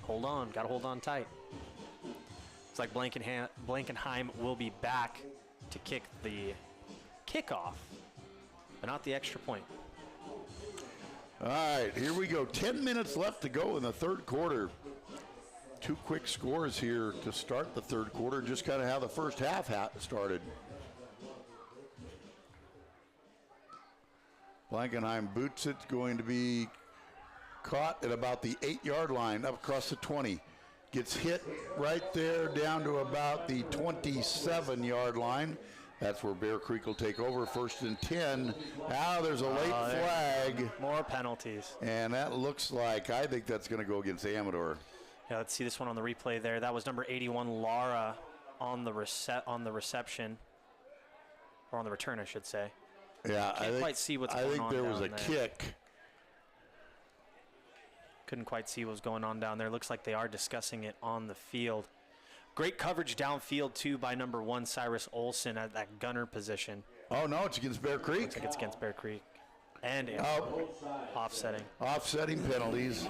Hold on. Got to hold on tight. It's like Blankenheim will be back to kick the kickoff, but not the extra point. All right, here we go. 10 minutes left to go in the third quarter. Two quick scores here to start the third quarter, just kind of how the first half started. Blankenheim boots it, going to be caught at about the 8-yard line, up across the 20. Gets hit right there down to about the 27-yard line. That's where Bear Creek will take over, 1st and 10. Now there's a late flag. More penalties. And that looks like, I think that's going to go against Amador. Yeah, let's see this one on the replay there. That was number 81, Lara, on the reception, or on the return, I should say. Yeah, Can't quite see what's going on. I think there was a there. kick. Couldn't quite see what was going on down there. Looks like they are discussing it on the field. Great coverage downfield, too, by number 1, Cyrus Olson at that gunner position. Oh, no, it's against Bear Creek? Looks like it's against Bear Creek. And offsetting. Offsetting penalties.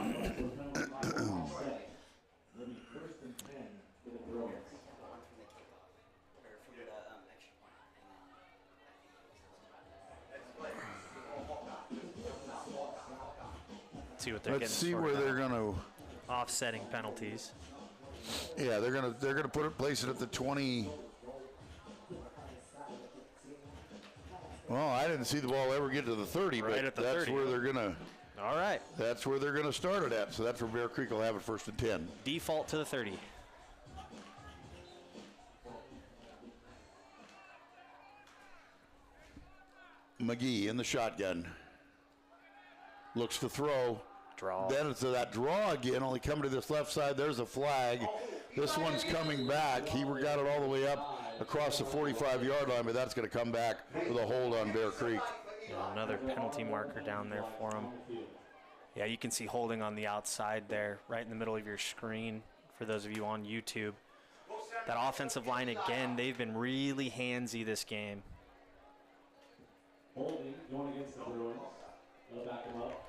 See what they're Let's see where they're going to offsetting penalties. Yeah, they're gonna place it at the 20. Well, I didn't see the ball ever get to the 30, right, but at the that's 30. where they're gonna. All right. That's where they're gonna start it at. So that's where Bear Creek will have it 1st and 10. Default to the 30. McGee in the shotgun. Looks to throw. Draw. Then it's that draw again, only coming to this left side. There's a flag. This one's coming back. He got it all the way up across the 45-yard line, but that's going to come back with a hold on Bear Creek. Yeah, another penalty marker down there for him. Yeah, you can see holding on the outside there, right in the middle of your screen for those of you on YouTube. That offensive line, again, they've been really handsy this game. Holding, going against the Bruins. They'll back him up.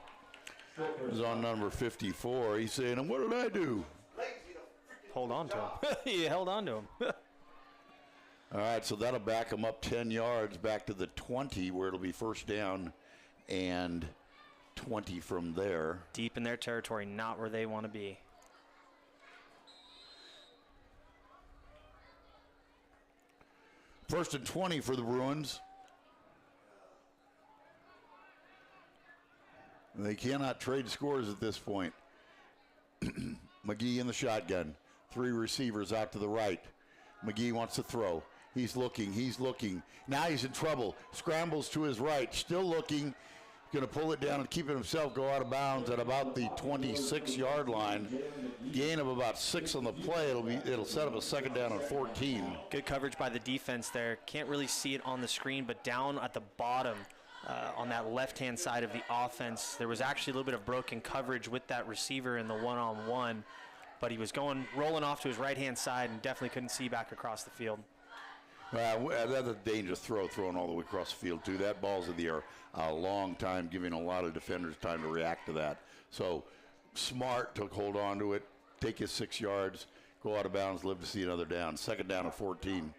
Is on number 54. He's saying, "What did I do?" Hold on to him. He held on to him. All right, so that'll back him up 10 yards back to the 20, where it'll be 1st down and 20 from there. Deep in their territory, not where they want to be. First and 20 for the Bruins. They cannot trade scores at this point. McGee in the shotgun. 3 receivers out to the right. McGee wants to throw. He's looking. Now he's in trouble. Scrambles to his right, still looking. Going to pull it down and keep it himself, go out of bounds at about the 26-yard line. Gain of about 6 on the play. It'll set up a second down and 14. Good coverage by the defense there. Can't really see it on the screen, but down at the bottom on that left-hand side of the offense, there was actually a little bit of broken coverage with that receiver in the one-on-one, but he was rolling off to his right-hand side and definitely couldn't see back across the field. That's a dangerous thrown all the way across the field, too. That ball's in the air a long time, giving a lot of defenders time to react to that. So smart to hold on to it, take his 6 yards, go out of bounds, live to see another down. Second down and 14.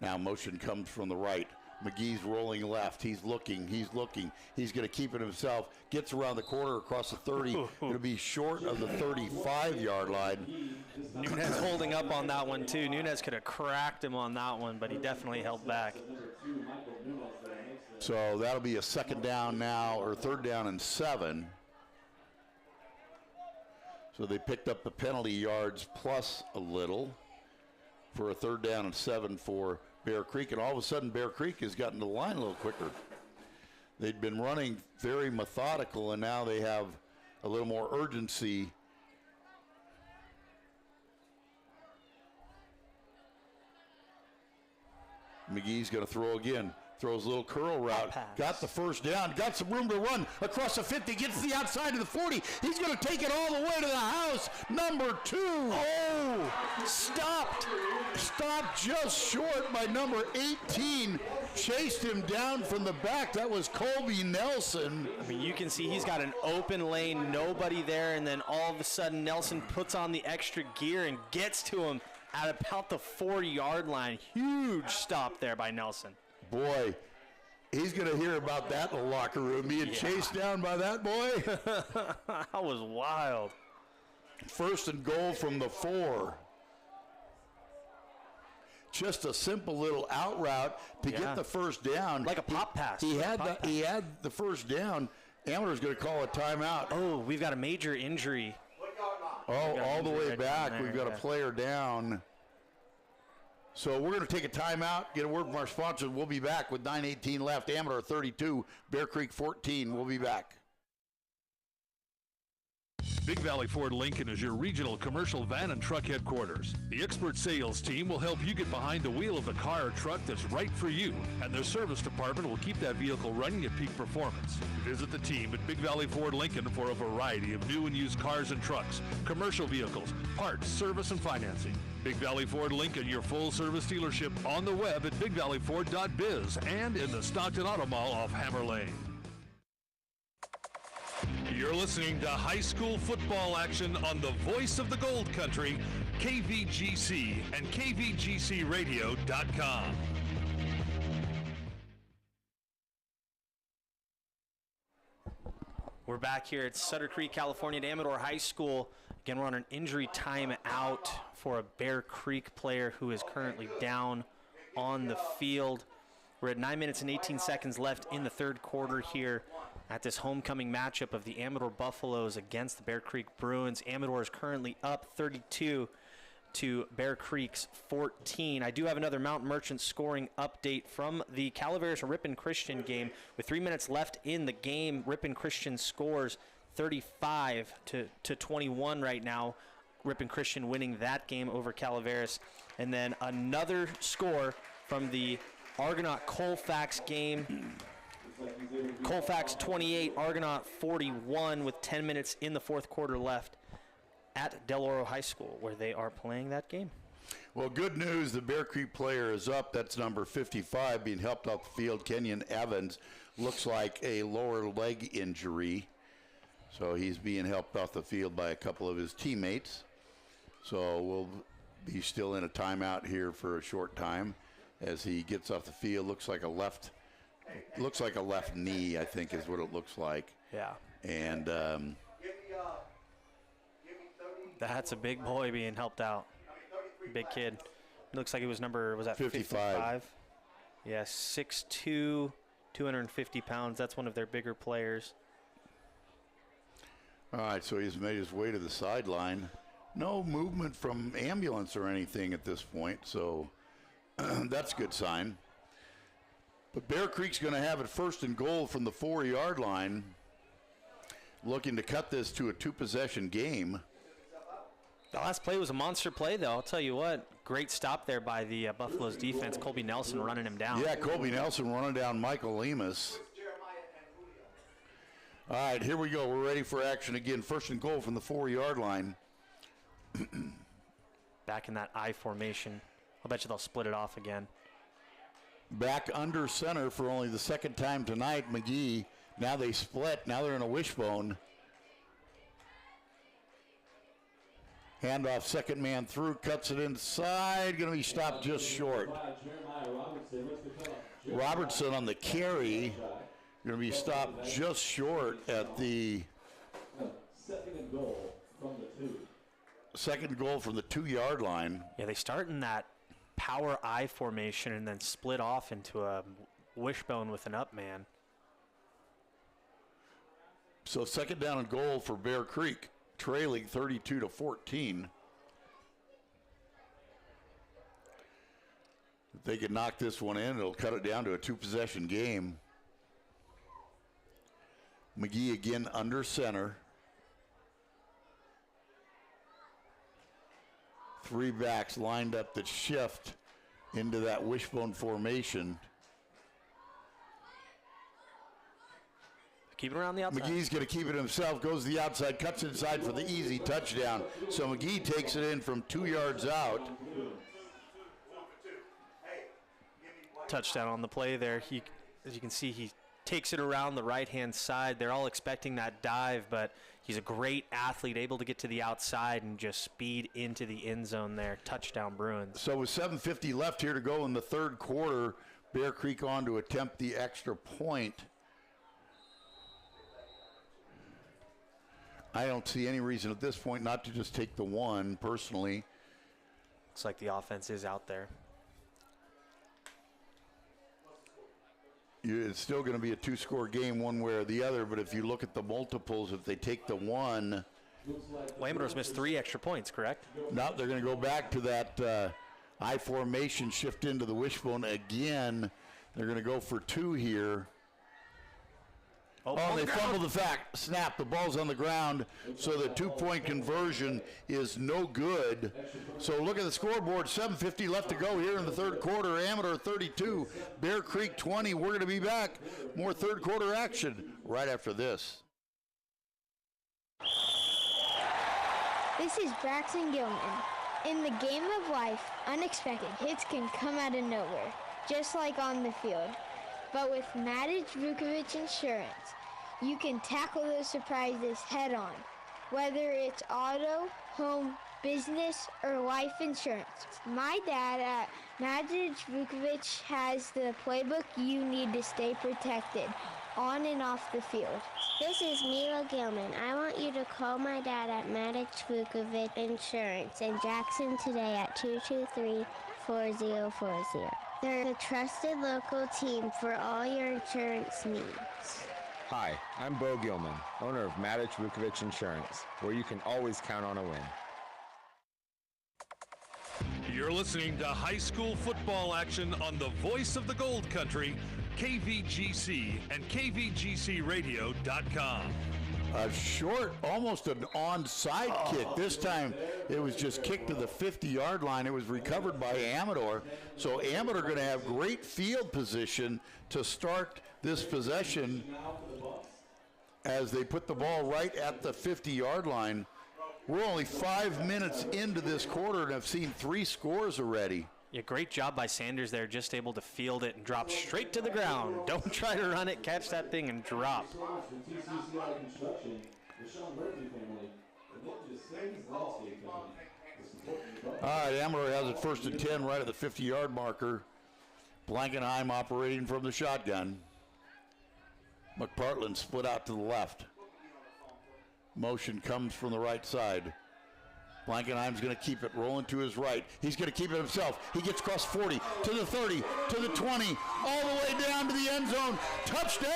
Now motion comes from the right. McGee's rolling left. He's looking. He's going to keep it himself. Gets around the corner across the 30. Going to be short of the 35-yard line. Nunez holding up on that one, too. Nunez could have cracked him on that one, but he definitely held back. So that'll be a second down now, or third down and 7. So they picked up the penalty yards plus a little for a third down and 7 for Bear Creek, and all of a sudden Bear Creek has gotten to the line a little quicker. They'd been running very methodical, and now they have a little more urgency. McGee's going to throw again. Throws a little curl route. Got the first down. Got some room to run across the 50. Gets to the outside of the 40. He's going to take it all the way to the house. Number 2. Oh, stopped. Stopped just short by number 18. Chased him down from the back. That was Colby Nelson. I mean, you can see he's got an open lane, nobody there, and then all of a sudden Nelson puts on the extra gear and gets to him at about the 4-yard line. Huge stop there by Nelson. Boy, he's going to hear about that in the locker room. Being chased down by that boy. That was wild. First and goal from the 4. Just a simple little out route to get the first down. Like a pop pass. He had the first down. Amador's going to call a timeout. Oh, we've got a major injury. Oh, all the way back. We've got a player down. So we're going to take a timeout, get a word from our sponsors. We'll be back with 9:18 left. Amador 32, Bear Creek 14. We'll be back. Big Valley Ford Lincoln is your regional commercial van and truck headquarters. The expert sales team will help you get behind the wheel of the car or truck that's right for you, and their service department will keep that vehicle running at peak performance. Visit the team at Big Valley Ford Lincoln for a variety of new and used cars and trucks, commercial vehicles, parts, service, and financing. Big Valley Ford Lincoln, your full-service dealership on the web at bigvalleyford.biz and in the Stockton Auto Mall off Hammer Lane. You're listening to high school football action on the voice of the Gold Country, KVGC and KVGCradio.com. We're back here at Sutter Creek, California, at Amador High School. Again, we're on an injury timeout for a Bear Creek player who is currently down on the field. We're at 9 minutes and 18 seconds left in the third quarter here at this homecoming matchup of the Amador Buffaloes against the Bear Creek Bruins. Amador is currently up 32 to Bear Creek's 14. I do have another Mountain Merchant scoring update from the Calaveras Ripon Christian game. With 3 minutes left in the game, Ripon Christian scores 35 to 21 right now. Ripon Christian winning that game over Calaveras. And then another score from the Argonaut Colfax game. Colfax 28, Argonaut 41 with 10 minutes in the fourth quarter left at Del Oro High School where they are playing that game. Well, good news, the Bear Creek player is up. That's number 55 being helped off the field. Kenyon Evans looks like a lower leg injury. So he's being helped off the field by a couple of his teammates. So we'll be still in a timeout here for a short time as he gets off the field. Looks like a left knee, I think is what it looks like. Yeah. And that's a big boy being helped out. Big kid. Looks like he was 55? Yeah, 6'2", 250 pounds. That's one of their bigger players. All right, so he's made his way to the sideline. No movement from ambulance or anything at this point, so that's a good sign. But Bear Creek's going to have it 1st and goal from the 4-yard line, looking to cut this to a 2-possession game. The last play was a monster play, though. I'll tell you what, great stop there by the Buffalo's defense. Colby Nelson running him down. Yeah, Colby Nelson running down Michael Lemus. All right, here we go. We're ready for action again. 1st and goal from the 4-yard line. Back in that I formation. I'll bet you they'll split it off again. Back under center for only the 2nd time tonight, McGee. Now they split. Now they're in a wishbone. Handoff, 2nd man through, cuts it inside. Going to be stopped just short. Robertson on the carry. Going to be stopped just short at the 2nd goal from the 2. 2nd goal from the 2-yard line. Yeah, they start in that power I formation and then split off into a wishbone with an up man. So 2nd down and goal for Bear Creek, trailing 32-14. If they could knock this one in, it'll cut it down to a 2-possession game. McGee again under center. 3 backs lined up that shift into that wishbone formation. Keep it around the outside. McGee's going to keep it himself, goes to the outside, cuts inside for the easy touchdown. So McGee takes it in from 2 yards out. Touchdown on the play there. As you can see, he takes it around the right-hand side. They're all expecting that dive, but he's a great athlete, able to get to the outside and just speed into the end zone there. Touchdown, Bruins. So with 7:50 left here to go in the 3rd quarter, Bear Creek on to attempt the extra point. I don't see any reason at this point not to just take the 1, personally. Looks like the offense is out there. It's still going to be a 2-score game one way or the other, but if you look at the multiples, if they take the 1. Amador's missed 3 extra points, correct? No, they're going to go back to that I formation, shift into the wishbone again. They're going to go for 2 here. Oh, they fumbled the snap. The ball's on the ground, so the 2-point conversion is no good. So look at the scoreboard. 7:50 left to go here in the 3rd quarter. Amador 32, Bear Creek 20. We're going to be back. More 3rd quarter action right after this. This is Braxton Gilman. In the game of life, unexpected hits can come out of nowhere, just like on the field. But with Matic Vukovic Insurance, you can tackle those surprises head on, whether it's auto, home, business, or life insurance. My dad at Matic Vukovic has the playbook you need to stay protected on and off the field. This is Mila Gilman. I want you to call my dad at Matic Vukovic Insurance in Jackson today at 223-4040. They're the trusted local team for all your insurance needs. Hi, I'm Bo Gilman, owner of Matic Vukovic Insurance, where you can always count on a win. You're listening to high school football action on the voice of the Gold Country, KVGC and KVGCradio.com. A short, almost an onside kick. This time it was just kicked to the 50-yard line. It was recovered by Amador. So Amador going to have great field position to start this possession as they put the ball right at the 50-yard line. We're only 5 minutes into this quarter and have seen 3 scores already. Yeah, great job by Sanders there, just able to field it and drop straight to the ground. Don't try to run it, catch that thing and drop. All right, Amador has it 1st and 10 right at the 50-yard marker. Blankenheim operating from the shotgun. McPartland split out to the left. Motion comes from the right side. Blankenheim's going to keep it rolling to his right. He's going to keep it himself. He gets across 40, to the 30, to the 20, all the way down to the end zone. Touchdown,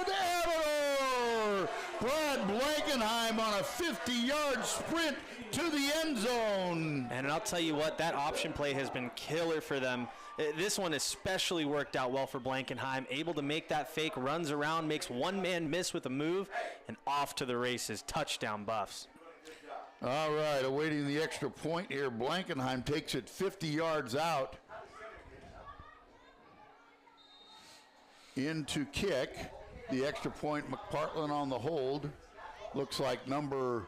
Amador! Brad Blankenheim on a 50-yard sprint to the end zone. And I'll tell you what, that option play has been killer for them. This one especially worked out well for Blankenheim. Able to make that fake, runs around, makes one man miss with a move, and off to the races. Touchdown Buffs. All right, awaiting the extra point here. Blankenheim takes it 50 yards out. Into kick. The extra point, McPartland on the hold. Looks like number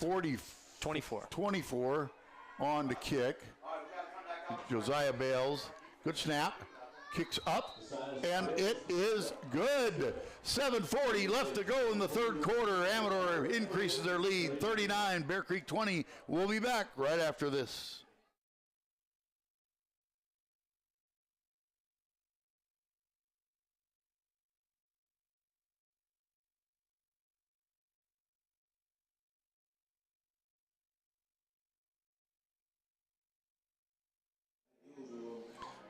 24 on to kick. Josiah Bales. Good snap. Kicks up, and it is good. 7:40 left to go in the third quarter. Amador increases their lead, 39, Bear Creek 20. We'll be back right after this.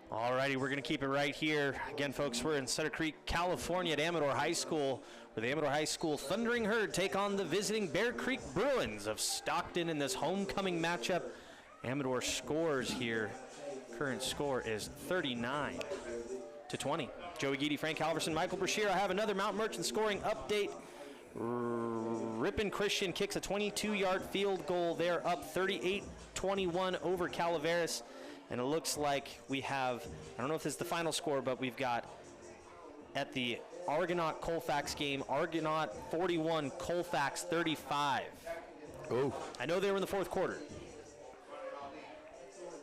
All righty, we're going to keep it right here. Again, folks, we're in Sutter Creek, California at Amador High School, where the Amador High School Thundering Herd take on the visiting Bear Creek Bruins of Stockton in this homecoming matchup. Amador scores here. Current score is 39-20. Joey Geedy, Frank Halverson, Michael Brashear. I have another Mount Merchant scoring update. Ripon Christian kicks a 22-yard field goal. They're up 38-21 over Calaveras. And it looks like we have, I don't know if this is the final score, but we've got at the Argonaut-Colfax game, Argonaut 41, Colfax 35. Oh. I know they were in the fourth quarter.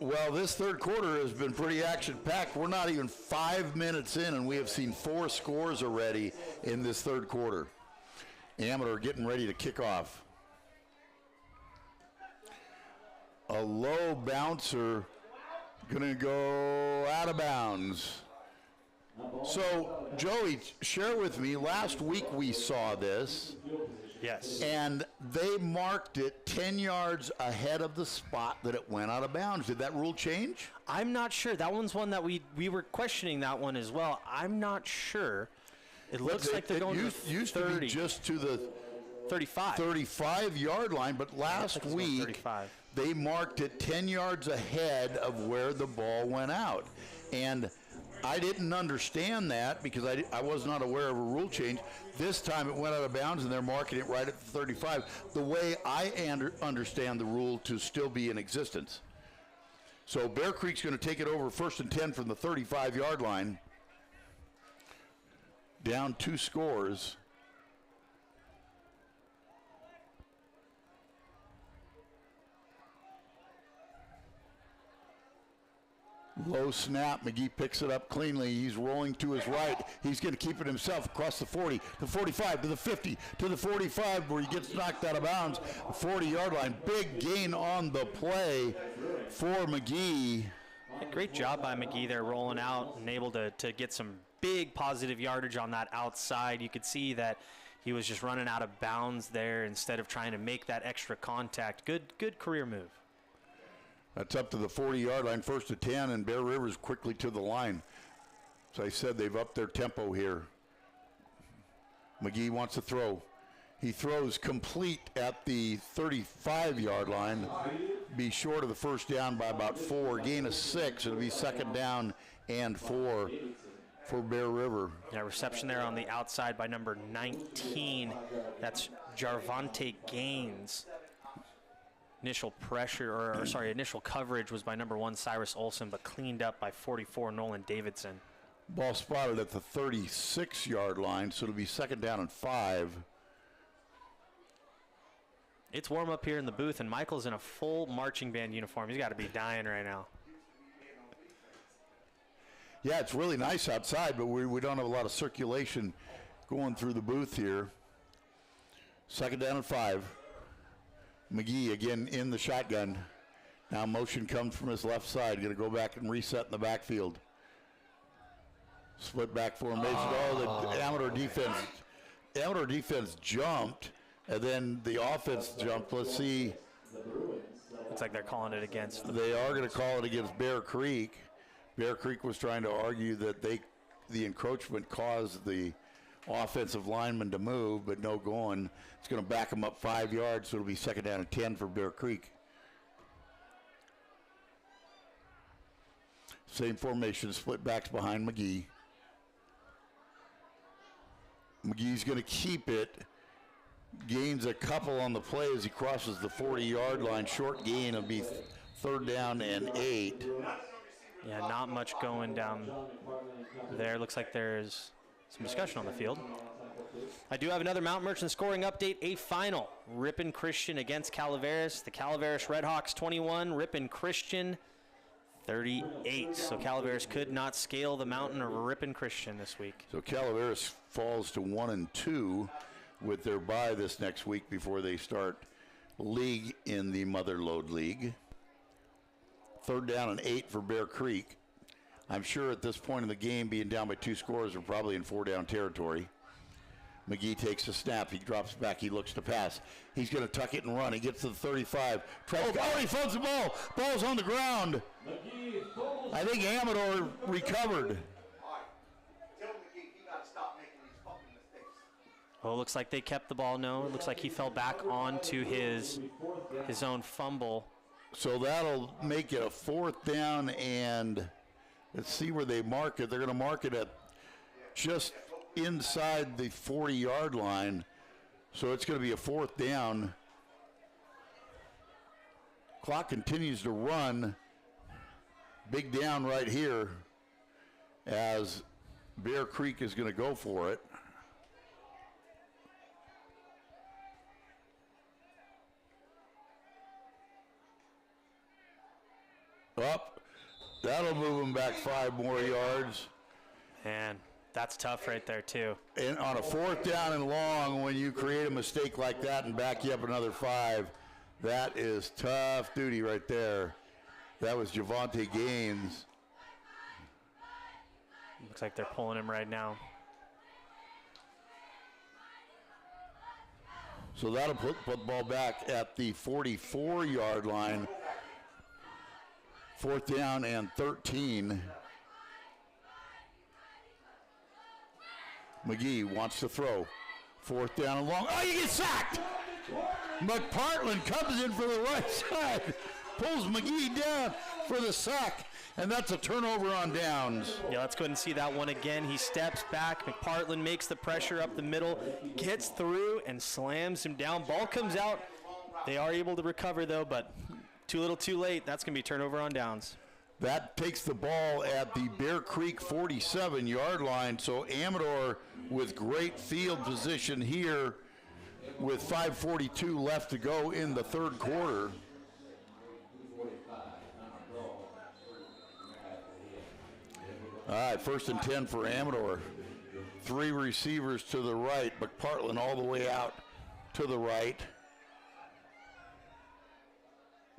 Well, this third quarter has been pretty action-packed. We're not even 5 minutes in, and we have seen 4 scores already in this third quarter. Amador getting ready to kick off. A low bouncer. Going to go out of bounds. So, Joey, share with me, last week we saw this. Yes. And they marked it 10 yards ahead of the spot that it went out of bounds. Did that rule change? I'm not sure. That one's one that we were questioning that one as well. I'm not sure. It looks like they're going to used 30. To be just to the 35-yard line, but last week they marked it 10 yards ahead of where the ball went out. And I didn't understand that because I was not aware of a rule change. This time it went out of bounds, and they're marking it right at the 35, the way I understand the rule to still be in existence. So Bear Creek's going to take it over 1st and 10 from the 35-yard line. Down 2 scores. Low snap. McGee picks it up cleanly. He's rolling to his right. He's going to keep it himself across the 40, the 45, to the 50, to the 45, where he gets knocked out of bounds. 40-yard line. Big gain on the play for McGee. Great job by McGee there, rolling out and able to get some big positive yardage on that outside. You could see that he was just running out of bounds there instead of trying to make that extra contact. Good career move. That's up to the 40-yard line, 1st and 10, and Bear River's quickly to the line. As I said, they've upped their tempo here. McGee wants to throw. He throws complete at the 35-yard line. Be short of the first down by about 4. Gain of 6. It'll be 2nd down and 4 for Bear River. Yeah, reception there on the outside by number 19. That's Jarvante Gaines. Initial pressure, initial coverage was by number 1, Cyrus Olson, but cleaned up by 44, Nolan Davidson. Ball spotted at the 36-yard line, so it'll be 2nd down and 5. It's warm up here in the booth, and Michael's in a full marching band uniform. He's got to be dying right now. Yeah, it's really nice outside, but we don't have a lot of circulation going through the booth here. 2nd down and 5. McGee again in the shotgun. Now motion comes from his left side. Going to go back and reset in the backfield. Split back formation. The Amador defense jumped, and then the offense jumped. Let's see. Looks like they're calling it against. They are going to call it against Bear Creek. Bear Creek was trying to argue that the encroachment caused the offensive lineman to move, but no going. It's going to back them up 5 yards, so it'll be 2nd down and 10 for Bear Creek. Same formation, split backs behind McGee. McGee's going to keep it. Gains a couple on the play as he crosses the 40-yard line. Short gain will be 3rd down and 8. Yeah, not much going down there. Looks like there's some discussion on the field. I do have another Mount Merchant scoring update. A final. Ripon Christian against Calaveras. The Calaveras Redhawks 21, Ripon Christian 38. So Calaveras could not scale the mountain of Ripon Christian this week. So Calaveras falls to 1-2 with their bye this next week before they start league in the Mother Lode League. 3rd down and 8 for Bear Creek. I'm sure at this point in the game, being down by 2 scores, are probably in 4-down territory. McGee takes a snap. He drops back. He looks to pass. He's going to tuck it and run. He gets to the 35. He folds the ball. Ball's on the ground. I think Amador recovered. Oh, looks like they kept the ball. No, it looks like he fell back onto his own fumble. So that'll make it a 4th down, and let's see where they mark it. They're going to mark it at just inside the 40-yard line. So it's going to be a 4th down. Clock continues to run. Big down right here as Bear Creek is going to go for it. Up. That'll move them back 5 more yards. Man, that's tough right there, too. And on a 4th down and long, when you create a mistake like that and back you up another 5, that is tough duty right there. That was Javante Gaines. Looks like they're pulling him right now. So that'll put the ball back at the 44-yard line. 4th down and 13. McGee wants to throw. 4th down and long. Oh, you get sacked! McPartland comes in for the right side. Pulls McGee down for the sack. And that's a turnover on downs. Yeah, let's go ahead and see that one again. He steps back. McPartland makes the pressure up the middle, gets through, and slams him down. Ball comes out. They are able to recover, though, but too little too late. That's going to be turnover on downs. That takes the ball at the Bear Creek 47-yard line. So Amador with great field position here with 5:42 left to go in the 3rd quarter. All right, 1st and 10 for Amador. 3 receivers to the right, McPartland all the way out to the right.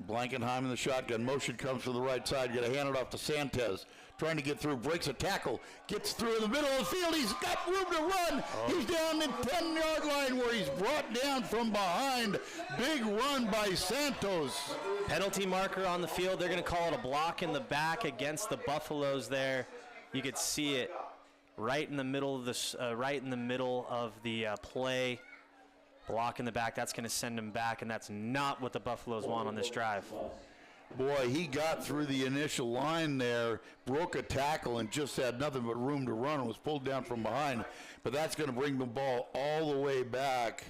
Blankenheim in the shotgun. Motion comes to the right side. Got to hand it off to Santes. Trying to get through. Breaks a tackle. Gets through in the middle of the field. He's got room to run. He's down the 10-yard line where he's brought down from behind. Big run by Santos. Penalty marker on the field. They're going to call it a block in the back against the Buffaloes there. You could see it right in the middle of this, the play. Block in the back, that's going to send him back, and that's not what the Buffaloes want on this drive. Boy, he got through the initial line there, broke a tackle, and just had nothing but room to run and was pulled down from behind. But that's going to bring the ball all the way back.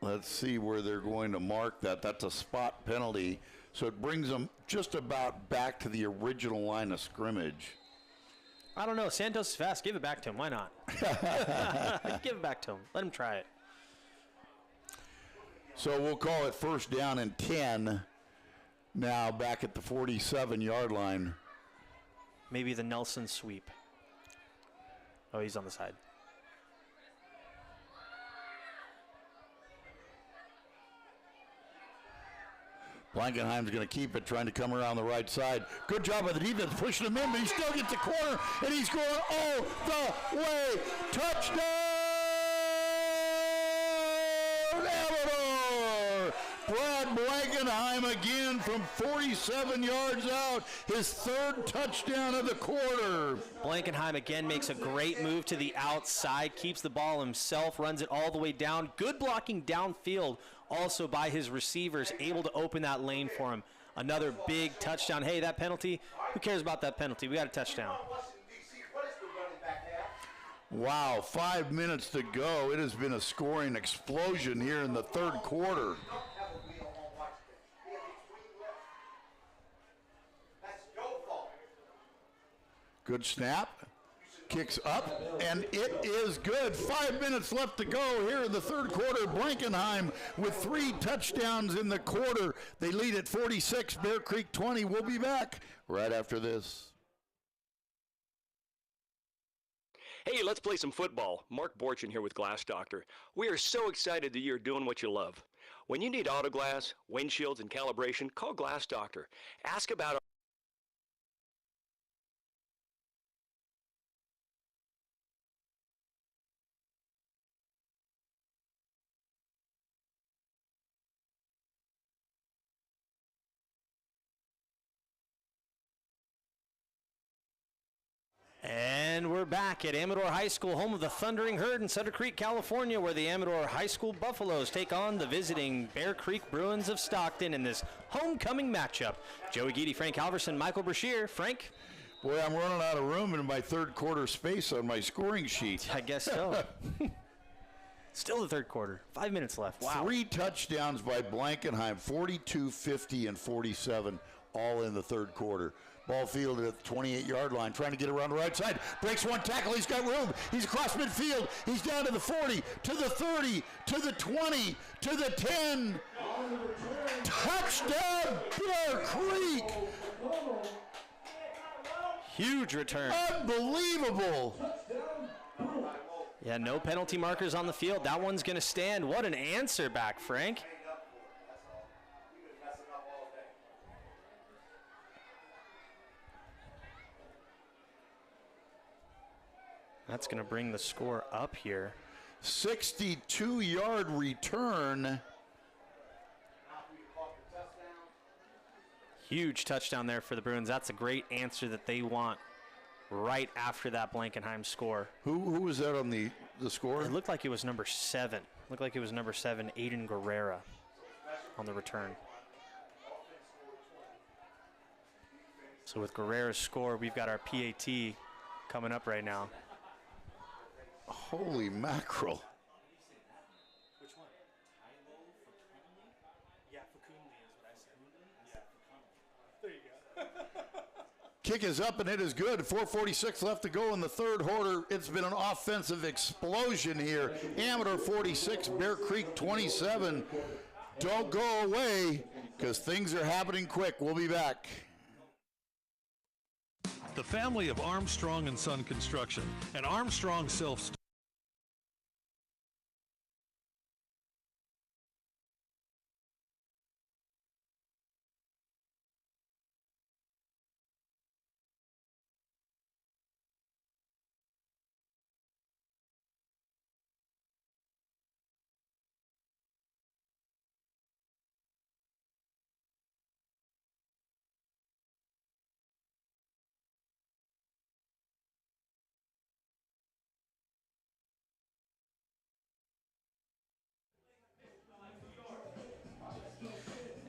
Let's see where they're going to mark that. That's a spot penalty. So it brings them just about back to the original line of scrimmage. I don't know. Santos is fast. Give it back to him. Why not? Give it back to him. Let him try it. So we'll call it 1st down and 10 now back at the 47-yard line. Maybe the Nelson sweep. Oh, he's on the side. Blankenheim's going to keep it, trying to come around the right side. Good job by the defense, pushing him in, but he still gets the corner, and he's going all the way. Touchdown, Amador! Brad Blankenheim again from 47 yards out. His third touchdown of the quarter. Blankenheim again makes a great move to the outside, keeps the ball himself, runs it all the way down. Good blocking downfield also by his receivers, able to open that lane for him. Another big touchdown. Hey, that penalty, who cares about that penalty? We got a touchdown. Wow, 5 minutes to go. It has been a scoring explosion here in the third quarter. Good snap. Kicks up, and it is good. 5 minutes left to go here in the third quarter. Blankenheim with 3 touchdowns in the quarter. They lead at 46, Bear Creek 20. We'll be back right after this. Hey, let's play some football. Mark Borchin here with Glass Doctor. We are so excited that you're doing what you love. When you need auto glass, windshields, and calibration, call Glass Doctor. Ask about our And we're back at Amador High School, home of the Thundering Herd in Sutter Creek, California, where the Amador High School Buffaloes take on the visiting Bear Creek Bruins of Stockton in this homecoming matchup. Joey Geedy, Frank Halverson, Michael Brashear. Frank? Boy, I'm running out of room in my third quarter space on my scoring sheet. I guess so. Still the third quarter. 5 minutes left. Wow. 3 touchdowns by Blankenheim, 42, 50, and 47, all in the third quarter. Ball fielded at the 28-yard line, trying to get around the right side. Breaks one tackle. He's got room. He's across midfield. He's down to the 40, to the 30, to the 20, to the 10. Touchdown, Bear Creek. Huge return. Unbelievable. Yeah, no penalty markers on the field. That one's going to stand. What an answer back, Frank. That's going to bring the score up here. 62-yard return. Huge touchdown there for the Bruins. That's a great answer that they want right after that Blankenheim score. Who was that on the score? It looked like it was number 7. Looked like it was number 7, Aiden Guerrera, on the return. So with Guerrera's score, we've got our PAT coming up right now. Holy mackerel. Which one? Yeah, Fakunli is what I said. Yeah, there you go. Kick is up and it is good. 4:46 left to go in the third quarter. It's been an offensive explosion here. Amador 46, Bear Creek 27. Don't go away because things are happening quick. We'll be back. The family of Armstrong and Son Construction and Armstrong Self-Storage.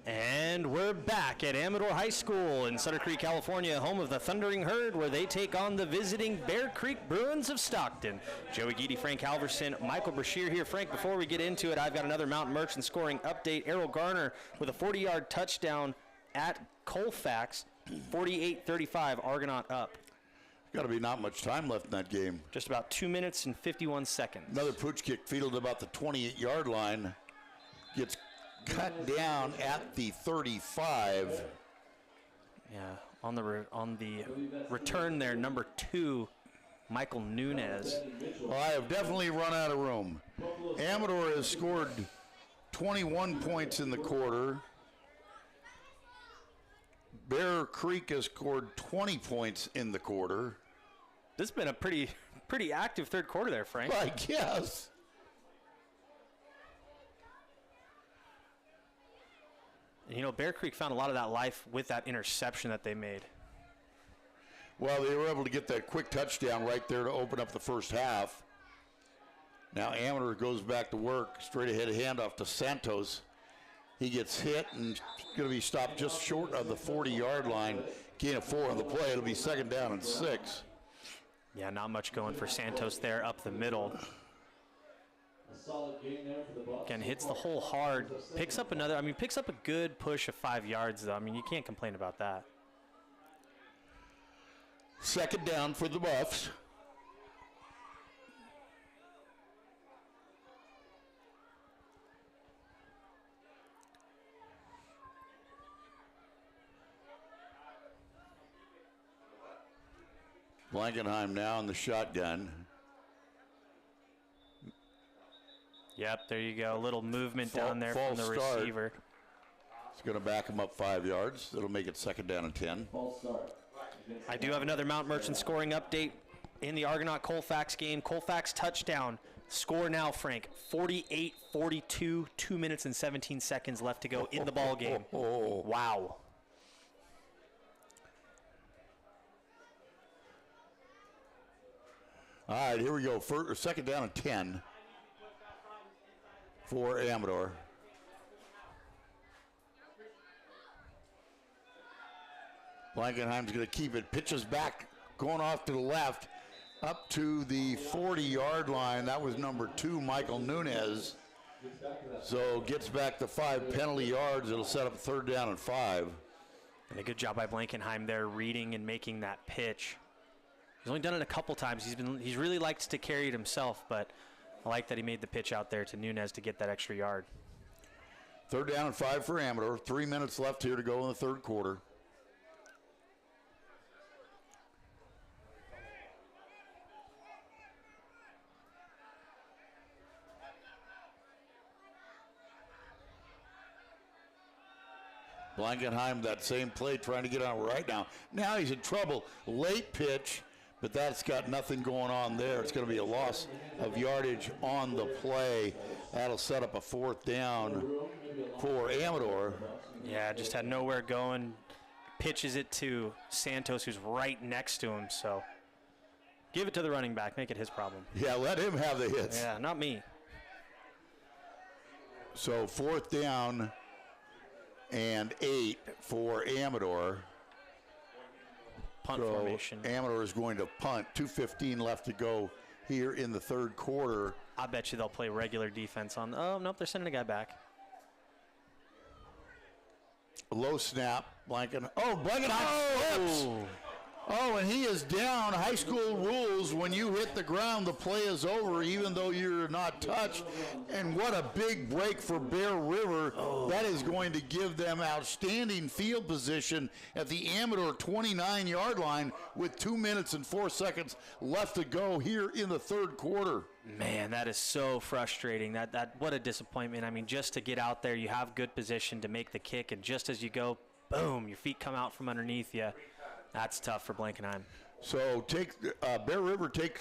And we're back at Amador High School in Sutter Creek, California, home of the Thundering Herd, where they take on the visiting Bear Creek Bruins of Stockton. Joey Geedy, Frank Halverson, Michael Brashear here. Frank, before we get into it, I've got another Mountain Merchant scoring update. Errol Garner with a 40-yard touchdown at Colfax, 48-35, Argonaut up. Got to be not much time left in that game. Just about 2 minutes and 51 seconds. Another pooch kick fielded about the 28-yard line. Gets cut down at the 35. Yeah, on the return there, number 2, Michael Nunez. Well, I have definitely run out of room. Amador has scored 21 points in the quarter. Bear Creek has scored 20 points in the quarter. This has been a pretty active third quarter there, Frank. I guess. You know, Bear Creek found a lot of that life with that interception that they made. Well, they were able to get that quick touchdown right there to open up the first half. Now Amador goes back to work, straight ahead handoff to Santos. He gets hit and going to be stopped just short of the 40-yard line. Gain of 4 on the play. It'll be 2nd down and 6. Yeah, not much going for Santos there up the middle. Again, hits the hole hard. Picks up a good push of 5 yards, though. I mean, you can't complain about that. 2nd down for the Buffs. Blankenheim now in the shotgun. Yep, there you go. A little movement down there from the receiver. It's going to back him up 5 yards. That'll make it 2nd down and 10. I do have another Mount Merchant scoring update in the Argonaut-Colfax game. Colfax touchdown. Score now, Frank. 48-42, 2 minutes and 17 seconds left to go in the ball game. Wow. All right, here we go. 2nd down and 10 for Amador. Blankenheim's going to keep it. Pitches back, going off to the left, up to the 40-yard line. That was number 2, Michael Nunez. So gets back to 5 penalty yards. It'll set up 3rd down and 5. And a good job by Blankenheim there, reading and making that pitch. He's only done it a couple times. He's really liked to carry it himself, but I like that he made the pitch out there to Nunez to get that extra yard. 3rd down and 5 for Amador. 3 minutes left here to go in the 3rd quarter. Blankenheim, that same play, trying to get on right now. Now he's in trouble. Late pitch, but that's got nothing going on there. It's going to be a loss of yardage on the play. That'll set up a 4th down for Amador. Yeah, just had nowhere going. Pitches it to Santos, who's right next to him. So give it to the running back. Make it his problem. Yeah, let him have the hits. Yeah, not me. So 4th down and 8 for Amador. Punt formation. Amador is going to punt. 2:15 left to go here in the 3rd quarter. I bet you they'll play regular defense on. Oh, nope, they're sending a guy back. Low snap. Blankenheim slips. Oh, and he is down. High school rules, when you hit the ground, the play is over, even though you're not touched. And what a big break for Bear River. That is going to give them outstanding field position at the Amador 29-yard line with 2 minutes and 4 seconds left to go here in the 3rd quarter. Man, that is so frustrating. That what a disappointment. I mean, just to get out there, you have good position to make the kick, and just as you go, boom, your feet come out from underneath you. That's tough for Blankenheim. So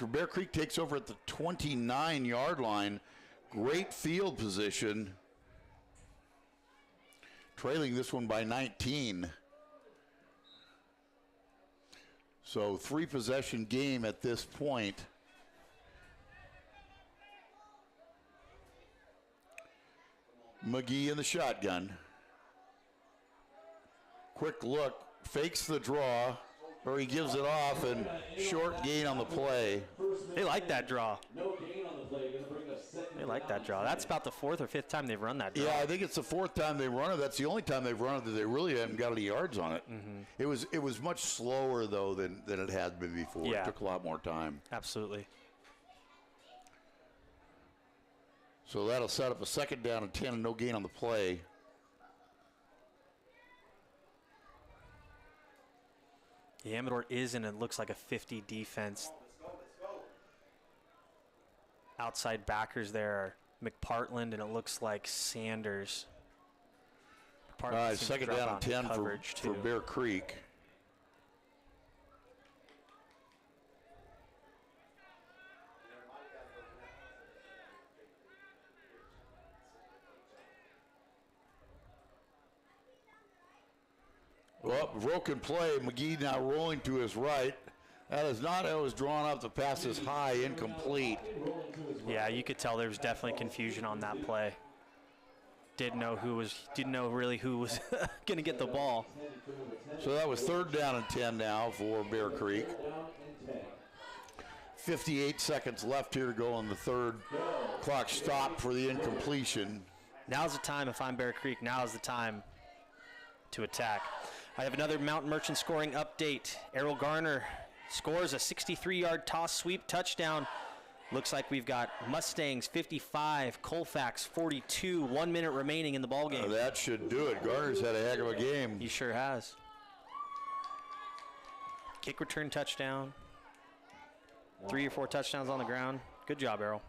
Bear Creek takes over at the 29-yard line. Great field position. Trailing this one by 19. So 3-possession game at this point. McGee in the shotgun. Quick look. Fakes the draw, or he gives it off, and short gain on the play. They like that draw. They like that draw. That's about the 4th or 5th time they've run that draw. Yeah, I think it's the 4th time they've run it. That's the only time they've run it that they really haven't got any yards on it. Mm-hmm. It was much slower, though, than it had been before. Yeah. It took a lot more time. Absolutely. So that'll set up a 2nd down and 10 and no gain on the play. The Amador is in, it looks like a 50 defense. Outside backers there are McPartland, and it looks like Sanders. 2nd down and 10 for Bear Creek. Well, broken play. McGee now rolling to his right. That is not how it was drawn up. The pass is high, incomplete. Yeah, you could tell there was definitely confusion on that play. Didn't know really who was going to get the ball. So that was 3rd down and 10 now for Bear Creek. 58 seconds left here to go on the third. Clock stopped for the incompletion. Now's the time, if I'm Bear Creek, now's the time to attack. I have another Mountain Merchant scoring update. Errol Garner scores a 63-yard toss sweep touchdown. Looks like we've got Mustangs 55, Colfax 42, 1 minute remaining in the ballgame. That should do it. Garner's had a heck of a game. He sure has. Kick return touchdown. 3 or 4 touchdowns on the ground. Good job, Errol.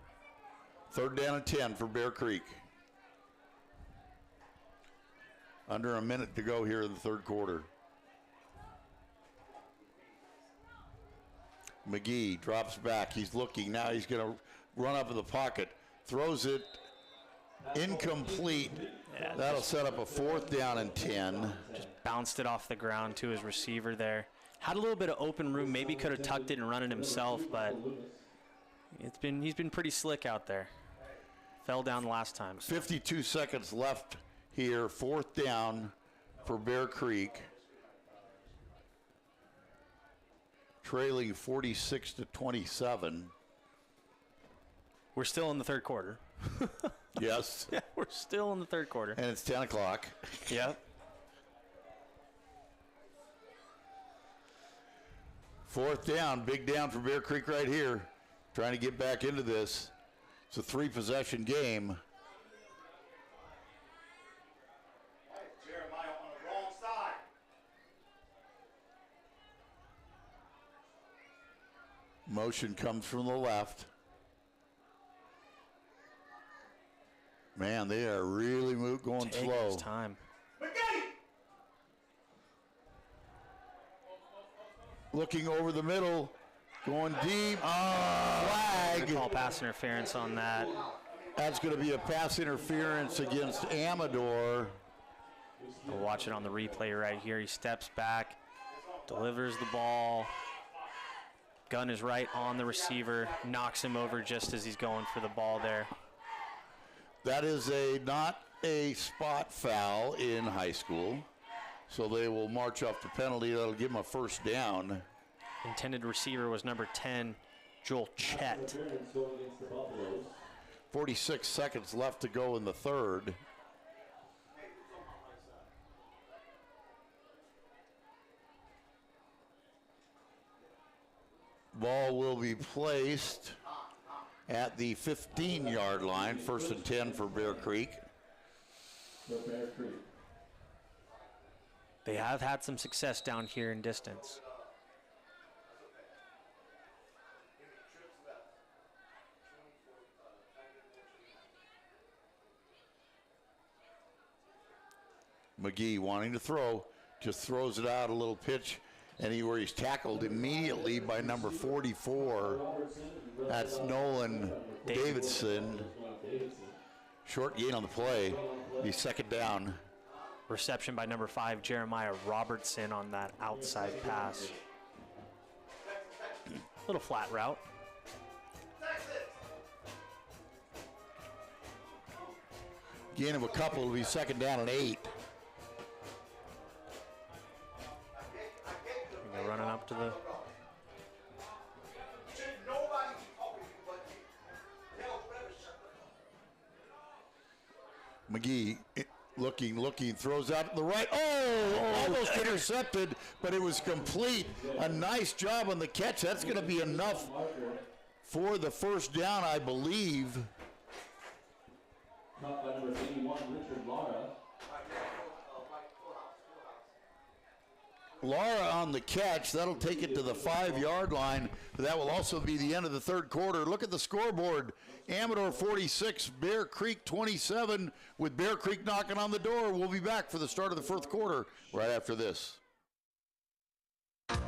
3rd down and 10 for Bear Creek. Under a minute to go here in the third quarter. McGee drops back. He's looking. Now he's going to run up in the pocket. Throws it incomplete. Yeah, that'll set up a 4th down and 10. Just bounced it off the ground to his receiver there. Had a little bit of open room. Maybe could have tucked it and run it himself, but he's been pretty slick out there. Fell down last time. So. 52 seconds left here. 4th down for Bear Creek. Trailing 46-27. We're still in the third quarter. Yes. Yeah, we're still in the third quarter. And it's 10 o'clock. Yep. 4th down, big down for Bear Creek right here. Trying to get back into this. It's a 3-possession game. Jeremiah on the wrong side. Motion comes from the left. Man, they are really going slow. His time. Looking over the middle, going deep. Flag. Call pass interference on that. That's going to be a pass interference against Amador. We'll watch it on the replay right here. He steps back, delivers the ball. Gun is right on the receiver, knocks him over just as he's going for the ball there. That is not a spot foul in high school. So they will march off the penalty. That'll give him a 1st down. Intended receiver was number 10, Joel Chet. 46 seconds left to go in the third. Ball will be placed at the 15-yard line. 1st and 10 for Bear Creek. They have had some success down here in distance. McGee wanting to throw, just throws it out, a little pitch, and where he's tackled immediately by number 44. That's Nolan Davidson. Short gain on the play. Be 2nd down. Reception by number 5, Jeremiah Robertson on that outside pass. Little flat route. Gain of a couple, it'll be 2nd down and 8. They're running up to the... McGee looking, throws out to the right. Oh, almost intercepted, but it was complete. A nice job on the catch. That's going to be enough for the 1st down, I believe. Caught by number 81, Richard Lara. Lara on the catch. That'll take it to the 5-yard line. But that will also be the end of the third quarter. Look at the scoreboard. Amador 46, Bear Creek 27, with Bear Creek knocking on the door. We'll be back for the start of the fourth quarter right after this.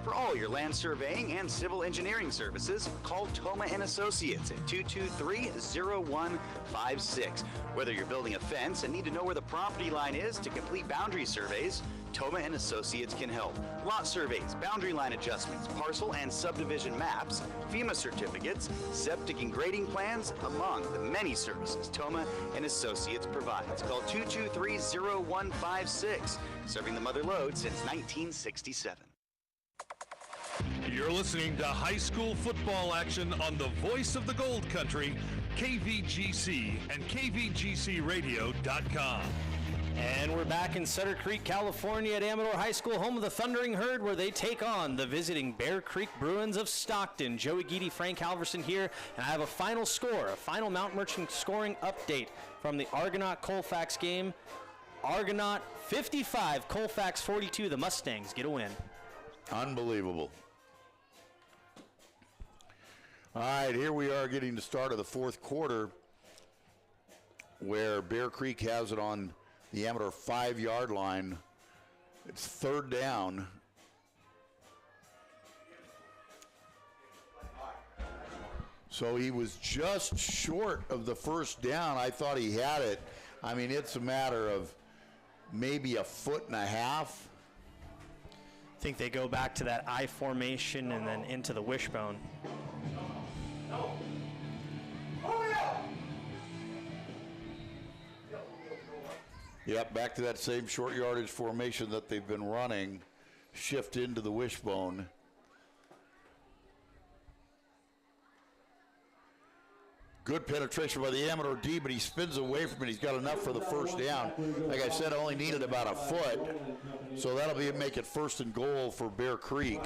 For all your land surveying and civil engineering services, call Toma and Associates at 223-0156. Whether you're building a fence and need to know where the property line is to complete boundary surveys, Toma and Associates can help. Lot surveys, boundary line adjustments, parcel and subdivision maps, FEMA certificates, septic and grading plans, among the many services Toma and Associates provides. Call 223-0156, serving the Mother Lode since 1967. You're listening to high school football action on the voice of the Gold Country, KVGC and KVGCradio.com. And we're back in Sutter Creek, California at Amador High School, home of the Thundering Herd, where they take on the visiting Bear Creek Bruins of Stockton. Joey Geedy, Frank Halverson here, and I have a final score, a final Mount Merchant scoring update from the Argonaut-Colfax game. Argonaut 55, Colfax 42. The Mustangs get a win. Unbelievable. All right, here we are getting the start of the fourth quarter, where Bear Creek has it on the Amador 5-yard line. It's third down. So he was just short of the first down. I thought he had it. I mean, it's a matter of maybe a foot and a half. I think they go back to that I formation and then into the wishbone. Yep, back to that same short yardage formation that they've been running. Shift into the wishbone. Good penetration by the Amador D, but he spins away from it. He's got enough for the first down. Like I said, only needed about a foot. So that'll make it first and goal for Bear Creek.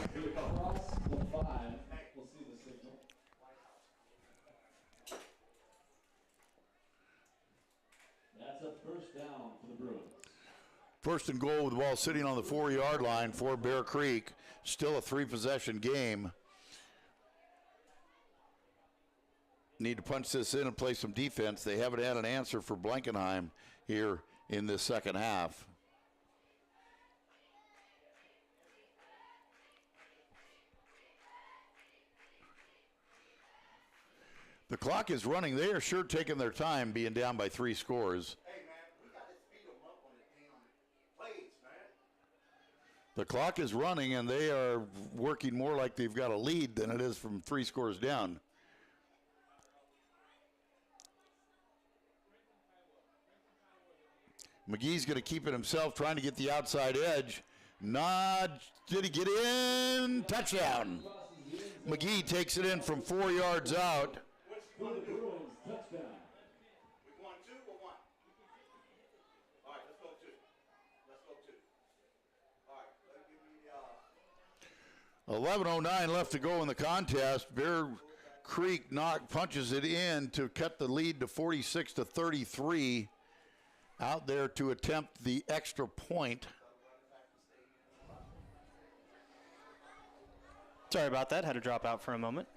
That's a first down for the Bruins. First and goal with the ball sitting on the 4-yard line for Bear Creek. Still a 3-possession game. Need to punch this in and play some defense. They haven't had an answer for Blankenheim here in this second half. The clock is running. They are sure taking their time being down by 3 scores. Hey, man, we got to speed them up on the damn plays, man. The clock is running, and they are working more like they've got a lead than it is from 3 scores down. McGee's going to keep it himself, trying to get the outside edge. Nod. Did he get in? Touchdown. McGee takes it in from 4 yards out. For the Bruins, touchdown. We won 2 or 1? All right, let's go 2. Let's go 2. All right, let me give me 11:09 left to go in the contest. Bear Creek punches it in to cut the lead to 46-33. Out there to attempt the extra point. Sorry about that. Had to drop out for a moment.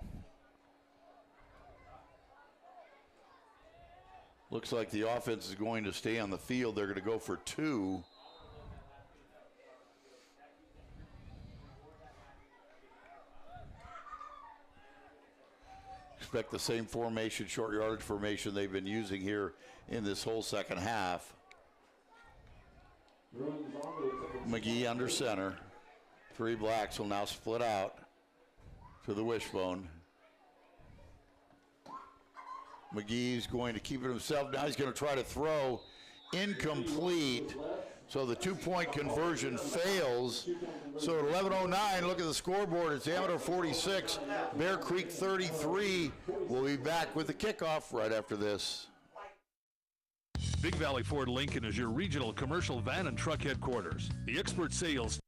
Looks like the offense is going to stay on the field. They're going to go for 2. Expect the same formation, short yardage formation they've been using here in this whole second half. McGee under center. 3 blacks will now split out to the wishbone. McGee's going to keep it himself. Now he's going to try to throw. Incomplete. So the 2-point conversion fails. So at 11:09, look at the scoreboard. It's Amador 46, Bear Creek 33. We'll be back with the kickoff right after this. Big Valley Ford Lincoln is your regional commercial van and truck headquarters. The expert sales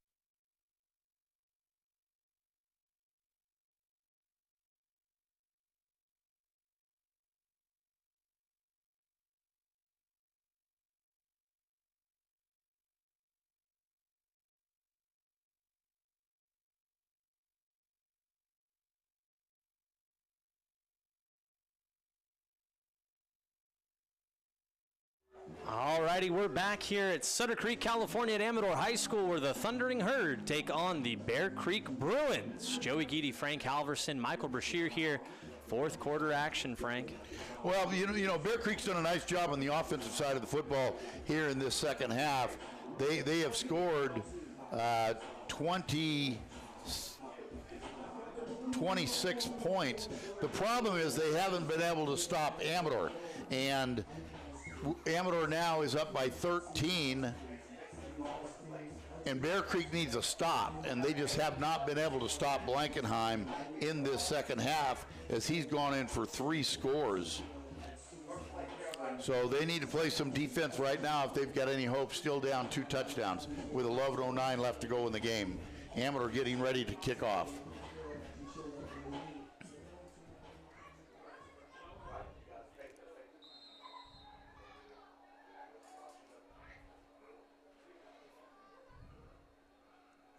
All righty, we're back here at Sutter Creek, California at Amador High School where the Thundering Herd take on the Bear Creek Bruins. Joey Geedy, Frank Halverson, Michael Brashear here. Fourth quarter action, Frank. Well, you know, Bear Creek's done a nice job on the offensive side of the football here in this second half. They have scored 26 points. The problem is they haven't been able to stop Amador, and Amador now is up by 13, and Bear Creek needs a stop, and they just have not been able to stop Blankenheim in this second half as he's gone in for 3 scores. So they need to play some defense right now if they've got any hope. Still down 2 touchdowns with 11:09 left to go in the game. Amador getting ready to kick off.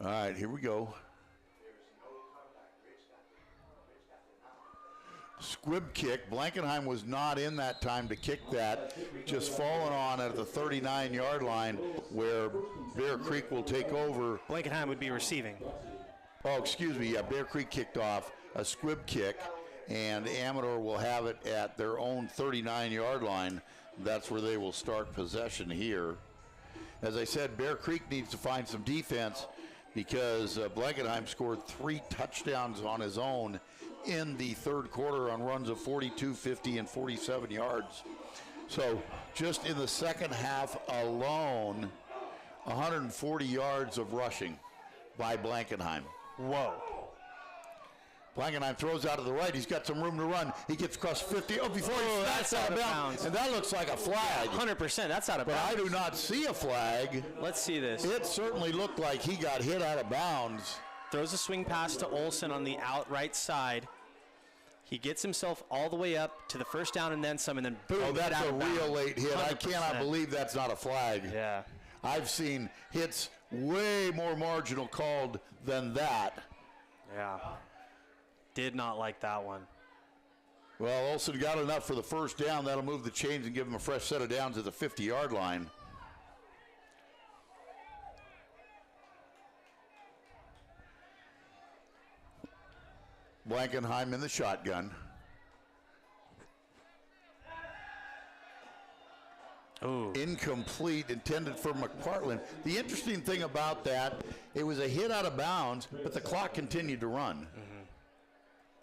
All right, here we go. Squib kick. Blankenheim was not in that time to kick that. Just falling on at the 39-yard line where Bear Creek will take over. Blankenheim would be receiving. Oh, excuse me. Yeah, Bear Creek kicked off a squib kick, and Amador will have it at their own 39-yard line. That's where they will start possession here. As I said, Bear Creek needs to find some defense because Blankenheim scored 3 touchdowns on his own in the third quarter on runs of 42, 50, and 47 yards. So just in the second half alone, 140 yards of rushing by Blankenheim. Whoa. Blankenheim throws out to the right. He's got some room to run. He gets across 50. Oh, before he that's out of bounds. And that looks like a flag. 100%. That's out of but bounds. I do not see a flag. Let's see this. It certainly looked like he got hit out of bounds. Throws a swing pass to Olsen on the outright side. He gets himself all the way up to the first down and then some, and then boom. Oh, that's a real late hit. 100%. I cannot believe that's not a flag. Yeah. I've seen hits way more marginal called than that. Yeah. Did not like that one. Well, Olsen got enough for the first down. That'll move the chains and give him a fresh set of downs at the 50-yard line. Blankenheim in the shotgun. Ooh. Incomplete, intended for McPartland. The interesting thing about that, it was a hit out of bounds, but the clock continued to run. Mm-hmm.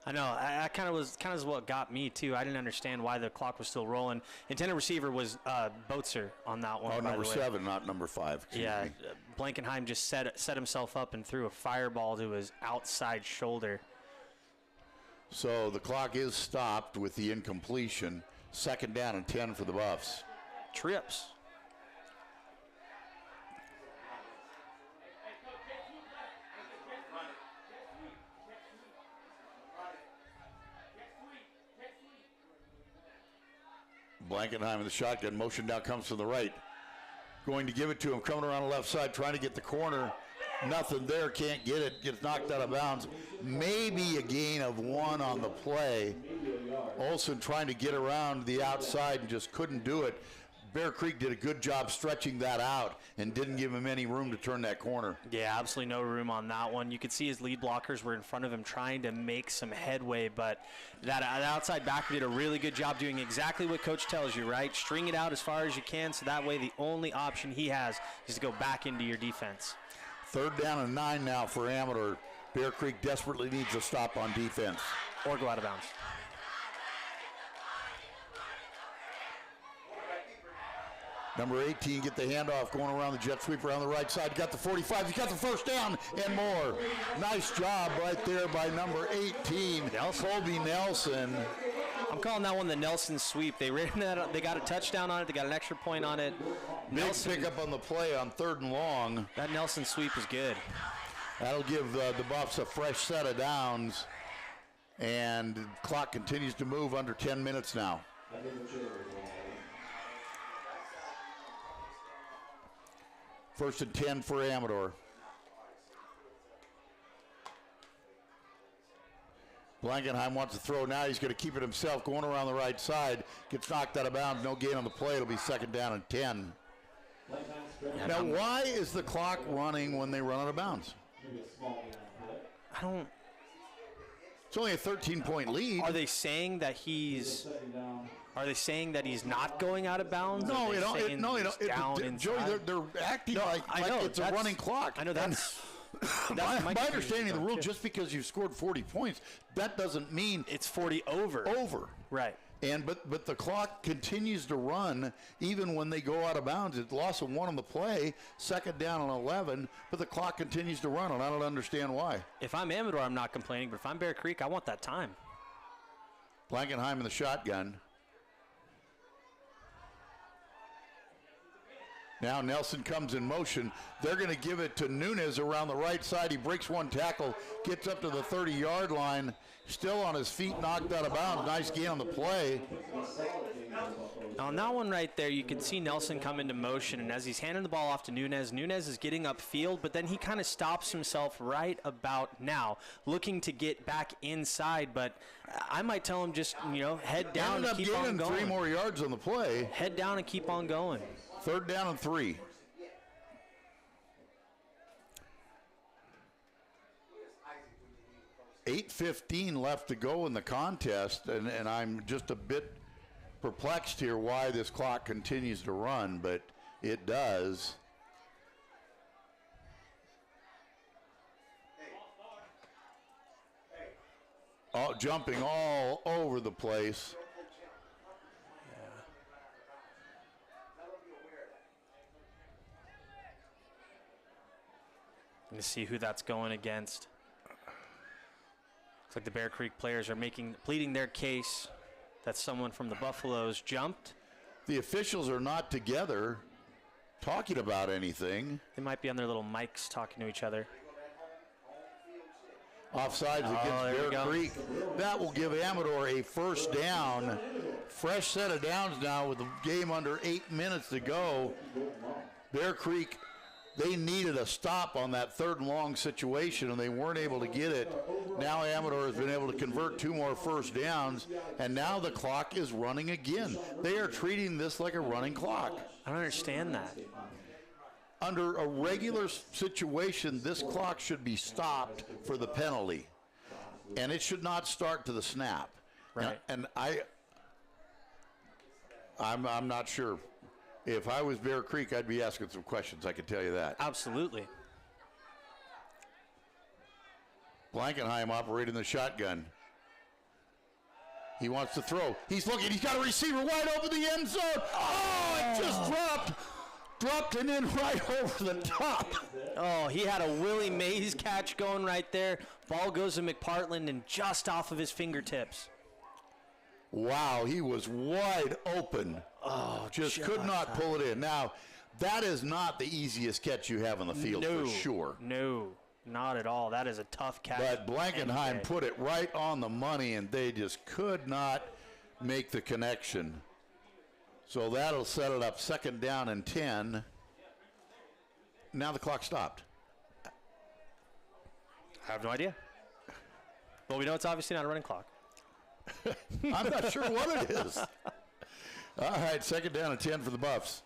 I know. I kind of what got me too. I didn't understand why the clock was still rolling. Intended receiver was Boetzer on that one. Oh, by number the way. 7, not number 5. Yeah, Blankenheim just set himself up and threw a fireball to his outside shoulder. So the clock is stopped with the incompletion. Second down and 10 for the Buffs. Trips. Blankenheim in the shotgun. Motion now comes from the right. Going to give it to him. Coming around the left side, trying to get the corner. Nothing there. Can't get it. Gets knocked out of bounds. Maybe a gain of 1 on the play. Olsen trying to get around the outside and just couldn't do it. Bear Creek did a good job stretching that out and didn't give him any room to turn that corner. Yeah, absolutely no room on that one. You could see his lead blockers were in front of him trying to make some headway, but that outside backer did a really good job doing exactly what Coach tells you, right? String it out as far as you can so that way the only option he has is to go back into your defense. Third down and 9 now for Amador. Bear Creek desperately needs a stop on defense. Or go out of bounds. Number 18 get the handoff going around the jet sweep around the right side. Got the 45. He's got the first down and more. Nice job right there by number 18, Colby Nelson. I'm calling that one the Nelson sweep. They ran that. They got a touchdown on it. They got an extra point on it. Big pickup on the play on 3rd and long. That Nelson sweep is good. That'll give the Buffs a fresh set of downs. And the clock continues to move under 10 minutes now. First and 10 for Amador. Blankenheim wants to throw now. He's going to keep it himself, going around the right side. Gets knocked out of bounds. No gain on the play. It'll be 2nd down and 10. Now, why is the clock running when they run out of bounds? I don't. It's only a 13-point lead. Are they saying that he's? Are they saying that he's not going out of bounds? No, Joey, they're acting like it's a running clock. I know that's. My understanding of the rule, just because you've scored 40 points, that doesn't mean it's 40 over. Right. And but the clock continues to run even when they go out of bounds. It's loss of 1 on the play, 2nd down and 11, but the clock continues to run, and I don't understand why. If I'm Amador, I'm not complaining, but if I'm Bear Creek, I want that time. Blankenheim in the shotgun. Now Nelson comes in motion. They're going to give it to Nunez around the right side. He breaks 1 tackle, gets up to the 30-yard line, still on his feet, knocked out of bounds. Nice gain on the play. On that one right there, you can see Nelson come into motion, and as he's handing the ball off to Nunez, Nunez is getting upfield, but then he kind of stops himself right about now, looking to get back inside, but I might tell him just, head down and keep on going. 3 more yards on the play. Head down and keep on going. 3rd down and 3. $8:15 left to go in the contest, and I'm just a bit perplexed here why this clock continues to run, but it does. Jumping all over the place. To see who that's going against. Looks like the Bear Creek players are pleading their case that someone from the Buffaloes jumped. The officials are not together talking about anything. They might be on their little mics talking to each other. Offsides against Bear Creek. That will give Amador a 1st down. Fresh set of downs now with the game under 8 minutes to go. Bear Creek, they needed a stop on that 3rd and long situation, and they weren't able to get it. Now Amador has been able to convert 2 more 1st downs, and now the clock is running again. They are treating this like a running clock. I don't understand that. Under a regular situation, this clock should be stopped for the penalty, and it should not start to the snap. Right. And I'm not sure. If I was Bear Creek, I'd be asking some questions, I can tell you that. Absolutely. Blankenheim operating the shotgun. He wants to throw. He's looking. He's got a receiver wide open the end zone. Oh, it just dropped. Dropped and in right over the top. Oh, he had a Willie Mays catch going right there. Ball goes to McPartland and just off of his fingertips. Wow, he was wide open. Oh, just could not pull it in. Now, that is not the easiest catch you have on the field for sure. No, not at all. That is a tough catch. But Blankenheim put it right on the money, and they just could not make the connection. So that'll set it up 2nd down and 10. Now the clock stopped. I have no idea. Well, we know it's obviously not a running clock. I'm not sure what it is. All right, 2nd down and 10 for the Buffs.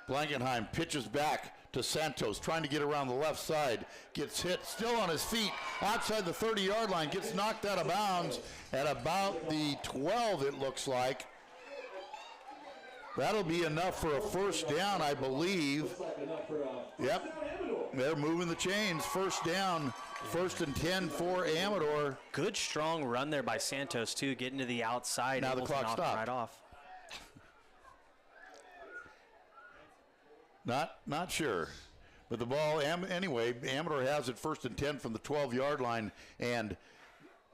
Blankenheim pitches back to Santos, trying to get around the left side. Gets hit, still on his feet, outside the 30-yard line. Gets knocked out of bounds at about the 12, it looks like. That'll be enough for a 1st down, I believe. Yep. They're moving the chains. 1st down, 1st and 10 for Amador. Good strong run there by Santos too, getting to the outside. Now the clock stopped. Right off. Not sure. But the ball, anyway, Amador has it 1st and 10 from the 12-yard line, and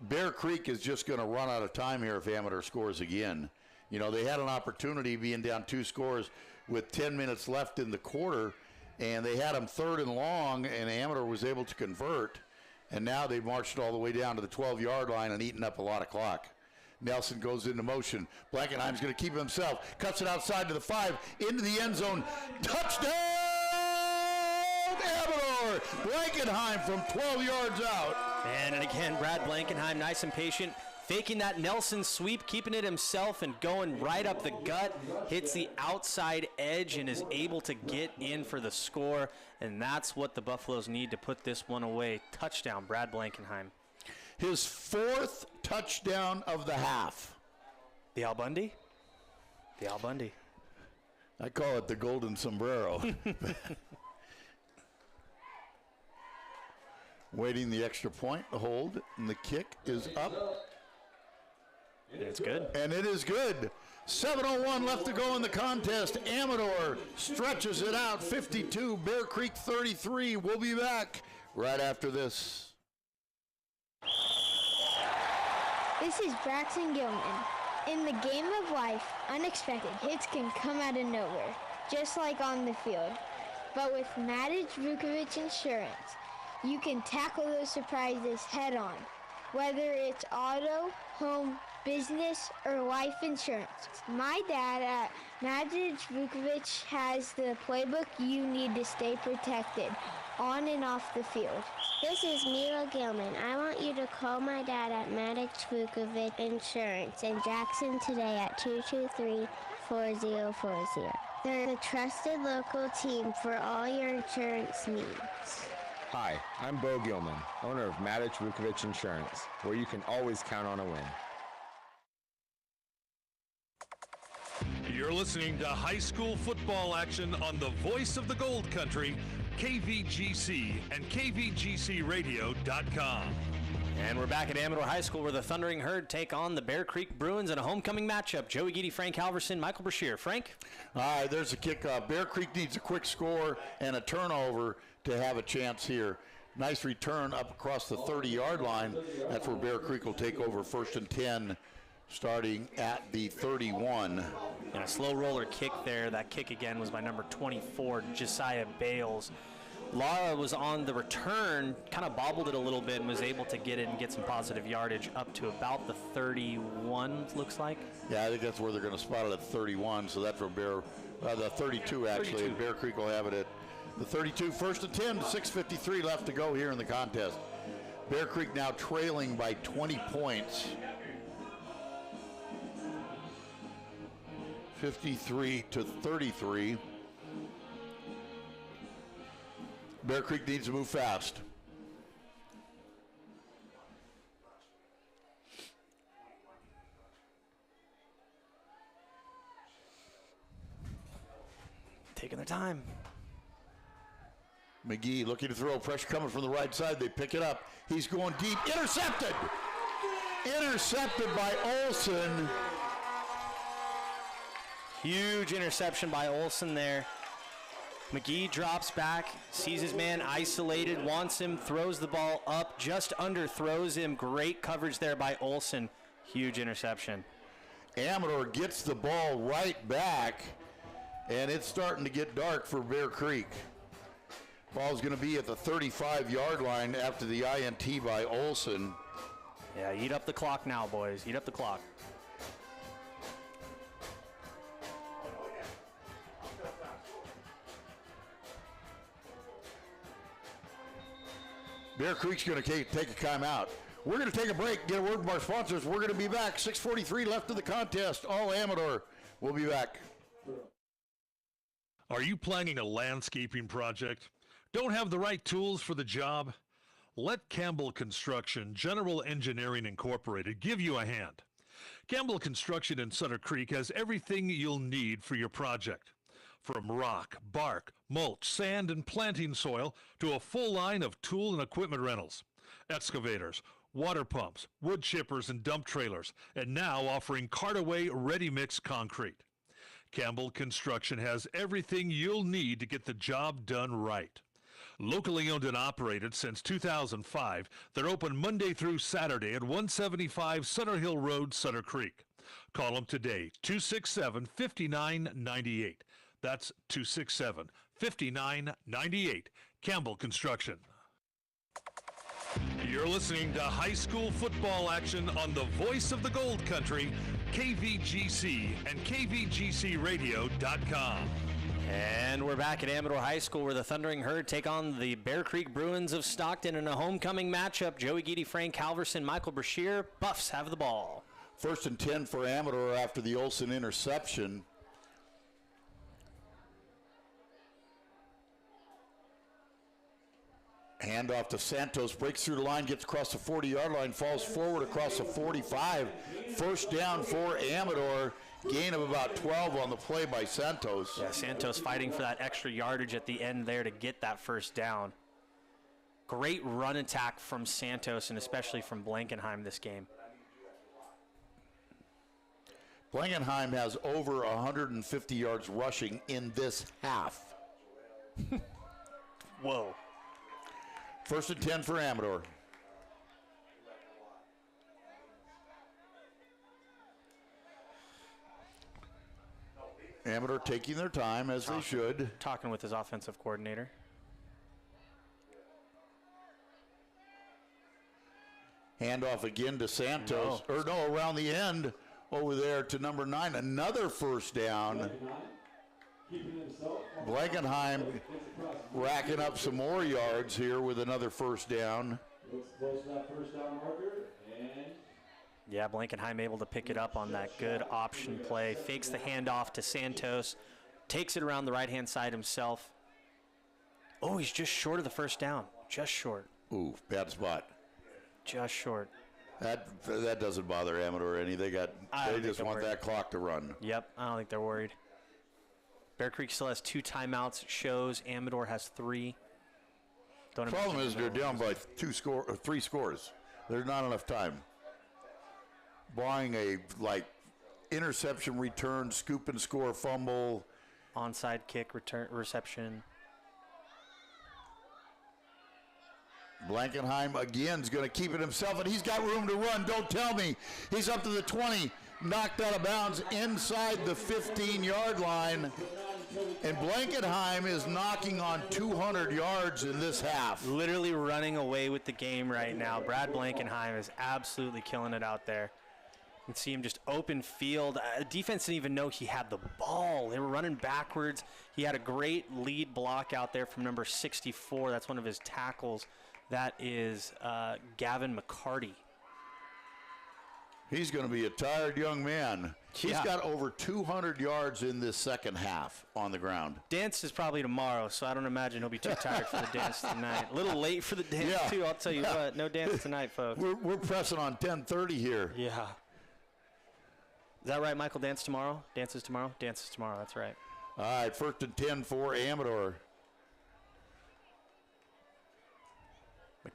Bear Creek is just going to run out of time here if Amador scores again. You know, they had an opportunity being down 2 scores with 10 minutes left in the quarter, and they had them 3rd and long, and Amador was able to convert, and now they've marched all the way down to the 12-yard line and eaten up a lot of clock. Nelson goes into motion. Blankenheim's going to keep himself. Cuts it outside to the 5, into the end zone. Touchdown, Amador! Amador. Blankenheim from 12 yards out. And again, Brad Blankenheim, nice and patient, faking that Nelson sweep, keeping it himself and going right up the gut, hits the outside edge and is able to get in for the score, and that's what the Buffaloes need to put this one away. Touchdown, Brad Blankenheim. His 4th touchdown of the half. The Al Bundy? The Al Bundy. I call it the golden sombrero. Waiting the extra point, the hold, and the kick is up. It's good. And it is good. 7:01 left to go in the contest. Amador stretches it out. 52, Bear Creek 33. We'll be back right after this. This is Braxton Gilman. In the game of life, unexpected hits can come out of nowhere, just like on the field. But with Matic Vukovic Insurance, you can tackle those surprises head on, whether it's auto, home, business, or life insurance. My dad at Matic Vukovic has the playbook you need to stay protected on and off the field. This is Mila Gilman. I want you to call my dad at Matic Vukovic Insurance in Jackson today at 223-4040. They're the trusted local team for all your insurance needs. Hi, I'm Bo Gilman, owner of Matic Vukovic Insurance, where you can always count on a win. You're listening to high school football action on the voice of the Gold Country, KVGC and KVGCradio.com. And we're back at Amador High School where the Thundering Herd take on the Bear Creek Bruins in a homecoming matchup. Joey Geedy, Frank Halverson, Michael Brashear. Frank? All right, there's a kickoff. Bear Creek needs a quick score and a turnover to have a chance here. Nice return up across the 30-yard line. That's where Bear Creek will take over 1st and 10, starting at the 31. And a slow roller kick there. That kick again was by number 24, Josiah Bales. Lara was on the return, kind of bobbled it a little bit and was able to get it and get some positive yardage up to about the 31, looks like. Yeah, I think that's where they're going to spot it at 31, so that's where the 32 actually. 32. And Bear Creek will have it at the 32, 1st and 10, 6:53 left to go here in the contest. Bear Creek now trailing by 20 points. 53-33. Bear Creek needs to move fast. Taking their time. McGee looking to throw. Pressure coming from the right side. They pick it up. He's going deep. Intercepted! Intercepted by Olsen. Huge interception by Olsen there. McGee drops back, sees his man isolated, wants him, throws the ball up, just underthrows him. Great coverage there by Olsen. Huge interception. Amador gets the ball right back, and it's starting to get dark for Bear Creek. Ball's going to be at the 35-yard line after the INT by Olsen. Yeah, eat up the clock now, boys. Eat up the clock. Bear Creek's going to take a timeout. We're going to take a break, get a word from our sponsors. We're going to be back. 6:43 left of the contest. All Amador. We'll be back. Are you planning a landscaping project? Don't have the right tools for the job? Let Campbell Construction General Engineering Incorporated give you a hand. Campbell Construction in Sutter Creek has everything you'll need for your project. From rock, bark, mulch, sand, and planting soil to a full line of tool and equipment rentals, excavators, water pumps, wood chippers, and dump trailers, and now offering cart-away ready-mix concrete. Campbell Construction has everything you'll need to get the job done right. Locally owned and operated since 2005, they're open Monday through Saturday at 175 Sutter Hill Road, Sutter Creek. Call them today, 267-5998. That's 267-5998. Campbell Construction. You're listening to high school football action on the voice of the Gold Country, KVGC and KVGCradio.com. And we're back at Amador High School where the Thundering Herd take on the Bear Creek Bruins of Stockton in a homecoming matchup. Joey Geedy, Frank Halverson, Michael Brashear. Buffs have the ball. 1st and 10 for Amador after the Olsen interception. Handoff to Santos, breaks through the line, gets across the 40-yard line, falls forward across the 45. First down for Amador. Gain of about 12 on the play by Santos. Yeah, Santos fighting for that extra yardage at the end there to get that first down. Great run attack from Santos and especially from Blankenheim this game. Blankenheim has over 150 yards rushing in this half. Whoa. 1st and 10 for Amador. Amador taking their time, as they should. Talking with his offensive coordinator. Handoff again to Santos. Around the end over there to number 9. Another first down. Blankenheim racking up some more yards here with another first down. Yeah, Blankenheim able to pick it up on that good option play. Fakes the handoff to Santos. Takes it around the right-hand side himself. Oh, he's just short of the first down. Just short. Ooh, bad spot. Just short. That doesn't bother Amador any. They just want that clock to run. Yep, I don't think they're worried. Bear Creek still has 2 timeouts. It shows Amador has 3. The problem is they're down by 3 scores. There's not enough time. Barring a interception return, scoop and score fumble, onside kick reception. Blankenheim again is going to keep it himself, and he's got room to run. Don't tell me. He's up to the 20, knocked out of bounds inside the 15-yard line. And Blankenheim is knocking on 200 yards in this half. Literally running away with the game right now. Brad Blankenheim is absolutely killing it out there. You can see him just open field. Defense didn't even know he had the ball. They were running backwards. He had a great lead block out there from number 64. That's one of his tackles. That is Gavin McCarty. He's going to be a tired young man. He's got over 200 yards in this second half on the ground. Dance is probably tomorrow, so I don't imagine he'll be too tired for the dance tonight. A little late for the dance, too. I'll tell you what. No dance tonight, folks. We're pressing on 10:30 here. Yeah. Is that right, Michael? Dance tomorrow? Dance is tomorrow? Dance is tomorrow. That's right. All right, 1st and 10 for Amador.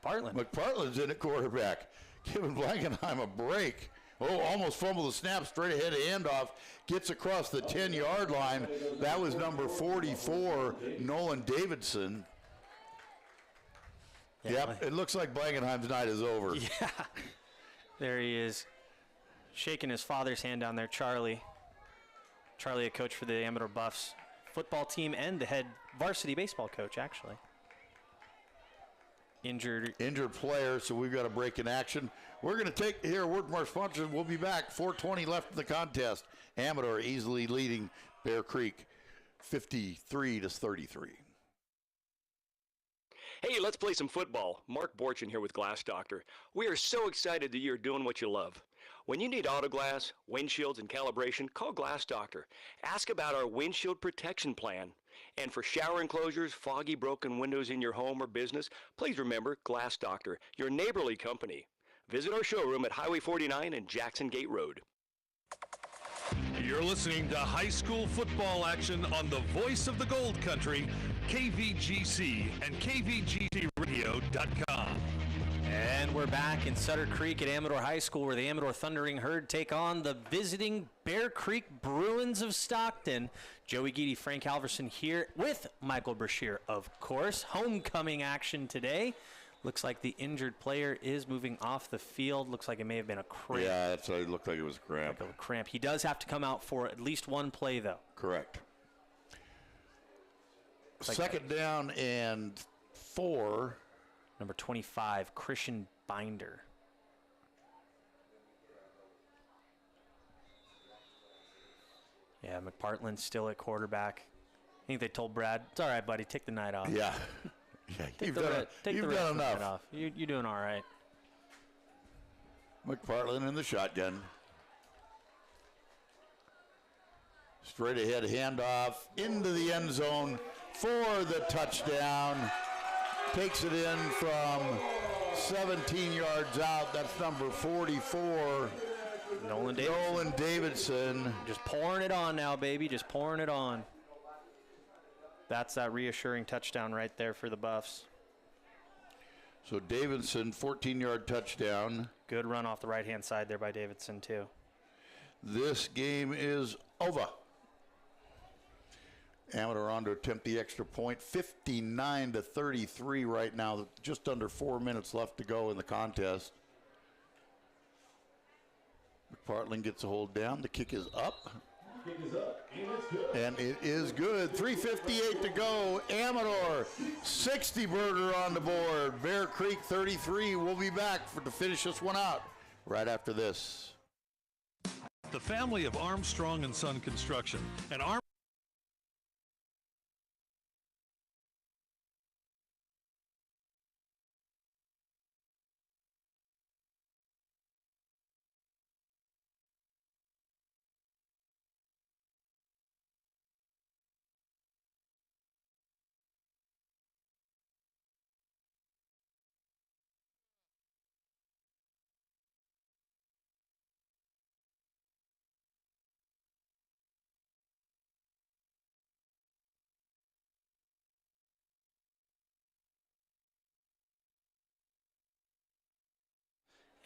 McPartland's in at quarterback, giving Blankenheim a break. Oh, almost fumbled the snap, straight ahead handoff, gets across the 10-yard line. That was number 44, Nolan Davidson. Yep, it looks like Blankenheim's night is over. Yeah, there he is, shaking his father's hand down there, Charlie. Charlie, a coach for the Amador Buffs football team and the head varsity baseball coach, actually. Injured player, so we've got a break in action. We're going to take here a word from our sponsors. We'll be back. 4:20 left in the contest. Amador easily leading Bear Creek 53-33. Hey, let's play some football. Mark Borchin here with Glass Doctor. We are so excited that you're doing what you love. When you need auto glass, windshields, and calibration, call Glass Doctor. Ask about our windshield protection plan. And for shower enclosures, foggy, broken windows in your home or business, please remember Glass Doctor, your neighborly company. Visit our showroom at Highway 49 and Jackson Gate Road. You're listening to high school football action on the voice of the Gold Country, KVGC and KVGCradio.com. And we're back in Sutter Creek at Amador High School where the Amador Thundering Herd take on the visiting Bear Creek Bruins of Stockton. Joey Geedy, Frank Halverson here with Michael Brashear, of course. Homecoming action today. Looks like the injured player is moving off the field. Looks like it may have been a cramp. Yeah, it looked like it was a cramp. Like a cramp. He does have to come out for at least one play, though. Correct. Second down and 4. Number 25, Christian Binder. Yeah, McPartland still at quarterback. think they told Brad, it's all right, buddy, take the night off. Yeah. You've done enough. You're doing all right. McPartland in the shotgun. Straight ahead handoff into the end zone for the touchdown. Takes it in from 17 yards out. That's number 44. Nolan Davidson. Just pouring it on now, baby. Just pouring it on. That's that reassuring touchdown right there for the Buffs. So Davidson, 14-yard touchdown. Good run off the right-hand side there by Davidson, too. This game is over. Amador on to attempt the extra point. 59-33 right now. Just under 4 minutes left to go in the contest. McPartland gets a hold down. The kick is up. And it is good. 3:58 to go. Amador, 60-burger on the board. Bear Creek 33. We'll be back to finish this one out right after this. The family of Armstrong and Son Construction. And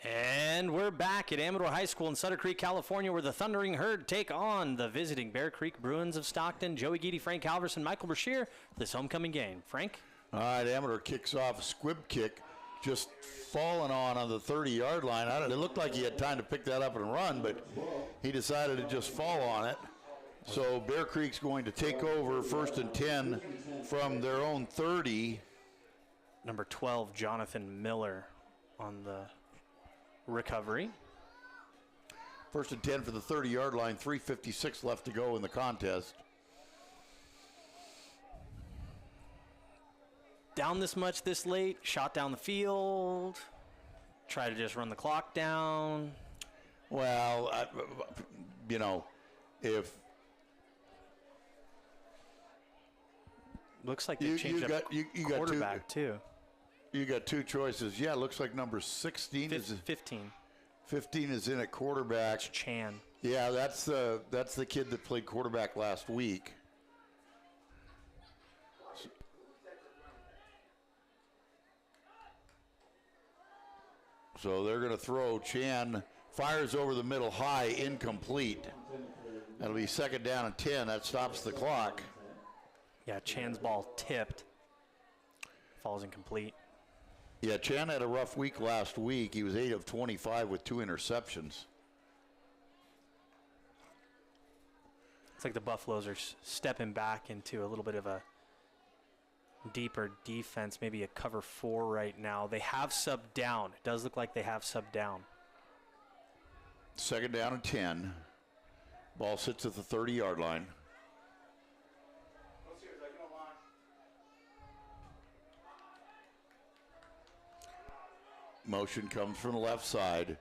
And we're back at Amador High School in Sutter Creek, California, where the Thundering Herd take on the visiting Bear Creek Bruins of Stockton. Joey Geedy, Frank Halverson, Michael Brashear for this homecoming game. Frank? All right, Amador kicks off a squib kick, just falling on the 30-yard line. It looked like he had time to pick that up and run, but he decided to just fall on it. So Bear Creek's going to take over 1st and 10 from their own 30. Number 12, Jonathan Miller on the recovery. 1st and 10 for the 30-yard line. 3:56 left to go in the contest. Down this much this late, shot down the field, try to just run the clock down. Well, if looks like they changed up quarterback too. You got two choices. Yeah, it looks like number 16 is 15. 15 is in at quarterback. It's Chan. Yeah, that's the kid that played quarterback last week. So they're going to throw. Chan fires over the middle high, incomplete. That'll be 2nd down and 10. That stops the clock. Yeah, Chan's ball tipped. Falls incomplete. Yeah, Chan had a rough week last week. He was 8 of 25 with 2 interceptions. It's like the Buffaloes are stepping back into a little bit of a deeper defense, maybe a cover 4 right now. They have subbed down. It does look like they have subbed down. 2nd down and 10. Ball sits at the 30-yard line. Motion comes from the left side.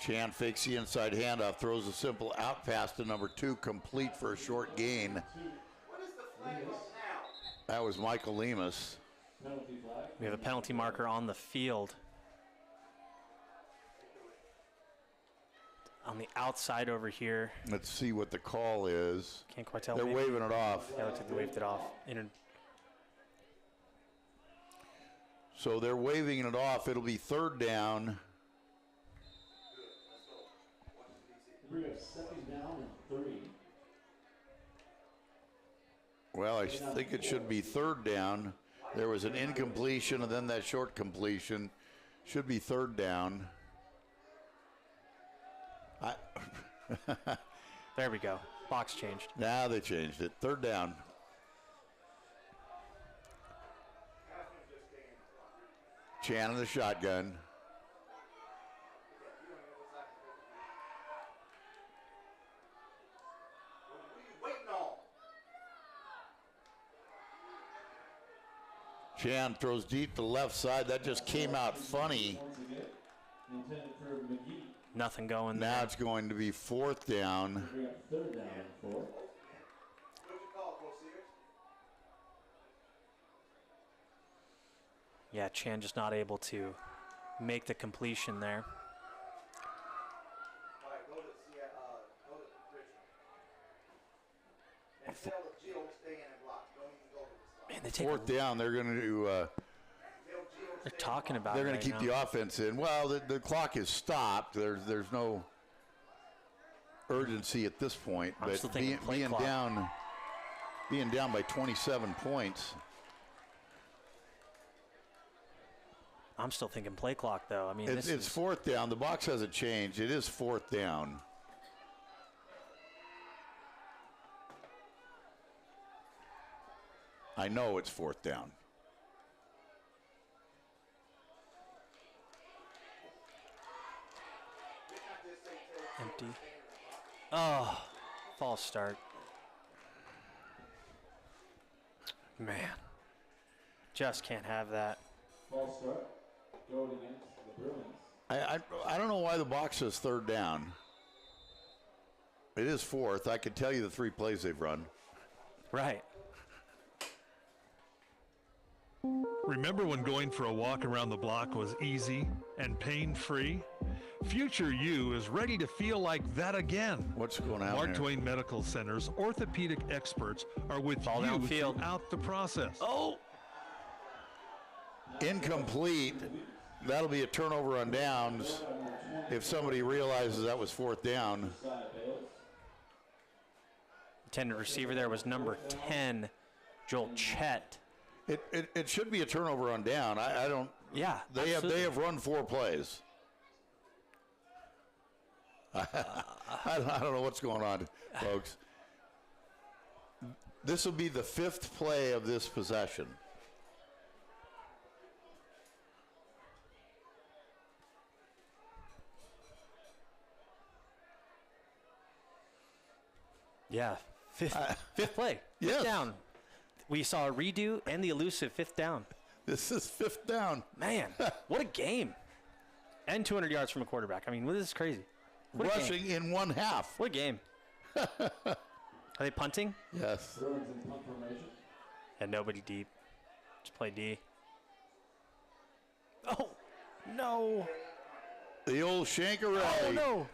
Chan fakes the inside handoff, throws a simple out pass to number 2, complete for a short gain. That was Michael Lemus. We have a penalty marker on the field. On the outside over here. Let's see what the call is. Can't quite tell. They're waving it off. Yeah, it looks like they waved it off. So they're waving it off. It'll be 3rd down. We have 2nd down and 3. Well, I think it should be 3rd down. There was an incompletion and then that short completion. Should be 3rd down. There we go. Box changed. Now they changed it. 3rd down. Chan in the shotgun. Chan throws deep to the left side. That just came out funny. Nothing going there. Now it's going to be 4th down. Yeah, Chan just not able to make the completion there. Man, they take 4th down. They're going to they're talking about they're it going to right keep now. the offense in. Well, the clock is stopped. There's no urgency at this point. I'm But still thinking play being clock. down by 27 points. I'm still thinking play clock, though. I mean, It's 4th down. The box hasn't changed. It is 4th down. I know it's 4th down. empty. Oh, false start. Man, just can't have that. False start. Going against the Bruins. I don't know why the box says 3rd down. It is 4th. I can tell you the 3 plays they've run. Right. Remember when going for a walk around the block was easy and pain-free? Future you is ready to feel like that again. What's going on Mark here? Twain Medical Center's orthopedic experts are with Ball you downfield. throughout the process. Oh! Incomplete. That'll be a turnover on downs if somebody realizes that was 4th down. Intended receiver there was number 10, Joel Chet. It should be a turnover on down. I don't. Yeah, They absolutely. have run 4 plays. I don't know what's going on, folks. This will be the 5th play of this possession. Yeah, fifth play. Yes. 5th down. We saw a redo and the elusive 5th down. This is 5th down. Man, what a game. And 200 yards from a quarterback. I mean, this is crazy. What a Rushing game. in 1/2. What a game. Are they punting? Yes. Bruins in punt formation. And nobody deep. Just play D. Oh, no. The old Shankarelli. Oh, no.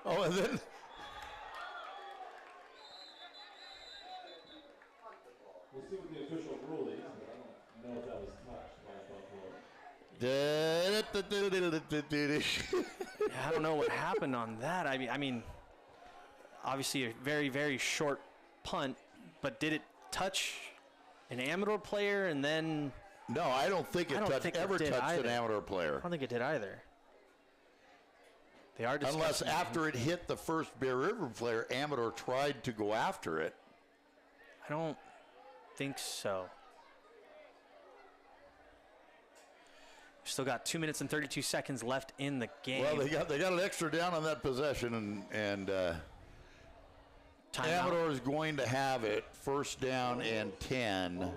Oh, and then We'll see what the official rule is, but I don't know if that was touched by Buffalo. I don't know what happened on that. I mean, obviously a very, very short punt, but did it touch an Amador player and then? No, I don't think it ever touched an Amador player. I don't think it did either. They are discussing. Unless after it hit the first Bear River player, Amador tried to go after it. I don't think so. Still got 2 minutes and 32 seconds left in the game. Well, they got an extra down on that possession, and Amador is going to have it 1st down and 10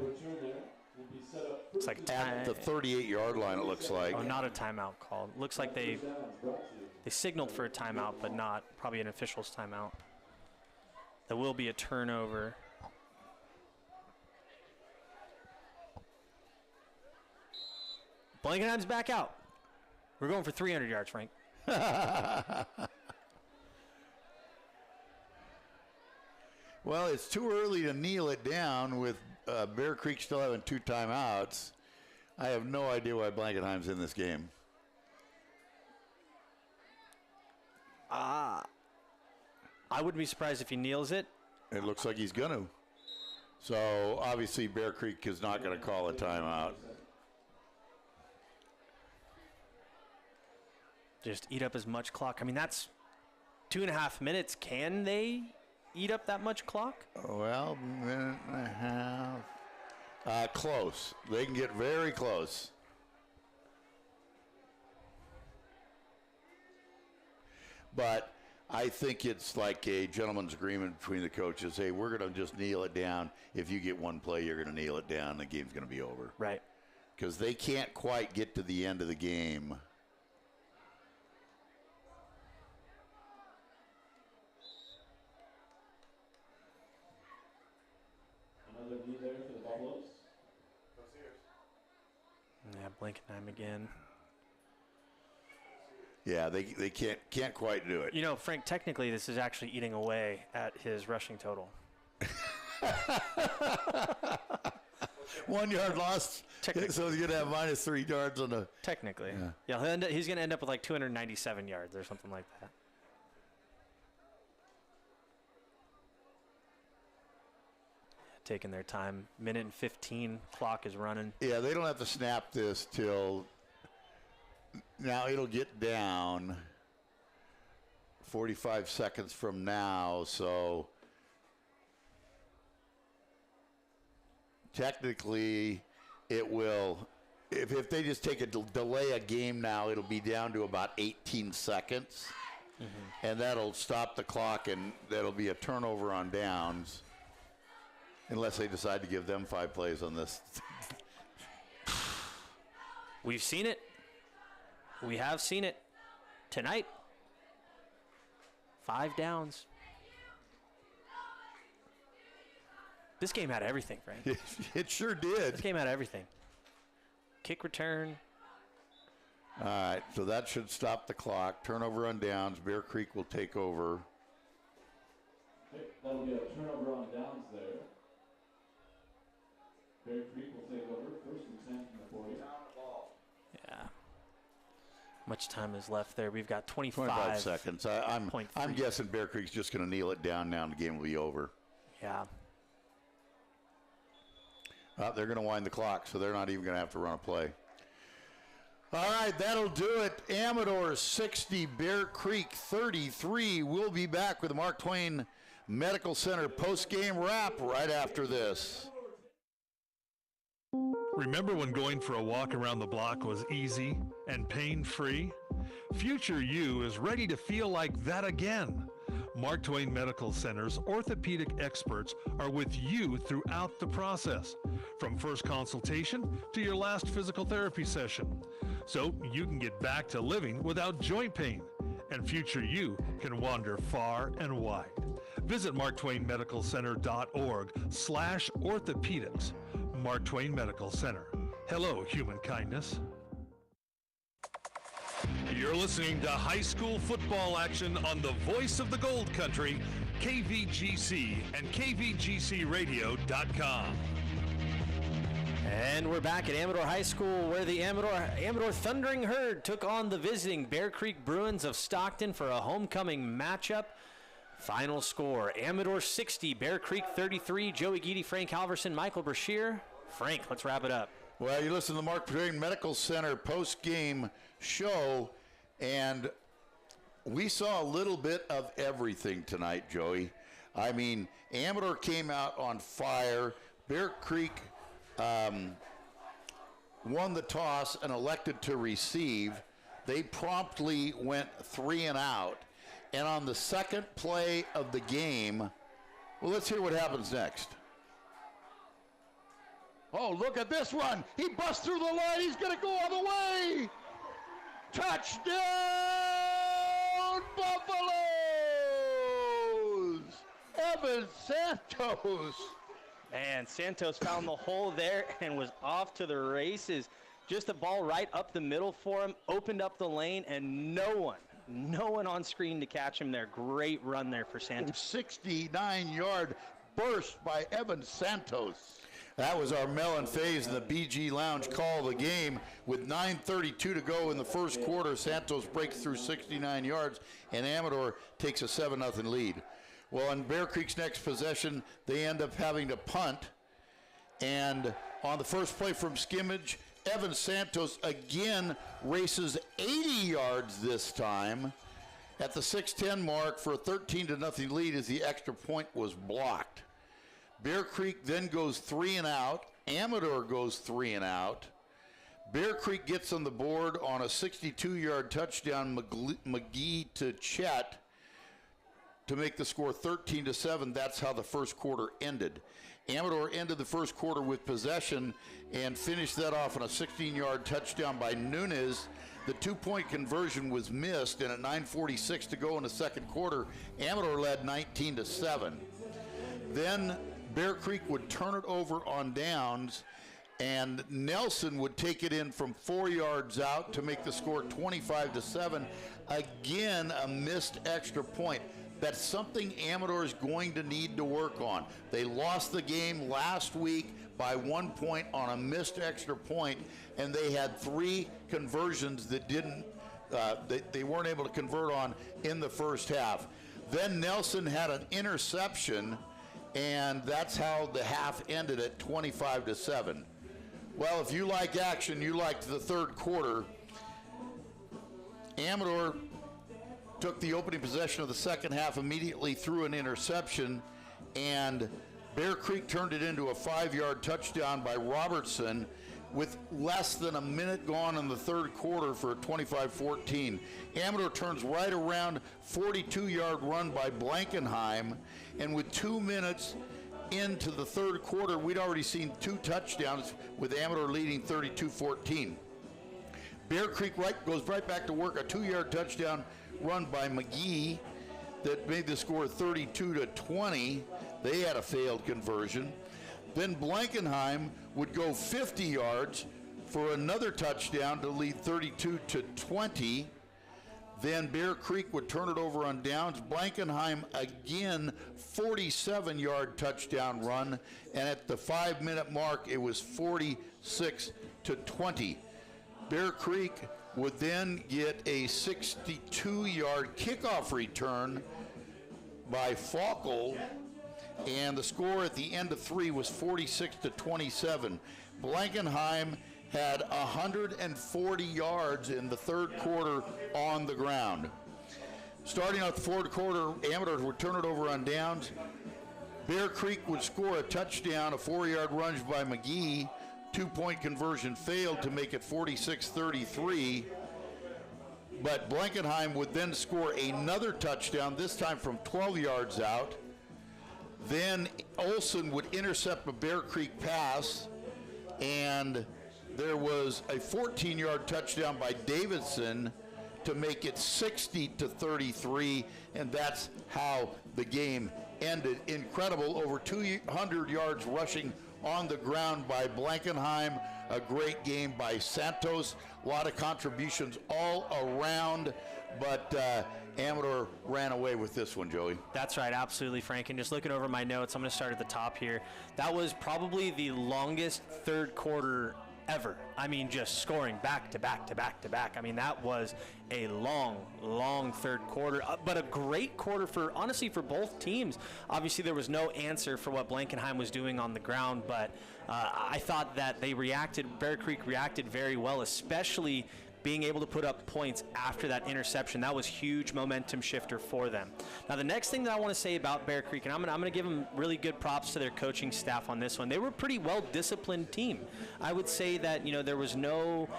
Looks like at the 38-yard line. It looks like. Oh, not a timeout called. Looks like they signaled for a timeout, but not probably an official's timeout. There will be a turnover. Blankenheim's back out. We're going for 300 yards, Frank. Well, it's too early to kneel it down with Bear Creek still having 2 timeouts. I have no idea why Blankenheim's in this game. I wouldn't be surprised if he kneels it. It looks like he's going to. So, obviously, Bear Creek is not going to call a timeout. Just eat up as much clock. I mean, that's 2.5 minutes. Can they eat up that much clock? Well, minute and a half. Close. They can get very close. But I think it's like a gentleman's agreement between the coaches. Hey, we're going to just kneel it down. If you get one play, you're going to kneel it down. The game's going to be over. Right. Because they can't quite get to the end of the game. Another knee there for the Buffaloes. Yeah, Blankenheim again. Yeah, they can't quite do it. You know, Frank, technically this is actually eating away at his rushing total. 1 yard lost, so he's going to have minus 3 yards on the... Technically. Yeah, he's going to end up with like 297 yards or something like that. Taking their time. Minute and 15, clock is running. Yeah, they don't have to snap this till... Now it'll get down 45 seconds from now, so technically it will, if they just take a delay a game now, it'll be down to about 18 seconds, and that'll stop the clock, and that'll be a turnover on downs, unless they decide to give them 5 plays on this. We've seen it. We have seen it tonight. 5 downs. This game had everything, Frank. It sure did. This game had everything. Kick return. All right, so that should stop the clock. Turnover on downs. Bear Creek will take over. Okay, that'll be a turnover on downs there. Bear Creek will take over. 1st and 10 from the 40. Yeah. Much time is left there. We've got 25 seconds. I'm guessing Bear Creek's just going to kneel it down now and the game will be over. Yeah. They're going to wind the clock, so they're not even going to have to run a play. All right, that'll do it. Amador 60, Bear Creek 33. We'll be back with the Mark Twain Medical Center post-game wrap right after this. Remember when going for a walk around the block was easy and pain-free? Future you is ready to feel like that again. Mark Twain Medical Center's orthopedic experts are with you throughout the process, from first consultation to your last physical therapy session, so you can get back to living without joint pain, and future you can wander far and wide. Visit marktwainmedicalcenter.org/orthopedics. Mark Twain Medical Center. Hello, human kindness. You're listening to high school football action on the voice of the Gold Country, KVGC and KVGCradio.com. And we're back at Amador High School, where the Amador Thundering Herd took on the visiting Bear Creek Bruins of Stockton for a homecoming matchup. Final score, Amador 60, Bear Creek 33. Joey Geedy, Frank Halverson, Michael Brashear. Frank, let's wrap it up. Well, you listen to the Mark Twain Medical Center post-game show, and we saw a little bit of everything tonight, Joey. I mean, Amador came out on fire. Bear Creek won the toss and elected to receive. They promptly went 3 and out. And on the second play of the game, well, let's hear what happens next. Oh, look at this one. He busts through the line. He's going to go all the way. Touchdown, Buffaloes! Evan Santos. And Santos found the hole there and was off to the races. Just a ball right up the middle for him, opened up the lane, and no one on screen to catch him there. Great run there for Santos. 69-yard burst by Evan Santos. That was our Mellon Faze in the BG Lounge call of the game. With 9:32 to go in the first quarter, Santos breaks through 69 yards, and Amador takes a 7-0 lead. Well, in Bear Creek's next possession, they end up having to punt. And on the first play from scrimmage, Evan Santos again races 80 yards this time at the 6:10 mark for a 13-0 lead as the extra point was blocked. Bear Creek then goes 3 and out. Amador goes 3 and out. Bear Creek gets on the board on a 62-yard touchdown, McGee to Chet. to make the score 13-7. That's how the first quarter ended. Amador ended the first quarter with possession and finished that off on a 16-yard touchdown by Nunez. The 2-point conversion was missed, and at 9:46 to go in the second quarter, Amador led 19-7. Then Bear Creek would turn it over on downs, and Nelson would take it in from 4 yards out to make the score 25-7. Again, a missed extra point. That's something Amador is going to need to work on. They lost the game last week by 1 point on a missed extra point, and they had 3 conversions that they weren't able to convert on in the first half. Then Nelson had an interception, and that's how the half ended at 25-7. Well, if you like action, you liked the third quarter. Amador took the opening possession of the second half, immediately threw an interception, and Bear Creek turned it into a 5-yard touchdown by Robertson with less than a minute gone in the third quarter for a 25-14. Amador turns right around, 42-yard run by Blankenheim, and with 2 minutes into the third quarter, we'd already seen 2 touchdowns with Amador leading 32-14. Bear Creek goes right back to work, a 2-yard touchdown run by McGee that made the score 32-20. They had a failed conversion. Then Blankenheim would go 50 yards for another touchdown to lead 32-20. Then Bear Creek would turn it over on downs. Blankenheim again, 47-yard touchdown run, and at the 5-minute mark, it was 46-20. Bear Creek would then get a 62-yard kickoff return by Falkel, and the score at the end of 3 was 46-27. Blankenheim had 140 yards in the third quarter on the ground. Starting out the fourth quarter, Amador would turn it over on downs. Bear Creek would score a touchdown, a 4-yard run by McGee. 2-point conversion failed to make it 46-33. But Blankenheim would then score another touchdown, this time from 12 yards out. Then Olson would intercept a Bear Creek pass, and there was a 14-yard touchdown by Davidson to make it 60-33, and that's how the game ended. Incredible, over 200 yards rushing on the ground by Blankenheim. A great game by Santos. A lot of contributions all around, but Amador ran away with this one, Joey. That's right, absolutely, Frank. And just looking over my notes, I'm going to start at the top here. That was probably the longest third quarter ever. I mean, just scoring back to back to back to back. I mean, that was a long, long third quarter, but a great quarter honestly for both teams. Obviously, there was no answer for what Blankenheim was doing on the ground, but I thought that Bear Creek reacted very well, especially being able to put up points after that interception. That was huge momentum shifter for them. Now, the next thing that I want to say about Bear Creek, and I'm going to give them really good props to their coaching staff on this one. They were a pretty well-disciplined team. I would say that, there was no,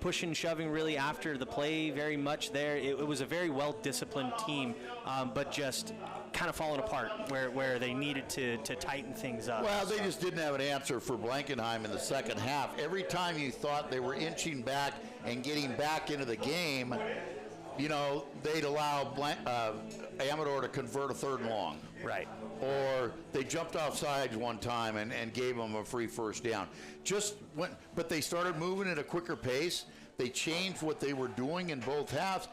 pushing and shoving really after the play very much there. It was a very well-disciplined team, but just kind of falling apart where they needed to tighten things up. Well, they just didn't have an answer for Blankenheim in the second half. Every time you thought they were inching back and getting back into the game, they'd allow Amador to convert a 3rd and long. Right. Or they jumped off sides one time and gave them a free first down. But they started moving at a quicker pace. They changed what they were doing in both halves,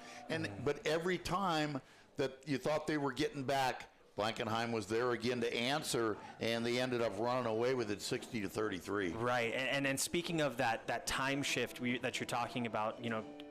but every time that you thought they were getting back, Blankenheim was there again to answer, and they ended up running away with it 60-33. Right, and speaking of that time shift that you're talking about,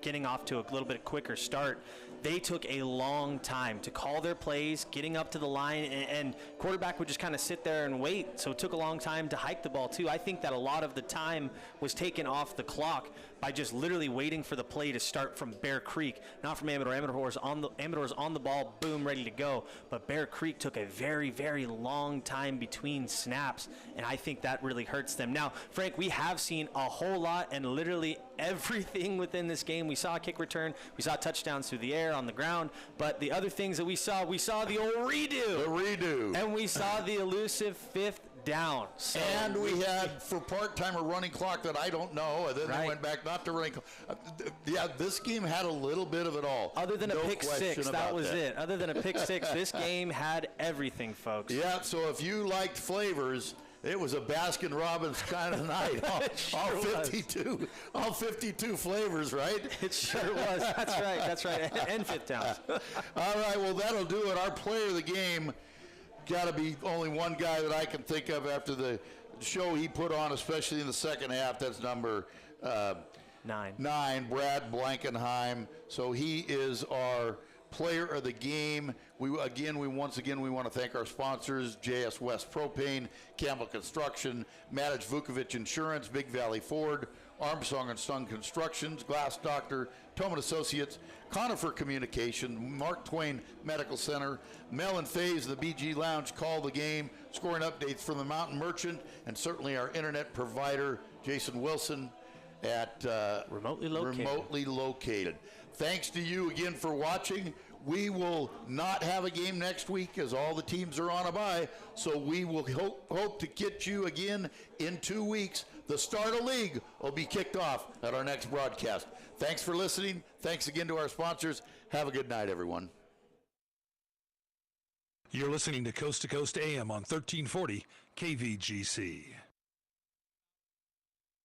getting off to a little bit quicker start, they took a long time to call their plays, getting up to the line, and quarterback would just kind of sit there and wait, so it took a long time to hike the ball too. I think that a lot of the time was taken off the clock by just literally waiting for the play to start from Bear Creek, not from Amador. Amador's on the ball, boom, ready to go. But Bear Creek took a very, very long time between snaps, and I think that really hurts them. Now, Frank, we have seen a whole lot and literally everything within this game. We saw a kick return, we saw touchdowns through the air, air, on the ground. But the other things that we saw the old redo. The redo. And we saw the elusive 5th down. So and we had, for part-time, a running clock that I don't know, and then they went back not to running clock. Yeah, this game had a little bit of it all. Other than a pick six, that was it. Other than a pick six, this game had everything, folks. Yeah, so if you liked flavors, it was a Baskin-Robbins kind of night. All 52 flavors, right? It sure was. That's right. And 5th downs. All right, well, that'll do it. Our player of the game got to be only one guy that I can think of after the show he put on, especially in the second half. That's number 9, Brad Blankenheim. So he is our player of the game. We once again want to thank our sponsors: JS West Propane, Campbell Construction, Madic Vukovic Insurance, Big Valley Ford, Armstrong and Son Constructions, Glass Doctor, Toma Associates, Conifer Communication, Mark Twain Medical Center, Mel and Faze, the BG Lounge, Call the Game, scoring updates from the Mountain Merchant, and certainly our internet provider, Jason Wilson, at remotely located. Thanks to you again for watching. We will not have a game next week as all the teams are on a bye, so we will hope to get you again in 2 weeks. The start of league will be kicked off at our next broadcast. Thanks for listening. Thanks again to our sponsors. Have a good night, everyone. You're listening to Coast AM on 1340 KVGC.